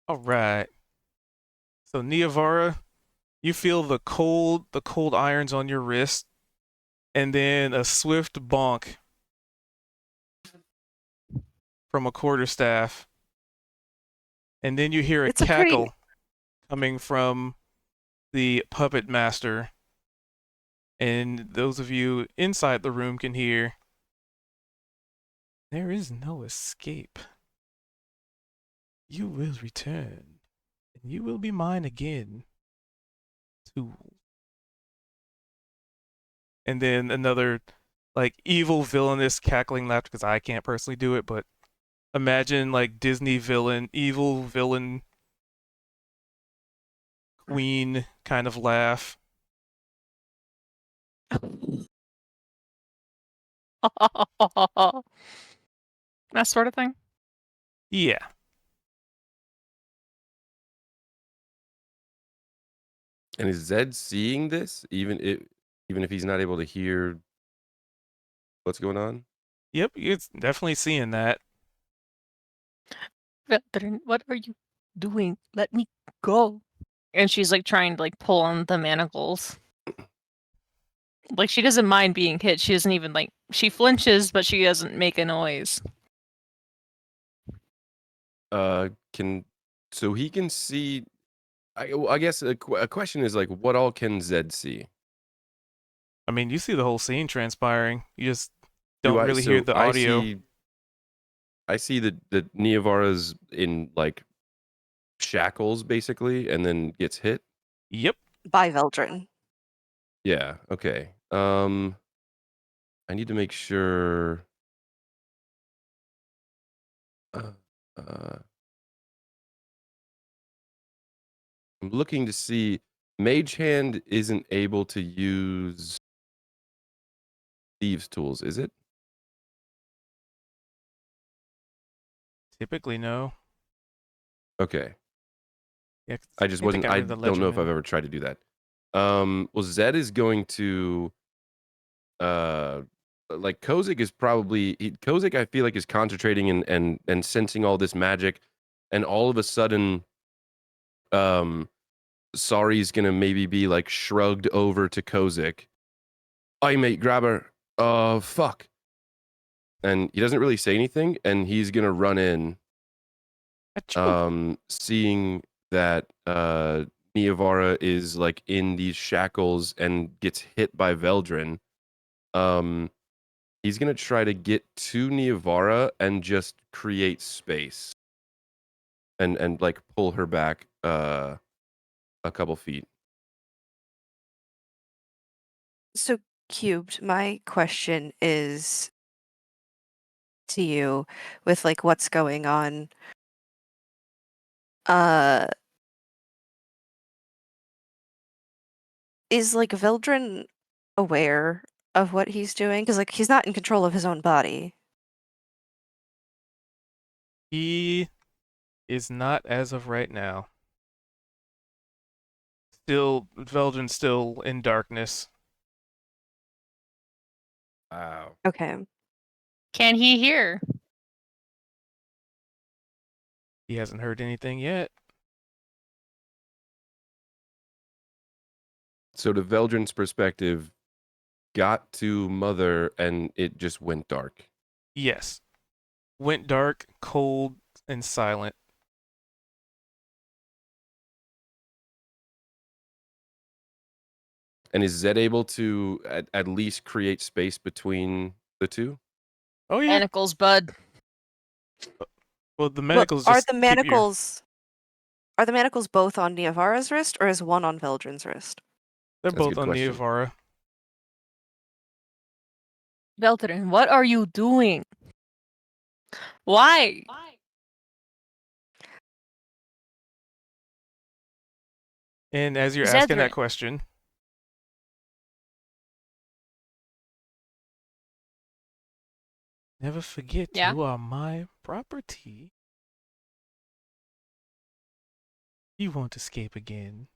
S1: All right. So Neavara, you feel the cold irons on your wrist, and then a swift bonk from a quarterstaff, and then you hear a
S5: It's a
S1: cackle
S5: pretty-
S1: coming from the puppet master, and those of you inside the room can hear, "There is no escape. You will return, and you will be mine again, tool." And then another, like, evil villainous cackling laughter, because I can't personally do it, but imagine, like, Disney villain, evil villain, queen kind of laugh.
S6: That sort of thing.
S1: Yeah.
S4: And is Zed seeing this, even if he's not able to hear what's going on?
S1: Yep, it's definitely seeing that.
S6: Veldrin, what are you doing? Let me go. And she's like trying to like pull on the manacles. Like, she doesn't mind being hit. She doesn't even, like, she flinches, but she doesn't make a noise.
S4: So he can see. I guess a question is like, what all can Zed see?
S1: I mean, you see the whole scene transpiring. You just
S4: Do
S1: don't
S4: I-
S1: really hear
S4: so
S1: the audio.
S4: I see that Niavara's in like shackles basically, and then gets hit.
S1: Yep.
S5: By Veldrin.
S4: Yeah. Okay. I need to make sure. I'm looking to see. Mage Hand isn't able to use thieves' tools, is it?
S1: Typically, no.
S4: Okay.
S1: Yeah, 'cause
S4: I just
S1: think
S4: wasn't.
S1: got
S4: I
S1: rid of the
S4: don't know if I've
S1: legerdman.
S4: ever tried to do that. Well, Zed is going to. Like Kozik is probably Kozik. I feel like is concentrating and sensing all this magic, and all of a sudden, Sari's gonna maybe be like shrugged over to Kozik. "Aye, mate, grab her. Oh, fuck." And he doesn't really say anything, and he's gonna run in,
S1: Achoo.
S4: seeing that Niavara is like in these shackles and gets hit by Veldrin. He's gonna try to get to Niavara and just create space, and like pull her back a couple feet.
S5: So, Cubed, my question is to you with like what's going on. Is like Veldrin aware of what he's doing? Because like he's not in control of his own body.
S1: He is not as of right now. Still, Veldrin's still in darkness.
S4: Wow.
S5: Okay.
S6: Can he hear?
S1: He hasn't heard anything yet.
S4: So to Veldrin's perspective, got to Mother and it just went dark.
S1: Yes. Went dark, cold, and silent.
S4: And is Zed able to at least create space between the two?
S1: Oh yeah.
S6: Manacles, bud.
S1: Well, the
S5: Well,
S1: manacles
S5: are
S1: just
S5: the
S1: keep your-
S5: manacles both on Niavara's wrist, or is one on Veldrin's wrist?
S1: They're
S4: That's a
S1: both
S4: good
S1: on
S4: question.
S1: Niavara.
S6: Veldrin, what are you doing? Why?
S1: And as you're asking that
S6: Zedrin.
S1: question, never forget
S6: Yeah?
S1: you are my property. You won't escape again.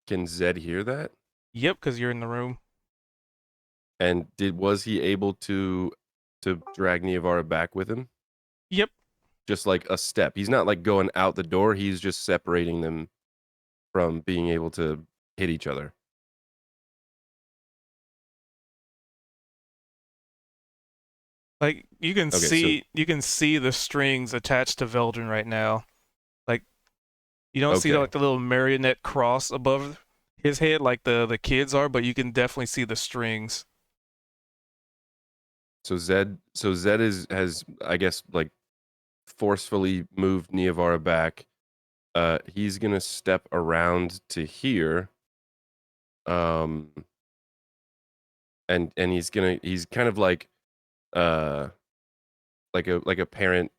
S4: Can Zed hear that?
S1: Yep, because you're in the room.
S4: And was he able to drag Niavara back with him?
S1: Yep.
S4: Just like a step. He's not like going out the door. He's just separating them from being able to hit each other.
S1: Like you can
S4: Okay,
S1: see the strings attached to Veldrin right now. Like you don't see
S4: Okay.
S1: like the little marionette cross above his head like the kids are, but you can definitely see the strings.
S4: So Zed has I guess like forcefully moved Niavara back. He's gonna step around to here. And he's kind of like a parent,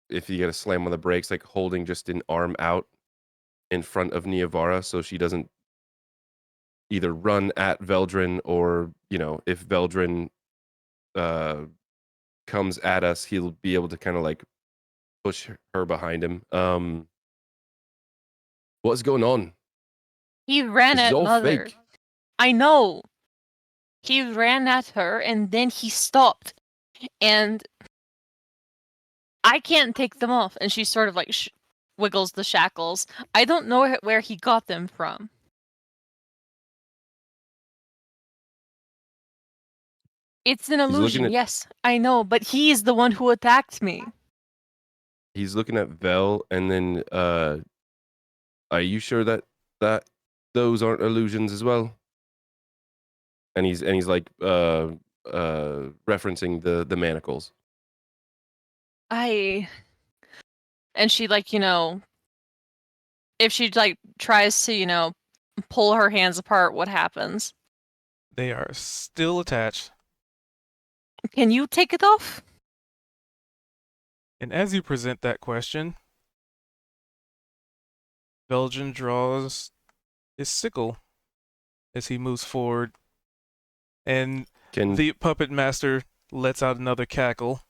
S4: if you get a slam on the brakes, like holding just an arm out in front of Niavara so she doesn't either run at Veldrin, or if Veldrin comes at us, he'll be able to kind of like push her behind him. What's going on?
S6: He ran
S4: This is
S6: at
S4: all
S6: Mother.
S4: fake.
S6: I know. He ran at her and then he stopped. And I can't take them off. And she sort of like wiggles the shackles. I don't know where he got them from. It's an
S4: looking
S6: illusion.
S4: at-
S6: Yes, I know, but he is the one who attacked me.
S4: He's looking at Vel, and then are you sure that those aren't illusions as well? And he's like referencing the manacles.
S6: And she like, if she like tries to, pull her hands apart, what happens?
S1: They are still attached.
S6: Can you take it off?
S1: And as you present that question, Veldrin draws his sickle as he moves forward, and
S4: Can
S1: the puppet master lets out another cackle.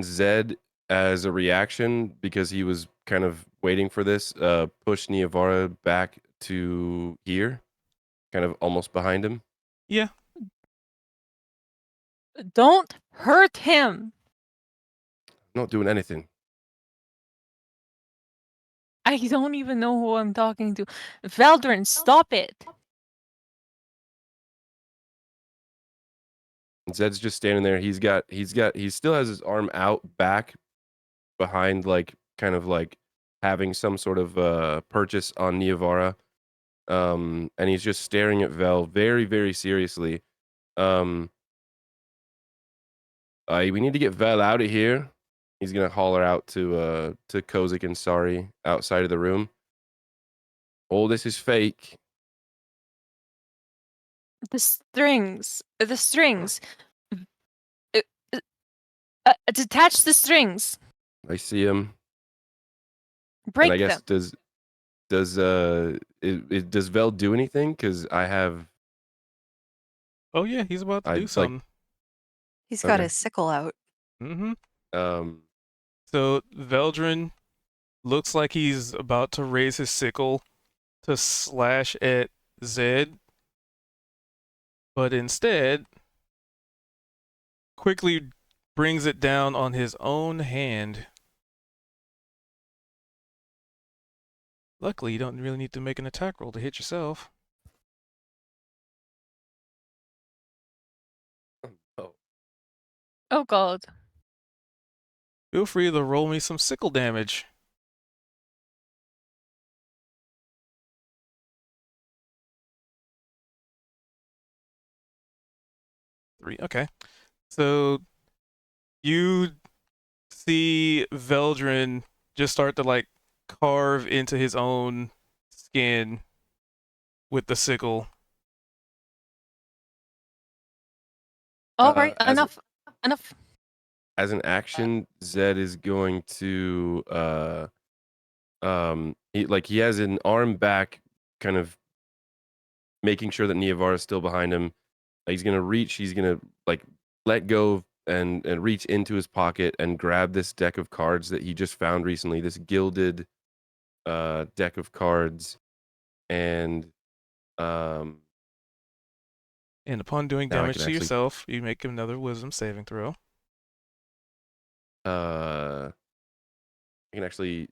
S4: Zed, as a reaction, because he was kind of waiting for this, push Niavara back to here, kind of almost behind him?
S1: Yeah,
S6: Don't hurt him.
S4: Not doing anything.
S6: I don't even know who I'm talking to. Veldrin, stop it.
S4: Zed's just standing there. He still has his arm out back behind, like, kind of like having some sort of purchase on Niavara. And he's just staring at Vel very, very seriously. We need to get Vel out of here. He's gonna holler out to Kozik and Sari outside of the room. All this is fake.
S6: The strings. Detach the strings.
S4: I see him.
S6: Break
S4: And I guess
S6: them.
S4: does Vel do anything? Because I have.
S1: oh yeah, he's about to
S4: I'd
S1: do
S4: like-
S1: something.
S5: He's got
S4: Okay.
S5: his sickle out.
S1: Mm-hmm.
S4: Um,
S1: So Veldrin looks like he's about to raise his sickle to slash at Zed, but instead quickly brings it down on his own hand. Luckily, you don't really need to make an attack roll to hit yourself.
S6: Oh god.
S1: Feel free to roll me some sickle damage. Three, okay. So you see Veldrin just start to like carve into his own skin with the sickle.
S6: All right,
S4: as a-
S6: enough.
S4: as an action, Zed is going to he has an arm back, kind of making sure that Niavara is still behind him. He's gonna reach. He's gonna like let go and reach into his pocket and grab this deck of cards that he just found recently. This gilded deck of cards, and
S1: And upon doing
S4: Now I
S1: damage
S4: can
S1: to
S4: actually-
S1: yourself, you make another wisdom saving throw.
S4: I can actually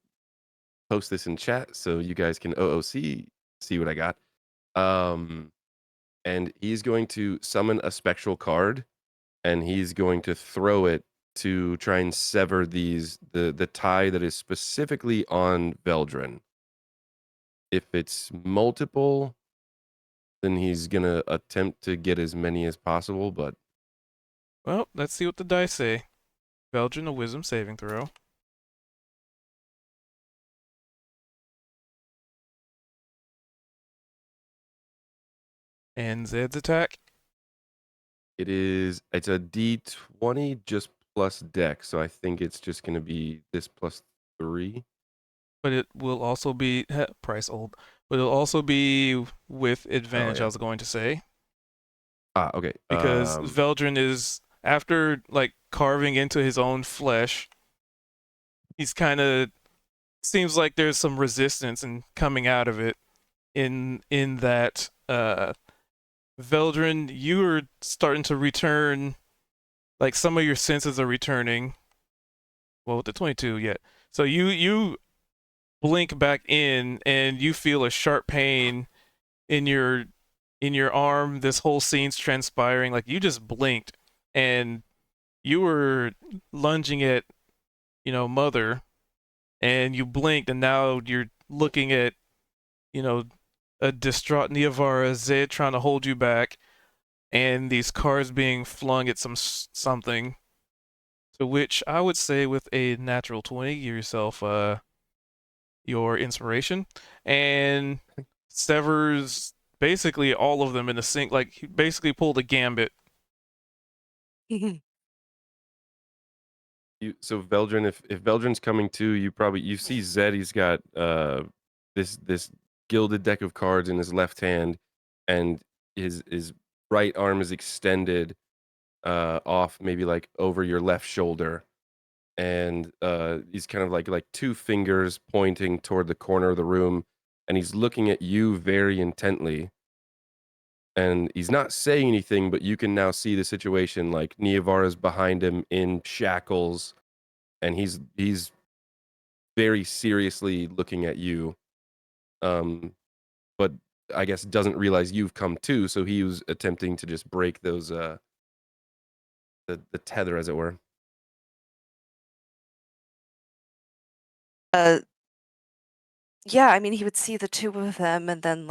S4: post this in chat so you guys can OOC see what I got. And he's going to summon a spectral card, and he's going to throw it to try and sever the tie that is specifically on Veldrin. If it's multiple, then he's gonna attempt to get as many as possible, but
S1: Well, let's see what the dice say. Veldrin, a wisdom saving throw. And Zed's attack.
S4: it's a D20 just plus dex, so I think it's just gonna be this plus 3.
S1: But it will also be price old. But it'll also be with advantage.
S4: yeah.
S1: I was going to say,
S4: Okay.
S1: because Veldrin is, after like carving into his own flesh, he's kind of seems like there's some resistance and coming out of it. In that, Veldrin, you are starting to return, like some of your senses are returning. Well, with the 22, yeah. So you blink back in and you feel a sharp pain in your in your arm. This whole scene's transpiring. Like you just blinked, and you were lunging at, Mother, and you blinked, and now you're looking at, you know, a distraught Niavara, Zed trying to hold you back, and these cars being flung at something. To which I would say, with a natural 20, give yourself your inspiration, and severs basically all of them in the sink. Like he basically pulled a gambit.
S4: So Veldrin, if Veldrin's coming too, you see Zed. He's got this gilded deck of cards in his left hand, and his right arm is extended off, maybe like over your left shoulder, and he's kind of like two fingers pointing toward the corner of the room, and he's looking at you very intently. And he's not saying anything, but you can now see the situation. Like Niavara's behind him in shackles, and he's very seriously looking at you. But I guess doesn't realize you've come too, so he was attempting to just break those the tether, as it were.
S5: Yeah, I mean, he would see the two of them, and then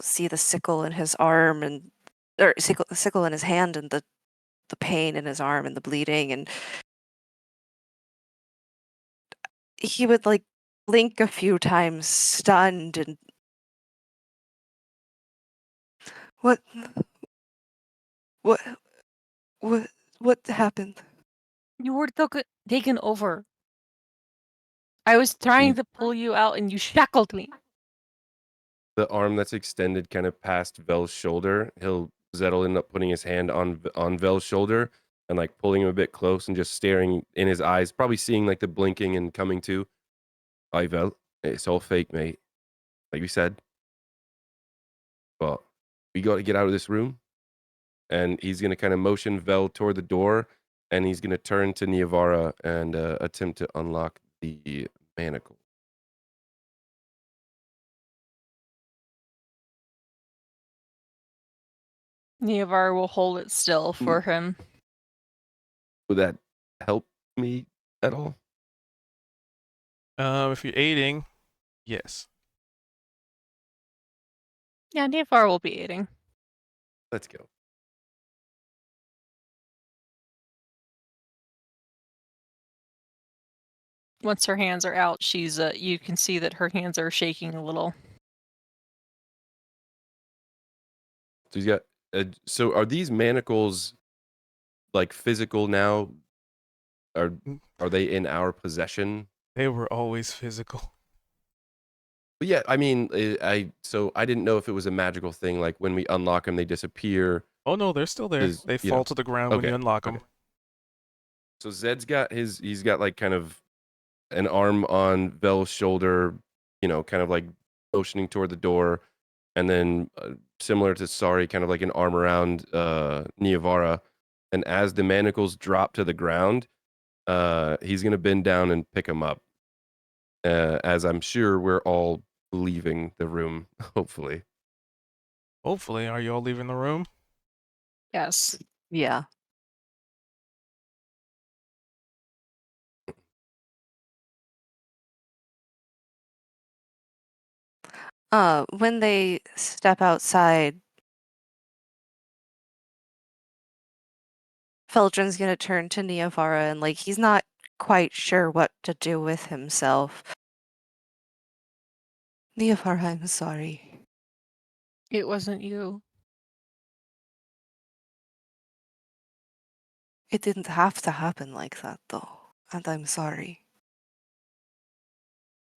S5: see the sickle in his arm, or sickle in his hand, and the pain in his arm and the bleeding, and he would blink a few times, stunned, and what, what, what happened?
S7: You were taken over. I was trying
S4: You-
S7: to pull you out and you shackled me.
S4: The arm that's extended kind of past Vel's shoulder, Zed will end up putting his hand on Vel's shoulder and like pulling him a bit close and just staring in his eyes, probably seeing like the blinking and coming to. Aye, Vel, it's all fake, mate. Like we said. But we got to get out of this room. And he's going to kind of motion Vel toward the door, and he's going to turn to Niavara and attempt to unlock the manacle.
S7: Niavar will hold it still for him.
S4: Would that help me at all?
S1: If you're aiding, yes.
S7: Yeah, Niavar will be aiding.
S4: Let's go.
S7: Once her hands are out, she's you can see that her hands are shaking a little.
S4: So he's got. So are these manacles like physical now? Are they in our possession?
S1: They were always physical.
S4: But yeah, I mean, I didn't know if it was a magical thing. Like when we unlock them, they disappear.
S1: Oh no, they're still there. They fall to the ground when you unlock them.
S4: So Zed's got he's got like kind of an arm on Vel's shoulder, kind of like motioning toward the door, and then similar to Sari, kind of like an arm around Niavara. And as the manacles drop to the ground, he's gonna bend down and pick them up. As I'm sure we're all leaving the room, hopefully.
S1: Hopefully, are you all leaving the room?
S6: Yes.
S5: Yeah. When they step outside, Feldrin's gonna turn to Niavara and he's not quite sure what to do with himself. Niavara, I'm sorry.
S7: It wasn't you.
S5: It didn't have to happen like that though, and I'm sorry.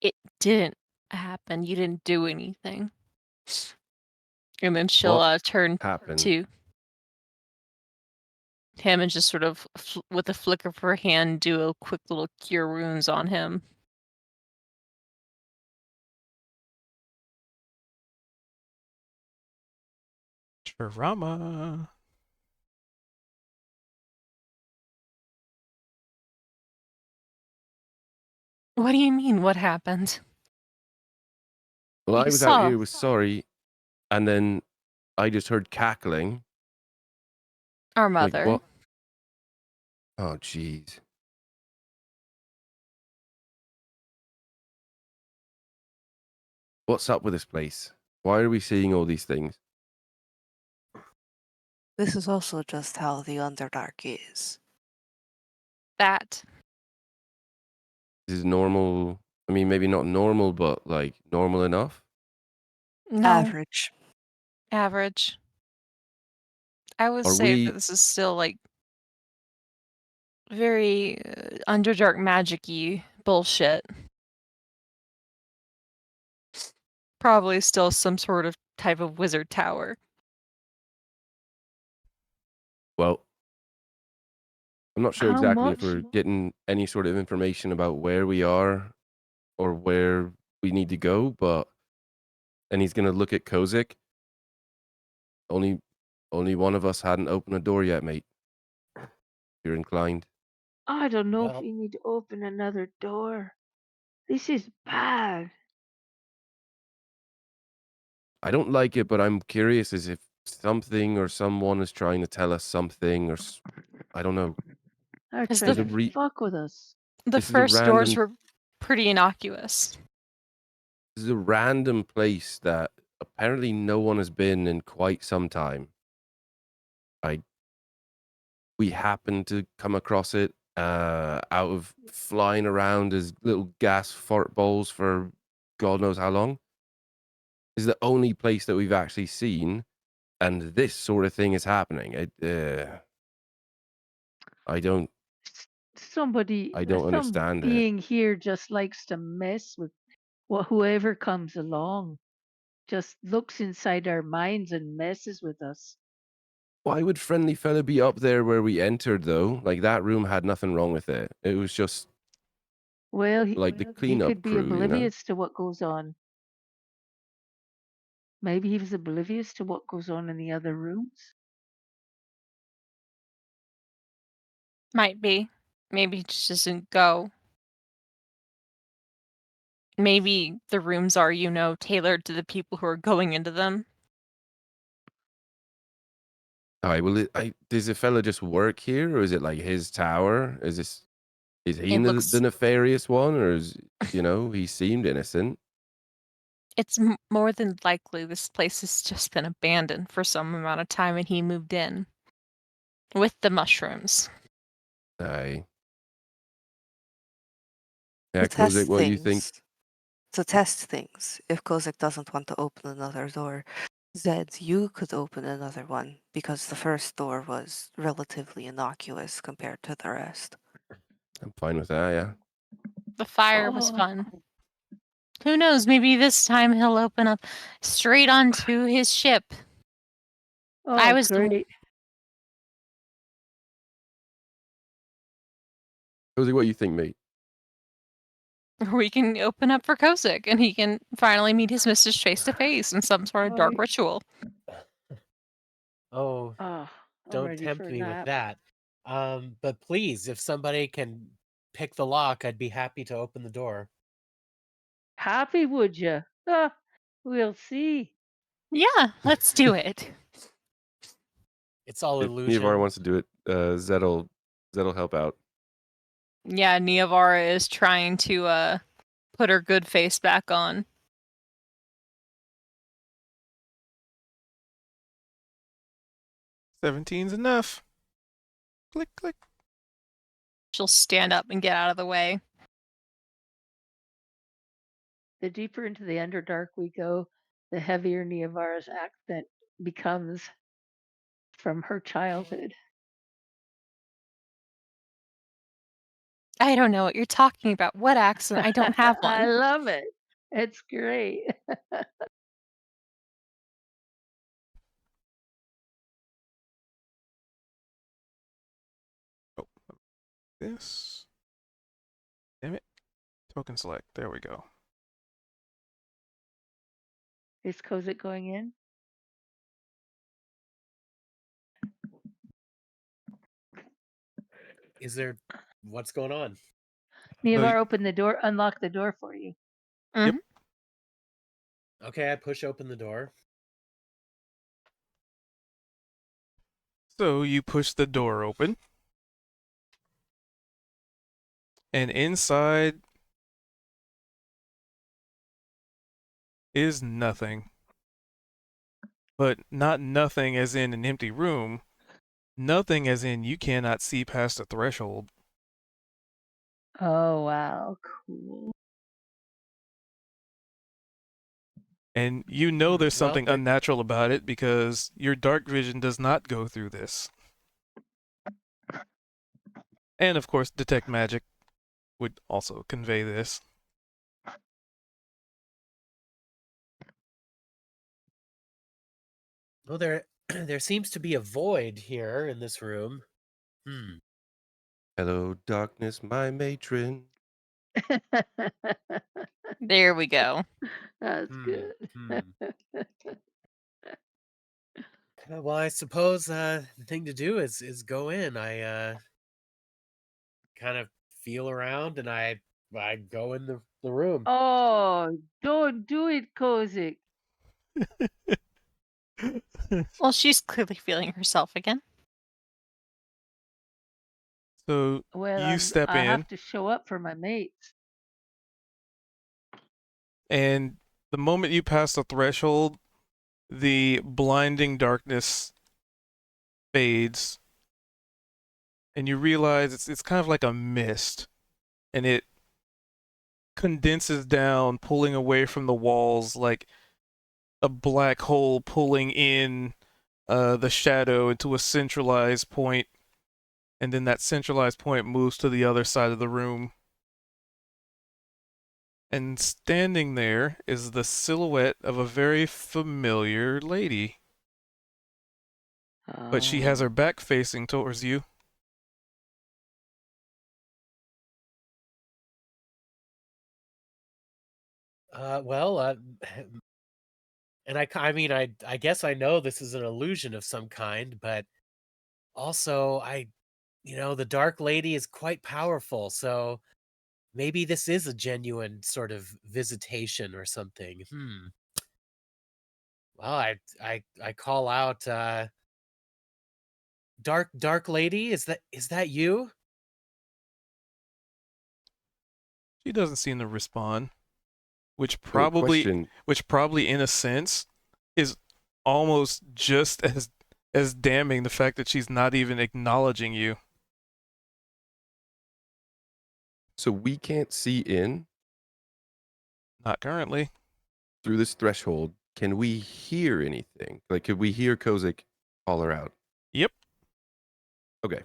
S7: It didn't happen. You didn't do anything. And then she'll
S4: What
S7: turn
S4: happened?
S7: to him and just sort of, with a flick of her hand, do a quick little cure wounds on him.
S1: Trauma.
S7: What do you mean? What happened?
S4: Well, I
S7: You
S4: was out
S7: saw.
S4: here with Sari, and then I just heard cackling.
S7: Our
S4: Like,
S7: mother.
S4: what? Oh, jeez. What's up with this place? Why are we seeing all these things?
S5: This is also just how the Underdark is.
S7: That.
S4: This is normal. I mean, maybe not normal, but like normal enough.
S7: No.
S5: Average.
S7: Average. I would
S4: Are
S7: say
S4: we-
S7: that this is still like very Underdark magic-y bullshit. Probably still some sort of type of wizard tower.
S4: Well, I'm not sure
S2: How
S4: exactly if
S2: much?
S4: we're getting any sort of information about where we are or where we need to go, but and he's gonna look at Kozik. Only one of us hadn't opened a door yet, mate. If you're inclined.
S2: I don't know if
S3: Well-
S2: we need to open another door. This is bad.
S4: I don't like it, but I'm curious as if something or someone is trying to tell us something, or I don't know.
S2: They're
S7: 'Cause
S2: trying
S7: the-
S2: to fuck with us.
S7: The
S4: This is a
S7: first doors
S4: random-
S7: were pretty innocuous.
S4: This is a random place that apparently no one has been in quite some time. We happened to come across it out of flying around as little gas fart balls for God knows how long. This is the only place that we've actually seen, and this sort of thing is happening. I don't
S2: Somebody,
S4: I don't
S2: some
S4: understand it.
S2: being here just likes to mess with whoever comes along. Just looks inside our minds and messes with us.
S4: Why would Friendly Fella be up there where we entered, though? Like, that room had nothing wrong with it. It was just
S2: Well,
S4: like the
S2: he
S4: cleanup
S2: could be
S4: crew, you know?
S2: oblivious to what goes on. Maybe he was oblivious to what goes on in the other rooms.
S7: Might be. Maybe he just doesn't go. Maybe the rooms are, tailored to the people who are going into them.
S4: All right, well, does the fella just work here, or is it like his tower? Is he
S7: It
S4: the
S7: looks-
S4: nefarious one, or is, he seemed innocent?
S7: It's more than likely this place has just been abandoned for some amount of time and he moved in. With the mushrooms.
S4: Aye. Yeah,
S5: To test
S4: Kozik, what do you think?
S5: things. To test things. If Kozik doesn't want to open another door, Zed, you could open another one because the first door was relatively innocuous compared to the rest.
S4: I'm fine with that, yeah.
S7: The fire was
S2: Oh.
S7: fun. Who knows? Maybe this time he'll open up straight onto his ship.
S2: Oh,
S7: I was the-
S2: great.
S4: Kozik, what do you think, mate?
S7: We can open up for Kozik and he can finally meet his mistress face to face in some sort of dark
S2: Oh.
S7: ritual.
S3: Oh,
S2: Oh, I'm
S3: don't
S2: ready
S3: tempt
S2: for a
S3: me with
S2: nap.
S3: that. But please, if somebody can pick the lock, I'd be happy to open the door.
S2: Happy, would you? We'll see.
S7: Yeah, let's do it.
S3: It's all
S4: If
S3: illusion.
S4: Nevar wants to do it, Zed'll help out.
S7: Yeah, Niavara is trying to put her good face back on.
S1: $17's enough. Click, click.
S7: She'll stand up and get out of the way.
S2: The deeper into the Underdark we go, the heavier Niavara's accent becomes from her childhood.
S7: I don't know what you're talking about. What accent? I don't have
S2: I
S7: one.
S2: love it. It's great.
S1: This. Damn it. Token select. There we go.
S2: Is Kozik going in?
S3: Is there? What's going on?
S2: Niavar
S1: you-
S2: opened the door, unlocked the door for you.
S3: Okay, I push open the door.
S1: So you push the door open, and inside is nothing. But not nothing as in an empty room. Nothing as in you cannot see past the threshold.
S2: Oh wow, cool.
S1: And you know there's
S3: Well,
S1: something unnatural about it because your dark vision does not go through this. And of course, detect magic would also convey this.
S3: well, there seems to be a void here in this room.
S4: Hello, darkness, my matron.
S7: There we go.
S2: That's
S3: Hmm,
S2: good.
S3: hmm. Well, I suppose the thing to do is go in. I kind of feel around and I go in the room.
S2: Oh, don't do it, Kozik.
S7: Well, she's clearly feeling herself again.
S1: So
S2: Well,
S1: you step
S2: I
S1: in,
S2: have to show up for my mates.
S1: and the moment you pass the threshold, the blinding darkness fades, and you realize it's kind of like a mist, and it condenses down, pulling away from the walls like a black hole pulling in the shadow into a centralized point, and then that centralized point moves to the other side of the room. And standing there is the silhouette of a very familiar lady, but she has her back facing towards you.
S3: Well, and I mean, I guess I know this is an illusion of some kind, but also the Dark Lady is quite powerful, so maybe this is a genuine sort of visitation or something. Well, I call out, Dark Lady, is that you?
S1: She doesn't seem to respond, which
S4: Oh,
S1: probably
S4: question.
S1: in a sense is almost just as damning the fact that she's not even acknowledging you.
S4: So we can't see in
S1: Not currently.
S4: through this threshold. Can we hear anything? Like, could we hear Kozik call her out?
S1: Yep.
S4: Okay.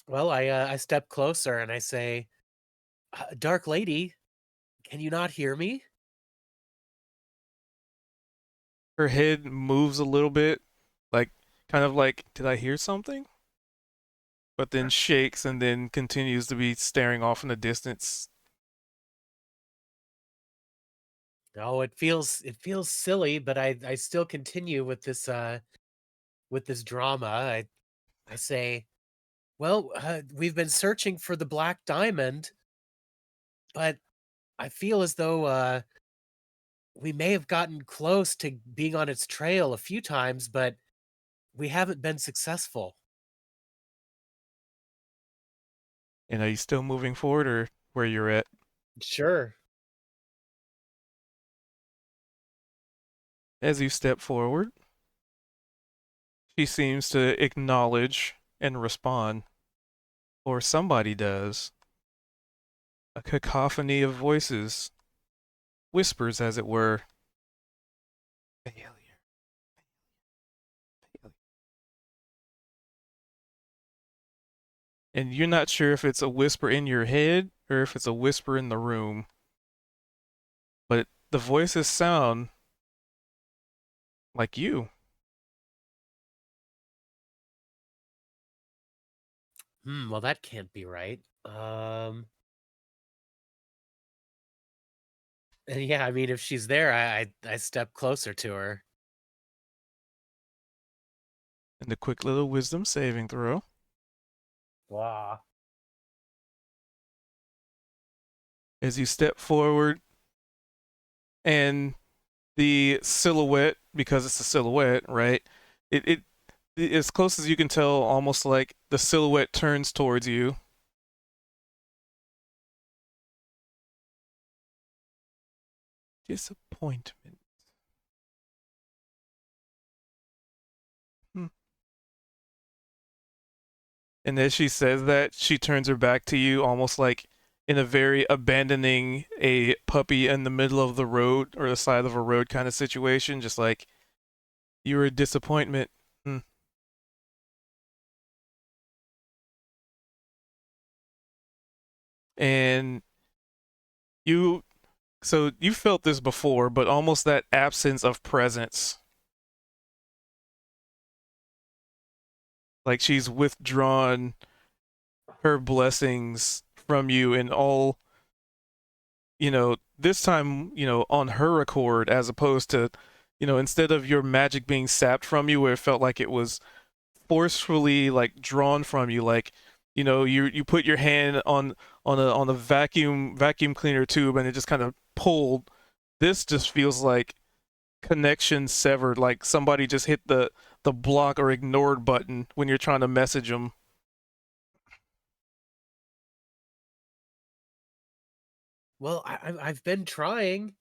S3: Well, I step closer and I say, Dark Lady, can you not hear me?
S1: Her head moves a little bit, like kind of like, did I hear something? But then shakes and then continues to be staring off in the distance.
S3: No, it feels silly, but I still continue with this drama. I say, well, we've been searching for the Black Diamond, but I feel as though we may have gotten close to being on its trail a few times, but we haven't been successful.
S1: And are you still moving forward or where you're at?
S3: Sure.
S1: As you step forward, she seems to acknowledge and respond, or somebody does. A cacophony of voices, whispers as it were. Failure. And you're not sure if it's a whisper in your head or if it's a whisper in the room. But the voices sound like you.
S3: Well, that can't be right. And yeah, I mean, if she's there, I step closer to her.
S1: And a quick little wisdom saving throw.
S3: Wow.
S1: As you step forward, and the silhouette because it's a silhouette, right? It as close as you can tell, almost like the silhouette turns towards you. Disappointment. And as she says that, she turns her back to you, almost like in a very abandoning a puppy in the middle of the road or the side of a road kind of situation, just like, you're a disappointment. And you, so you felt this before, but almost that absence of presence. Like she's withdrawn her blessings from you and all, this time, on her accord, as opposed to, instead of your magic being sapped from you, where it felt like it was forcefully like drawn from you, like, you put your hand on a vacuum cleaner tube and it just kind of pulled. This just feels like connection severed, like somebody just hit the block or ignored button when you're trying to message them.
S3: Well, I've been trying.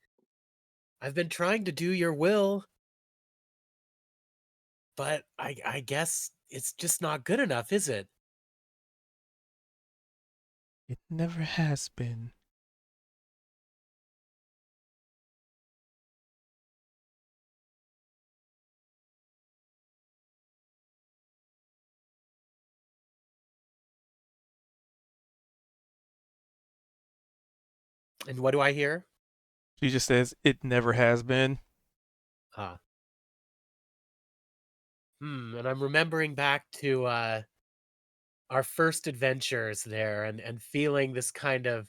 S3: I've been trying to do your will, but I guess it's just not good enough, is it?
S1: It never has been.
S3: And what do I hear?
S1: She just says, it never has been.
S3: Huh. And I'm remembering back to our first adventures there and feeling this kind of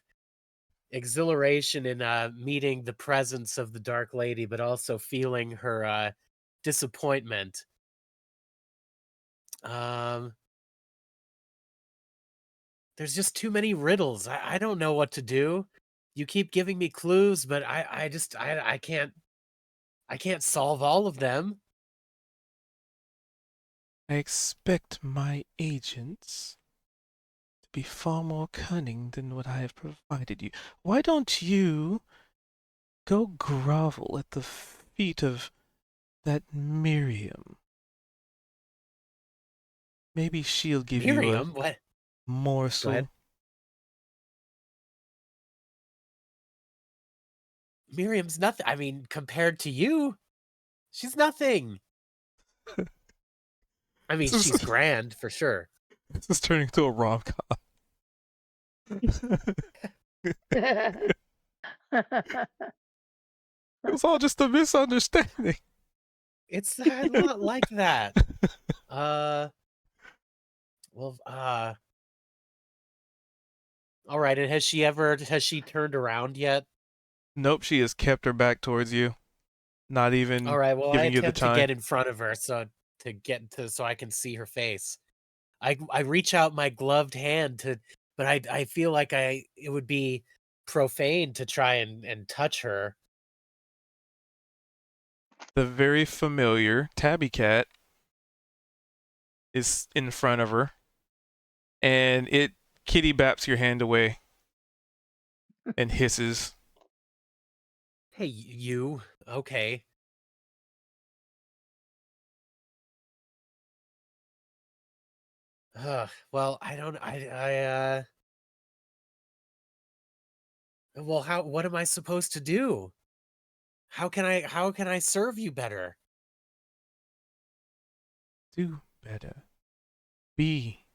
S3: exhilaration in meeting the presence of the Dark Lady, but also feeling her disappointment. Um, there's just too many riddles. I don't know what to do. You keep giving me clues, but I can't solve all of them.
S1: I expect my agents to be far more cunning than what I have provided you. Why don't you go grovel at the feet of that Miriam? Maybe she'll give you a
S3: Miriam, what? Go
S1: morsel.
S3: ahead. Miriam's nothing. I mean, compared to you, she's nothing. I mean,
S1: This is-
S3: she's grand for sure.
S1: This is turning into a rom-com. It was all just a misunderstanding.
S3: It's not like that. Well, all right. And has she turned around yet?
S1: Nope, she has kept her back towards you. Not even
S3: All right. Well, I
S1: giving you the
S3: attempt to
S1: time.
S3: get in front of her so I can see her face. I reach out my gloved hand but I feel like it would be profane to try and touch her.
S1: The very familiar Tabby Cat is in front of her, and it kitty baps your hand away and hisses.
S3: Hey, you. Okay. Well, I don't. Well, what am I supposed to do? How can I serve you better?
S1: Do better. Be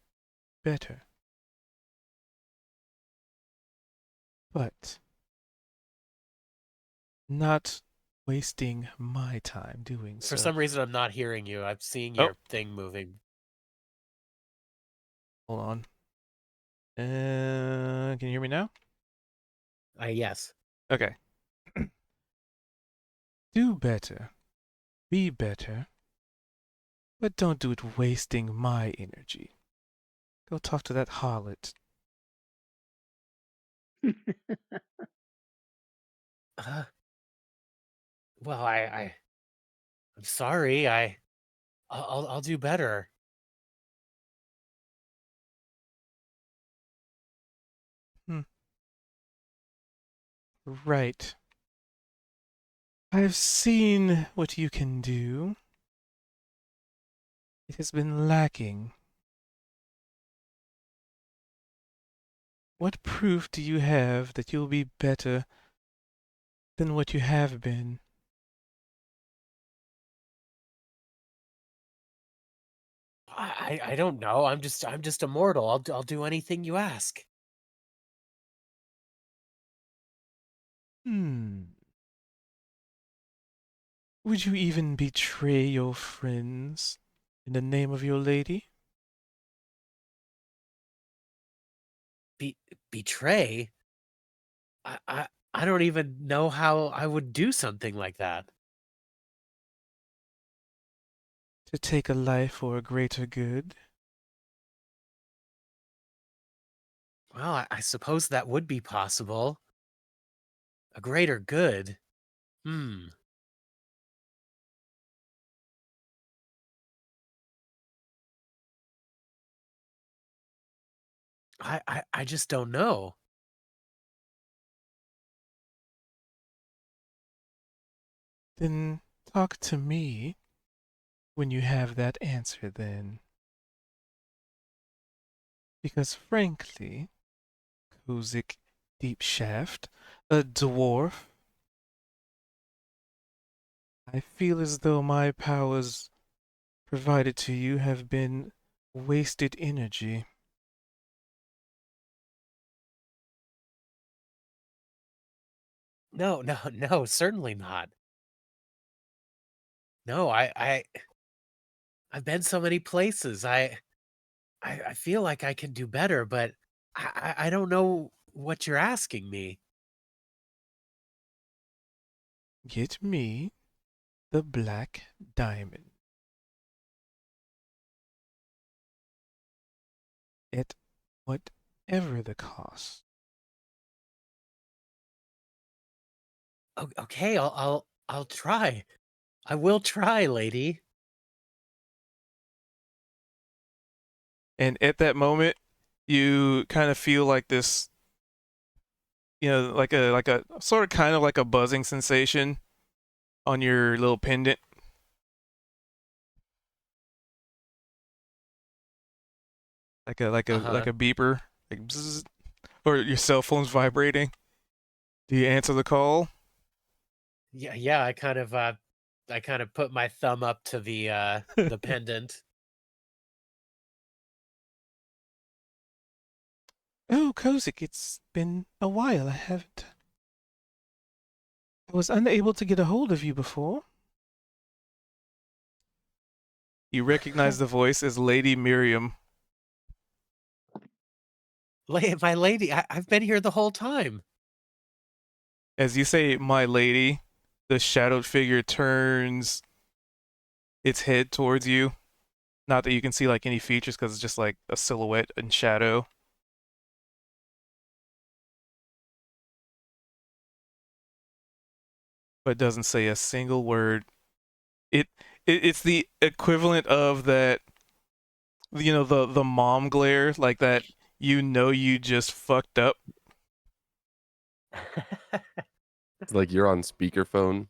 S1: better. But not wasting my time doing so.
S3: For some reason, I'm not hearing you. I'm seeing
S1: Oh.
S3: your thing moving.
S1: Hold on. Can you hear me now?
S3: Yes.
S1: Okay. Do better. Be better. But don't do it wasting my energy. Go talk to that harlot.
S3: Well, I'm sorry. I'll do better.
S1: Right. I've seen what you can do. It has been lacking. What proof do you have that you'll be better than what you have been?
S3: I don't know. I'm just a mortal. I'll do anything you ask.
S1: Would you even betray your friends in the name of your lady?
S3: Betray? I don't even know how I would do something like that.
S1: To take a life for a greater good?
S3: Well, I suppose that would be possible. A greater good. Hmm. I just don't know.
S1: Then talk to me when you have that answer then. Because frankly, Kozik Deepshaft, a dwarf, I feel as though my powers provided to you have been wasted energy.
S3: No, no, no, certainly not. No, I've been so many places. I feel like I can do better, but I don't know what you're asking me.
S1: Get me the black diamond. At whatever the cost.
S3: Okay, I'll try. I will try, lady.
S1: And at that moment, you kind of feel like this, like a sort of kind of like a buzzing sensation on your little pendant. Like
S3: Uh-huh.
S1: a beeper, like bzzz, or your cell phone's vibrating. Do you answer the call?
S3: Yeah, I kind of put my thumb up to the pendant.
S1: Oh, Kozik, it's been a while. I was unable to get a hold of you before. You recognize the voice as Lady Miriam.
S3: My lady, I've been here the whole time.
S1: As you say, my lady, the shadowed figure turns its head towards you. Not that you can see like any features because it's just like a silhouette in shadow. But it doesn't say a single word. It's the equivalent of that, the mom glare, like that. You just fucked up.
S4: It's like you're on speakerphone,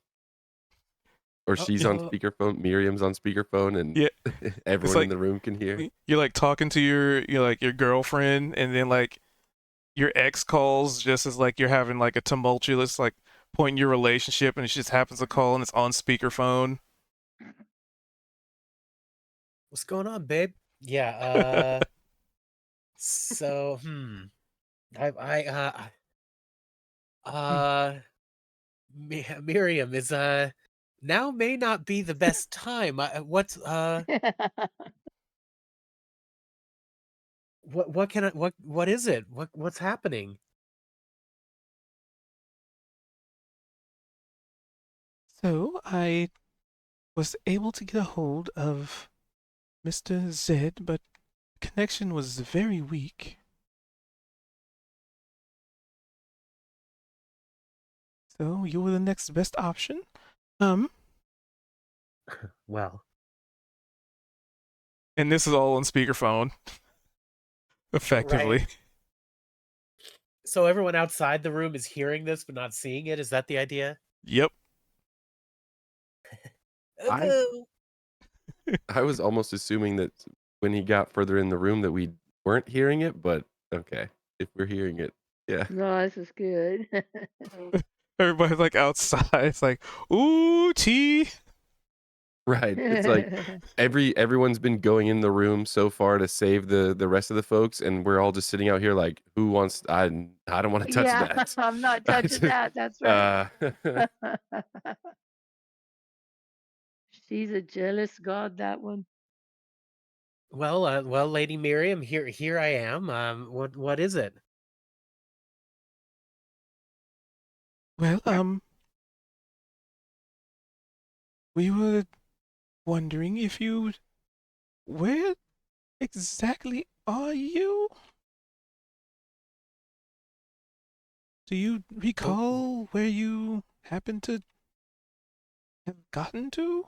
S4: or
S3: Oh,
S4: she's on
S3: oh,
S4: speakerphone. Miriam's on speakerphone, and
S1: Yeah, it's
S4: everyone in
S1: like
S4: the room can hear.
S1: you're like talking to your girlfriend, and then like your ex calls just as like you're having like a tumultuous like point in your relationship, and it just happens to call and it's on speakerphone.
S3: what's going on, babe? Yeah, so, I uh, Miriam is, now may not be the best time. What can what is it? What's happening?
S1: So I was able to get a hold of Mr. Zed, but connection was very weak. So you were the next best option. Um,
S3: Well,
S1: And this is all on speakerphone, effectively.
S3: right. So everyone outside the room is hearing this but not seeing it. Is that the idea?
S1: Yep.
S4: I-
S3: Boo.
S4: I was almost assuming that when he got further in the room that we weren't hearing it, but okay, if we're hearing it, yeah.
S2: No, this is good.
S1: Everybody's like outside. It's like, ooh, tea.
S4: Right. It's like everyone's been going in the room so far to save the rest of the folks, and we're all just sitting out here like, who wants? I don't want to touch
S2: yeah,
S4: that.
S2: I'm not touching that. That's right. She's a jealous god, that one.
S3: Well, Lady Miriam, here I am. What is it?
S1: Well, we were wondering if you, where exactly are you? Do you recall where you happen to have gotten to?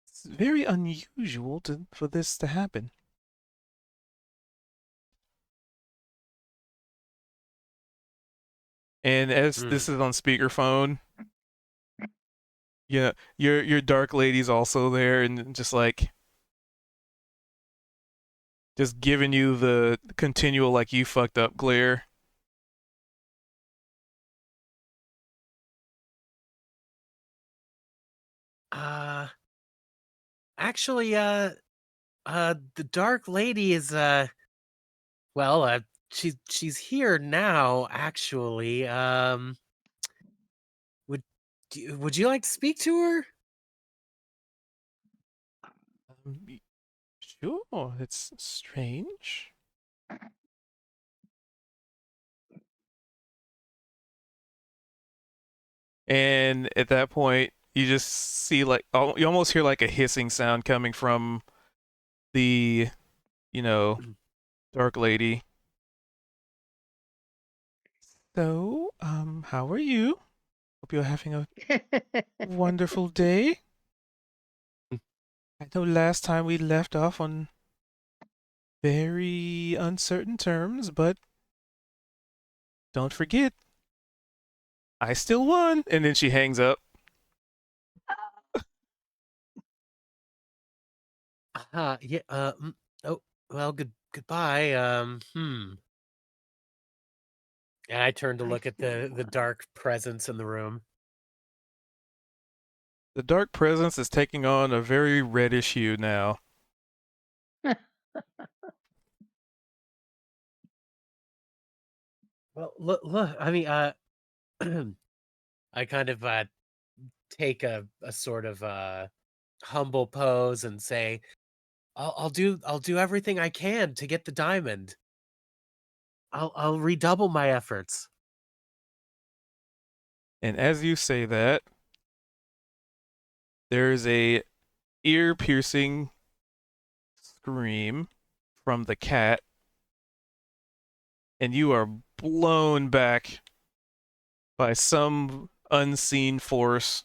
S1: It's very unusual for this to happen. And as this is on speakerphone, yeah, your dark lady's also there, and just giving you the continual like you fucked up glare.
S3: Actually, the Dark Lady is well, she's here now. Actually, would you like to speak to her?
S1: Sure, it's strange. And at that point, you just see you almost hear like a hissing sound coming from the, dark lady. So, how are you? Hope you're having a wonderful day. I know last time we left off on very uncertain terms, but don't forget, I still won. And then she hangs up.
S3: Yeah. Oh, well, goodbye. And I turn to look at the dark presence in the room.
S1: The dark presence is taking on a very reddish hue now.
S3: Well, look. I mean, I kind of take a sort of humble pose and say, I'll do everything I can to get the diamond. I'll redouble my efforts.
S1: And as you say that, there's a ear-piercing scream from the cat, and you are blown back by some unseen force,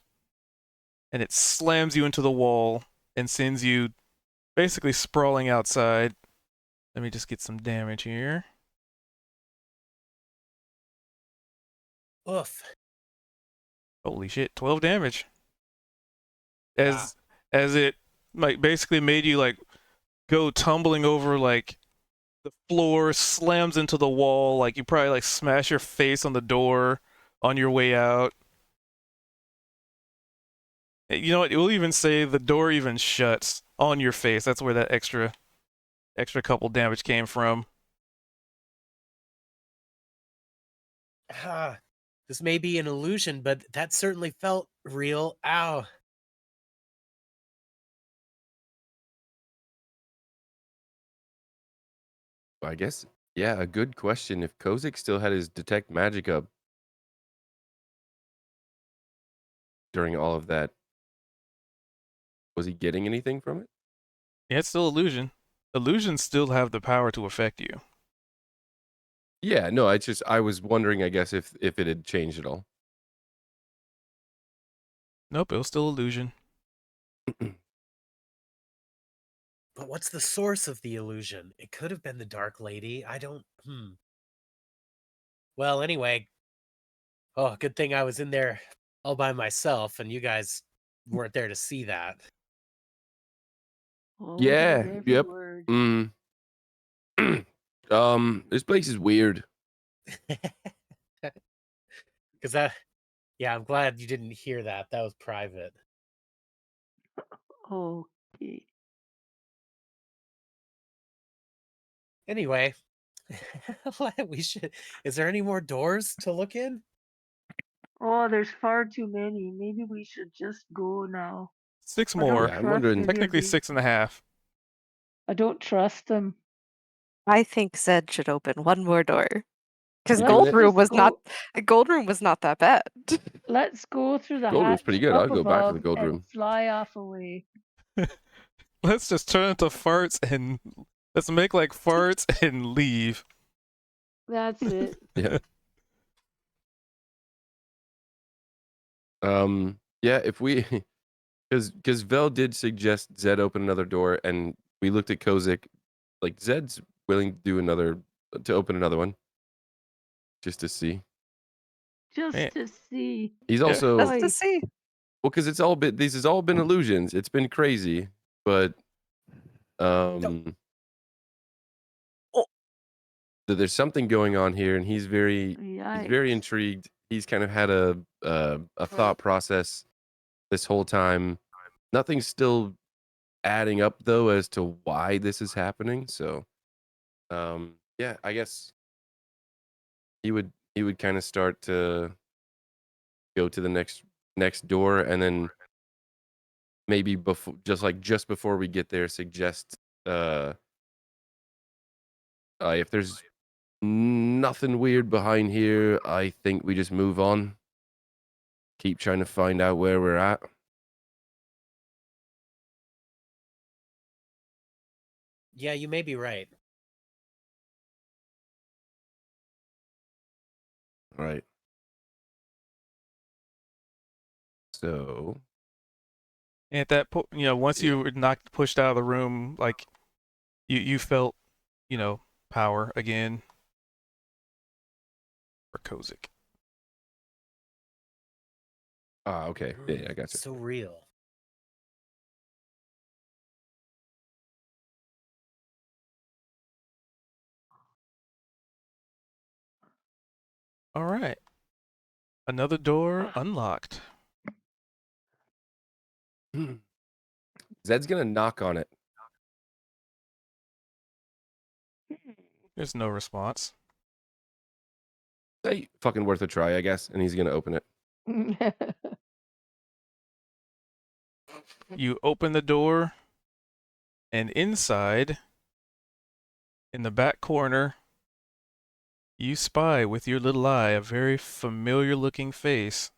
S1: and it slams you into the wall and sends you basically sprawling outside. Let me just get some damage here.
S3: Oof.
S1: Holy shit, 12 damage. As it basically made you go tumbling over the floor, slams into the wall, you probably smash your face on the door on your way out. You know what? It will even say the door even shuts on your face. That's where that extra couple damage came from.
S3: This may be an illusion, but that certainly felt real. Ow.
S4: I guess, yeah, a good question. If Kozik still had his detect magic up during all of that, was he getting anything from it?
S1: Yeah, it's still illusion. Illusions still have the power to affect you.
S4: Yeah, no, I was wondering, I guess, if it had changed at all.
S1: Nope, it was still illusion.
S3: But what's the source of the illusion? It could have been the Dark Lady. I don't. Well, anyway. Oh, good thing I was in there all by myself, and you guys weren't there to see that.
S2: Hold
S4: Yeah,
S2: every
S4: yep.
S2: word.
S4: This place is weird.
S3: Because that. Yeah, I'm glad you didn't hear that. That was private.
S2: Okay.
S3: Anyway, we should. Is there any more doors to look in?
S2: Oh, there's far too many. Maybe we should just go now.
S1: 6
S2: I don't
S1: more.
S4: Yeah, I'm
S2: trust
S4: wondering-
S2: any of
S1: Technically
S2: these.
S1: 6.5.
S2: I don't trust them.
S5: I think Zed should open one more door. Because
S4: You
S2: Let's
S4: doing it?
S5: Gold Room was not that bad.
S2: Let's go through the
S4: Gold room's
S2: hatch
S4: pretty good.
S2: up
S4: I'll go back to the
S2: above
S4: gold
S2: and
S4: room.
S2: fly off away.
S1: Let's just turn into farts and let's make like farts and leave.
S2: That's it.
S4: Yeah. Yeah, if we, because Vel did suggest Zed open another door, and we looked at Kozik, like Zed's willing to open another one, just to see.
S2: Just
S1: Man.
S2: to see.
S4: He's
S1: Yeah.
S4: also
S5: Just
S2: Oi.
S5: to see.
S4: well, because this has all been illusions. It's been crazy, but there's something going on here, and he's very
S2: Yikes.
S4: intrigued. He's kind of had a thought process this whole time. Nothing's still adding up though as to why this is happening. So, yeah, I guess he would kind of start to go to the next door, and then maybe just before we get there, suggest if there's nothing weird behind here, I think we just move on. Keep trying to find out where we're at.
S3: Yeah, you may be right.
S4: All right. So,
S1: And at that point, once you were pushed out of the room, like you felt, power again. For Kozik.
S4: okay. Yeah, I got you.
S3: So real.
S1: All right. Another door unlocked.
S4: Zed's gonna knock on it.
S1: There's no response.
S4: Say fucking worth a try, I guess, and he's gonna open it.
S1: You open the door, and inside, in the back corner, you spy with your little eye a very familiar looking face.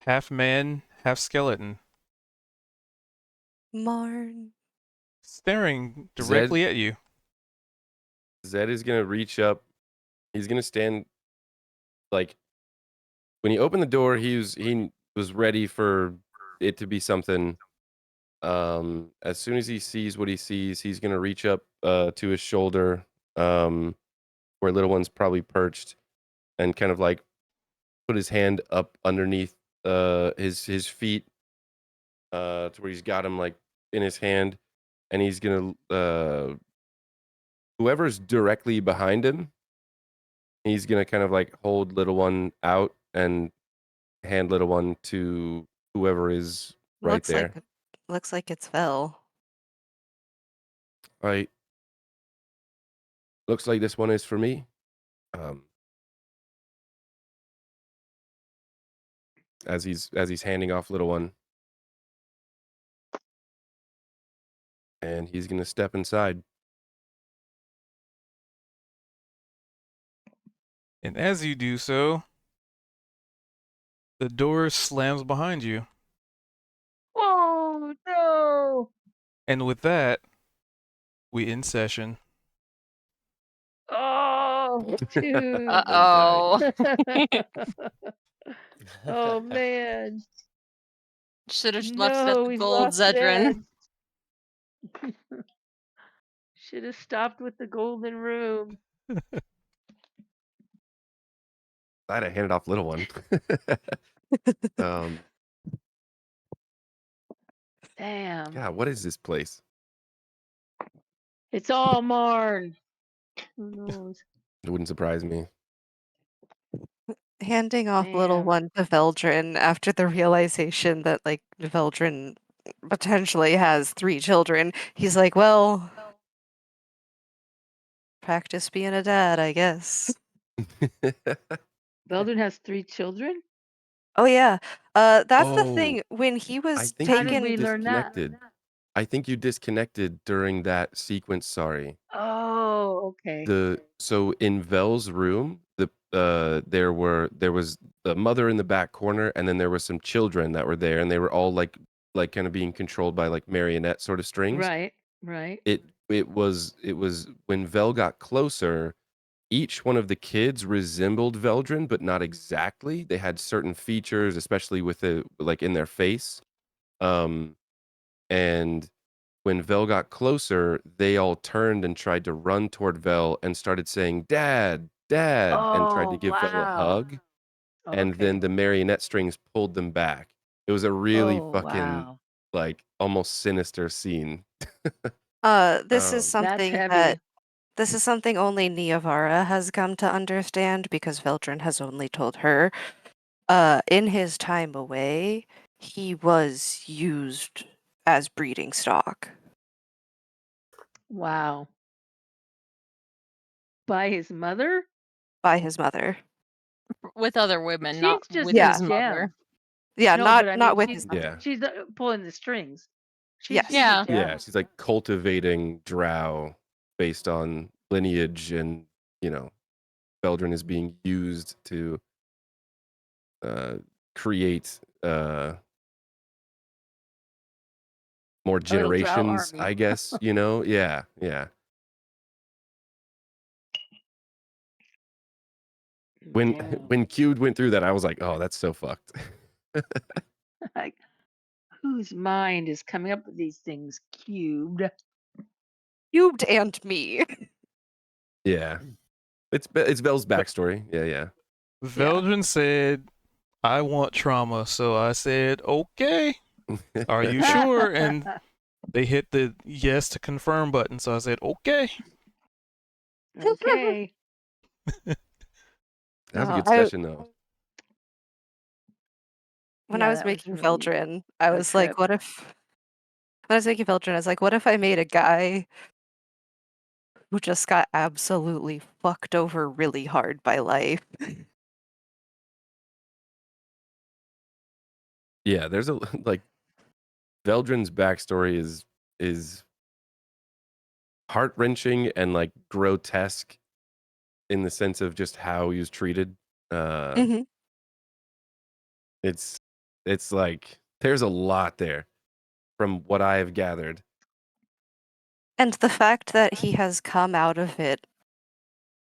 S1: Half man, half skeleton.
S5: Marn.
S1: Staring directly at you.
S4: Zed is gonna reach up. He's gonna stand. Like when he opened the door, he was ready for it to be something. As soon as he sees what he sees, he's gonna reach up to his shoulder, where little one's probably perched, and kind of like put his hand up underneath his feet, to where he's got him like in his hand, and he's gonna whoever's directly behind him, he's gonna kind of like hold little one out and hand little one to whoever is right there.
S5: Looks like it's Vel.
S4: Right. Looks like this one is for me. As he's handing off little one, and he's gonna step inside.
S1: And as you do so, the door slams behind you.
S2: Oh no!
S1: And with that, we end session.
S2: Oh, dude.
S7: Uh-oh.
S2: Oh man.
S7: Should have left it at
S2: No,
S7: the
S2: he's
S7: gold
S2: lost
S7: Zedrin.
S2: Dad. Should have stopped with the golden room.
S4: Glad I handed off little one. um,
S2: Damn.
S4: God, what is this place?
S2: It's all Marn. Who knows?
S4: It wouldn't surprise me.
S5: Handing off little
S2: Damn.
S5: one to Veldrin after the realization that like Veldrin potentially has 3 children. He's like, well, practice being a dad, I guess.
S2: Veldrin has 3 children?
S5: Oh yeah. That's the
S4: Oh,
S5: thing. When he
S4: I
S5: was
S4: think
S2: How
S4: you
S2: did
S5: taken
S2: we learn that?
S4: disconnected. I think you disconnected during that sequence. Sorry.
S2: Oh, okay.
S4: So in Vel's room, there was the mother in the back corner, and then there were some children that were there, and they were all like kind of being controlled by like marionette sort of strings.
S2: Right, right.
S4: It was when Vel got closer, each one of the kids resembled Veldrin, but not exactly. They had certain features, especially with the like in their face. And when Vel got closer, they all turned and tried to run toward Vel and started saying, "Dad, Dad," and tried to
S2: Oh,
S4: give Vel a
S2: wow.
S4: hug. And
S2: Okay.
S4: then the marionette strings pulled them back. It was a really
S2: Oh,
S4: fucking
S2: wow.
S4: like almost sinister scene.
S5: This is
S4: Um,
S2: That's
S5: something that
S2: heavy.
S5: this is something only Niavara has come to understand because Veldrin has only told her. In his time away, he was used as breeding stock.
S2: Wow. By his mother?
S5: By his mother.
S7: With other women,
S2: She's
S7: not
S2: just
S7: with
S2: a
S5: Yeah.
S7: his mother.
S2: gem.
S5: Yeah,
S2: No,
S5: not
S2: but I
S5: not
S2: mean,
S5: with his mother.
S4: yeah.
S2: she's pulling the strings. She's
S4: Yeah.
S2: just
S7: Yeah.
S2: a gem.
S4: Yeah, she's like cultivating drow based on lineage, and Veldrin is being used to create more
S2: A little drow
S4: generations,
S2: army.
S4: I guess. Yeah. When
S2: Damn.
S4: when Cube went through that, I was like, oh, that's so fucked.
S2: Like, whose mind is coming up with these things cubed?
S5: Cubed and me.
S4: Yeah, it's Vel's backstory. Yeah.
S1: Veldrin said, I want trauma. So I said, okay, are you sure? And they hit the yes to confirm button. So I said, okay.
S2: Okay.
S4: That was a
S5: No,
S4: good session, though.
S5: when
S2: Yeah,
S5: I was
S2: that was
S5: making
S2: really
S5: Veldrin, I
S2: a
S5: was like,
S2: trip.
S5: what if when I was making Veldrin, I was like, what if I made a guy who just got absolutely fucked over really hard by life?
S4: Yeah, there's a like Veldrin's backstory is heart wrenching and like grotesque in the sense of just how he was treated.
S5: Mhm.
S4: It's like there's a lot there from what I have gathered.
S5: And the fact that he has come out of it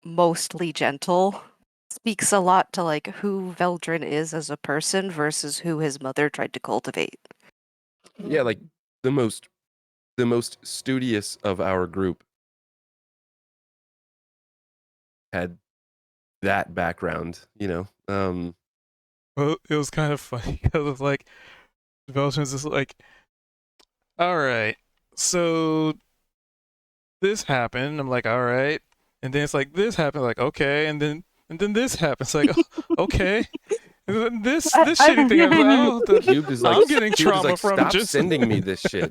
S5: mostly gentle speaks a lot to like who Veldrin is as a person versus who his mother tried to cultivate.
S4: Yeah, like the most studious of our group had that background,
S1: Well, it was kind of funny because it's like, Veldrin's just like, all right, so this happened. I'm like, all right. And then it's like, this happened. Like, okay. And then this happens. Like, okay. And then this shitty thing. I'm like, oh,
S4: Cube is like
S1: I'm getting
S4: Cube is
S1: trauma
S4: like,
S1: from
S4: stop
S1: just
S4: sending me this shit.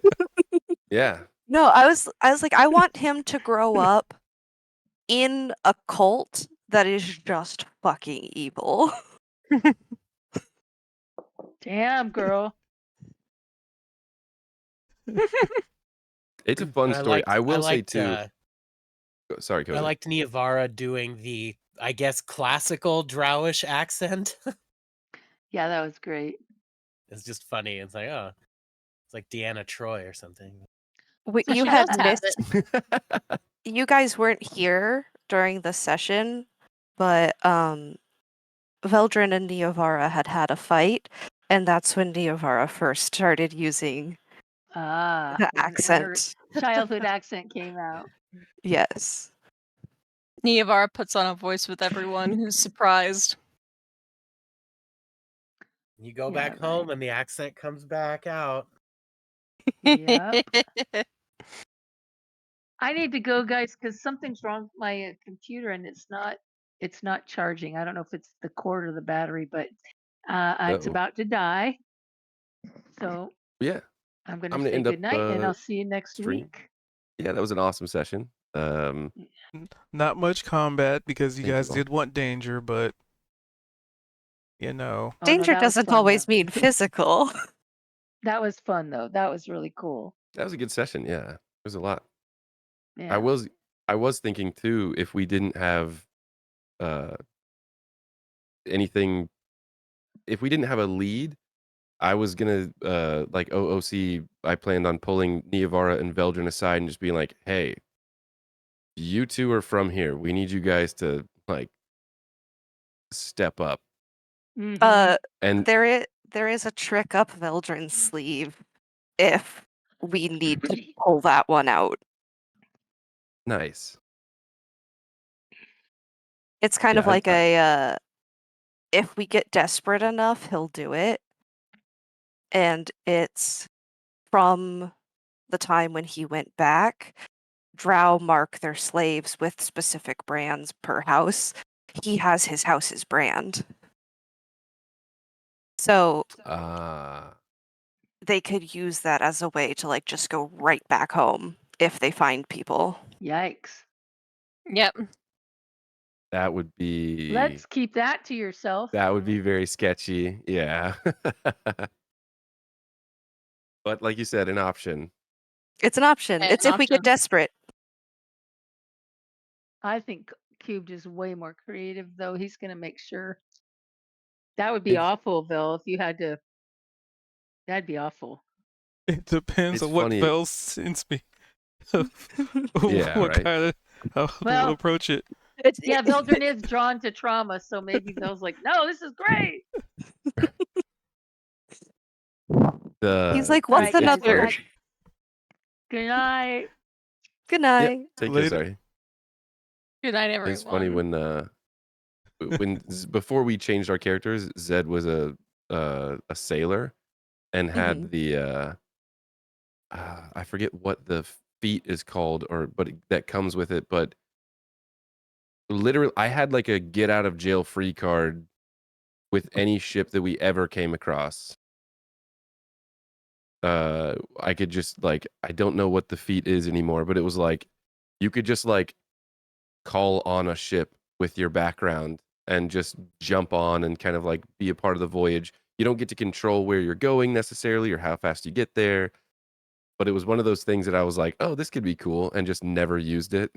S4: Yeah.
S5: No, I was like, I want him to grow up in a cult that is just fucking evil.
S2: Damn, girl.
S4: It's a fun story. I will say too. Sorry,
S3: I
S4: Cody.
S3: liked Niavara doing the, I guess, classical Drowish accent.
S2: Yeah, that was great.
S3: It's just funny. It's like, oh, it's like Deanna Troy or something.
S7: So
S5: You
S7: she
S5: had
S7: does have
S5: missed. You guys weren't here during the session, but Veldrin and Neovara had a fight, and that's when Neovara first started using
S2: Ah,
S5: the
S2: when her
S5: accent.
S2: childhood accent came out.
S5: Yes.
S6: Neovar puts on a voice with everyone who's surprised.
S3: You go
S2: Yeah,
S3: back
S2: right.
S3: home and the accent comes back out.
S2: Yep. I need to go, guys, because something's wrong with my computer and it's not charging. I don't know if it's the cord or the battery, but it's
S4: Uh-oh.
S2: about to die. So
S4: Yeah,
S2: I'm gonna
S4: I'm gonna
S2: say
S4: end up
S2: good night, and I'll see you next
S4: stream.
S2: week.
S4: Yeah, that was an awesome session.
S1: Not much combat because you
S4: Thank
S1: guys
S4: you all.
S1: did want danger, but you know,
S2: Oh, no,
S5: Danger
S2: that was
S5: doesn't
S2: fun,
S5: always
S2: though.
S5: mean physical.
S2: That was fun, though. That was really cool.
S4: That was a good session. Yeah, there's a lot.
S2: Yeah.
S4: I was thinking too, if we didn't have anything, if we didn't have a lead, I was gonna like OOC. I planned on pulling Neovara and Veldrin aside and just being like, "Hey, you two are from here. We need you guys to like step up."
S2: Mhm.
S4: And
S5: There is a trick up Veldrin's sleeve if we need to pull that one out.
S4: nice.
S5: It's kind of
S4: Yeah,
S5: like a if we get desperate enough, he'll do it. And it's from the time when he went back. Drow mark their slaves with specific brands per house. He has his house's brand. So they could use that as a way to like just go right back home if they find people.
S2: Yikes.
S6: Yep.
S4: that would be
S2: Let's keep that to yourself.
S4: very sketchy. Yeah. But like you said, an option.
S5: It's an option.
S6: An
S5: It's if we get
S6: option.
S5: desperate.
S2: I think Cubed is way more creative, though. He's gonna make sure. That would be
S4: It's-
S2: awful, Bill, if you had to. That'd be awful.
S1: it depends
S4: It's
S1: on what
S4: funny.
S1: Vel sends me.
S4: Yeah,
S1: what
S4: right.
S1: kind of how
S2: Well,
S1: we'll approach it.
S2: Yeah, Veldrin is drawn to trauma, so maybe Bill's like, "No, this is great."
S5: He's like, what's
S2: Alright, guys,
S5: another?
S2: Good night.
S5: Good night.
S4: Take care.
S1: Later.
S4: Sorry.
S6: Good night, everyone.
S4: It's funny when before we changed our characters, Zed was a sailor and had the I forget what the feat is called but that comes with it, but literally I had like a get out of jail free card with any ship that we ever came across. I could just like, I don't know what the feat is anymore, but it was like you could just like call on a ship with your background and just jump on and kind of like be a part of the voyage. You don't get to control where you're going necessarily or how fast you get there, but it was one of those things that I was like, oh, this could be cool, and just never used it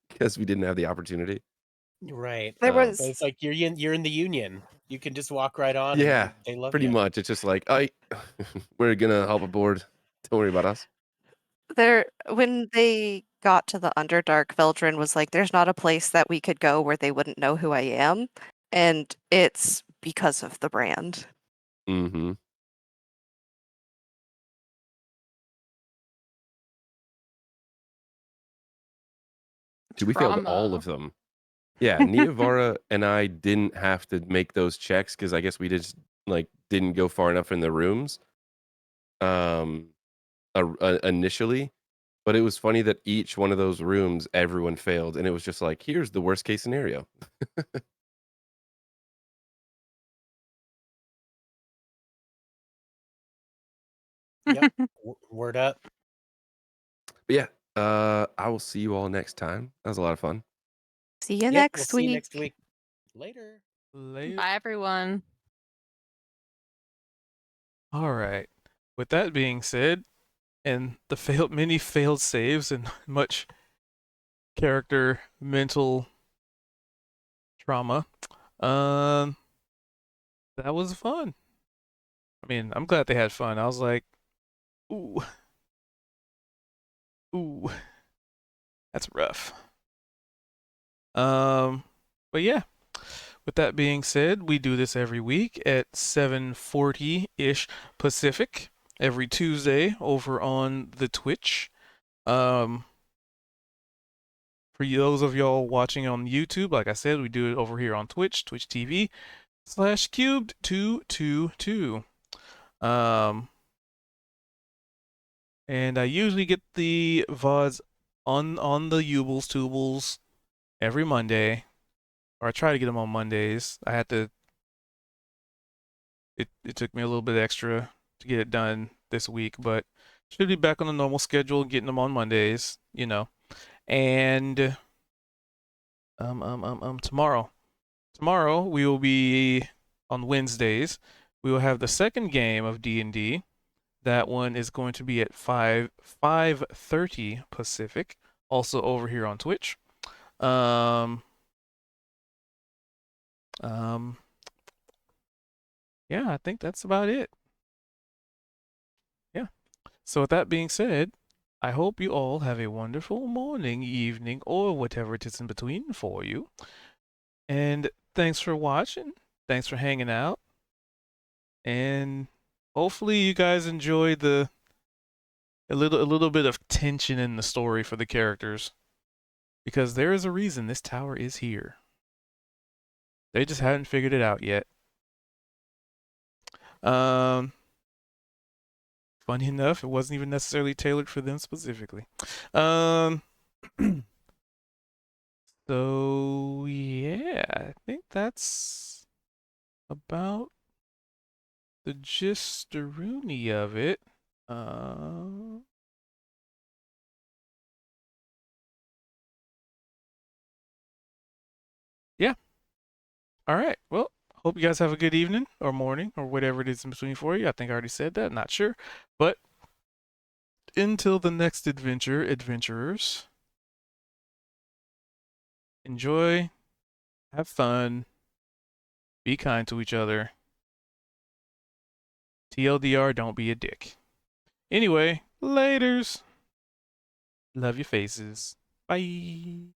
S4: because we didn't have the opportunity.
S3: Right.
S5: There
S3: So
S5: was
S3: it's like you're in the union. You can just walk right on.
S4: Yeah,
S3: and they love
S4: pretty
S3: you.
S4: much. It's just like, we're gonna hop aboard. Don't worry about us.
S5: when they got to the Underdark, Veldrin was like, there's not a place that we could go where they wouldn't know who I am. And it's because of the brand.
S4: Mm-hmm. Dude, we failed all
S6: Drama.
S4: of them. Yeah, Neovara and I didn't have to make those checks because I guess we just like didn't go far enough in the rooms. Initially, but it was funny that each one of those rooms everyone failed, and it was just like, here's the worst case scenario.
S3: Yep. Word up.
S4: But yeah, I will see you all next time. That was a lot of fun.
S5: See you
S3: Yep,
S5: next
S3: we'll
S5: week.
S3: see you next week. Later.
S1: Later.
S6: Bye, everyone.
S1: All right. With that being said, and the many failed saves and much character mental trauma, that was fun. I mean, I'm glad they had fun. I was like, ooh, that's rough. But yeah, With that being said, we do this every week at 7:40-ish Pacific every Tuesday over on the Twitch. For those of y'all watching on YouTube, like I said, we do it over here on Twitch, Twitch TV/cubed222. And I usually get the VODs on the Ubles Tubles every Monday, or I try to get them on Mondays. I had to. It took me a little bit extra to get it done this week, but should be back on the normal schedule, getting them on Mondays, you know. And tomorrow we will be on Wednesdays. We will have the second game of D&D. That one is going to be at 5:30 Pacific, also over here on Twitch. Yeah, I think that's about it. Yeah. So with that being said, I hope you all have a wonderful morning, evening, or whatever it is in between for you. And thanks for watching. Thanks for hanging out. And hopefully you guys enjoyed a little bit of tension in the story for the characters. Because there is a reason this tower is here. They just haven't figured it out yet. Funny enough, it wasn't even necessarily tailored for them specifically. So yeah, I think that's about the gist-a-rooney of it. Yeah. All right. Well, hope you guys have a good evening or morning or whatever it is in between for you. I think I already said that. Not sure. But until the next adventure, adventurers, enjoy, have fun, be kind to each other. TLDR, don't be a dick. Anyway, laters. Love your faces. Bye.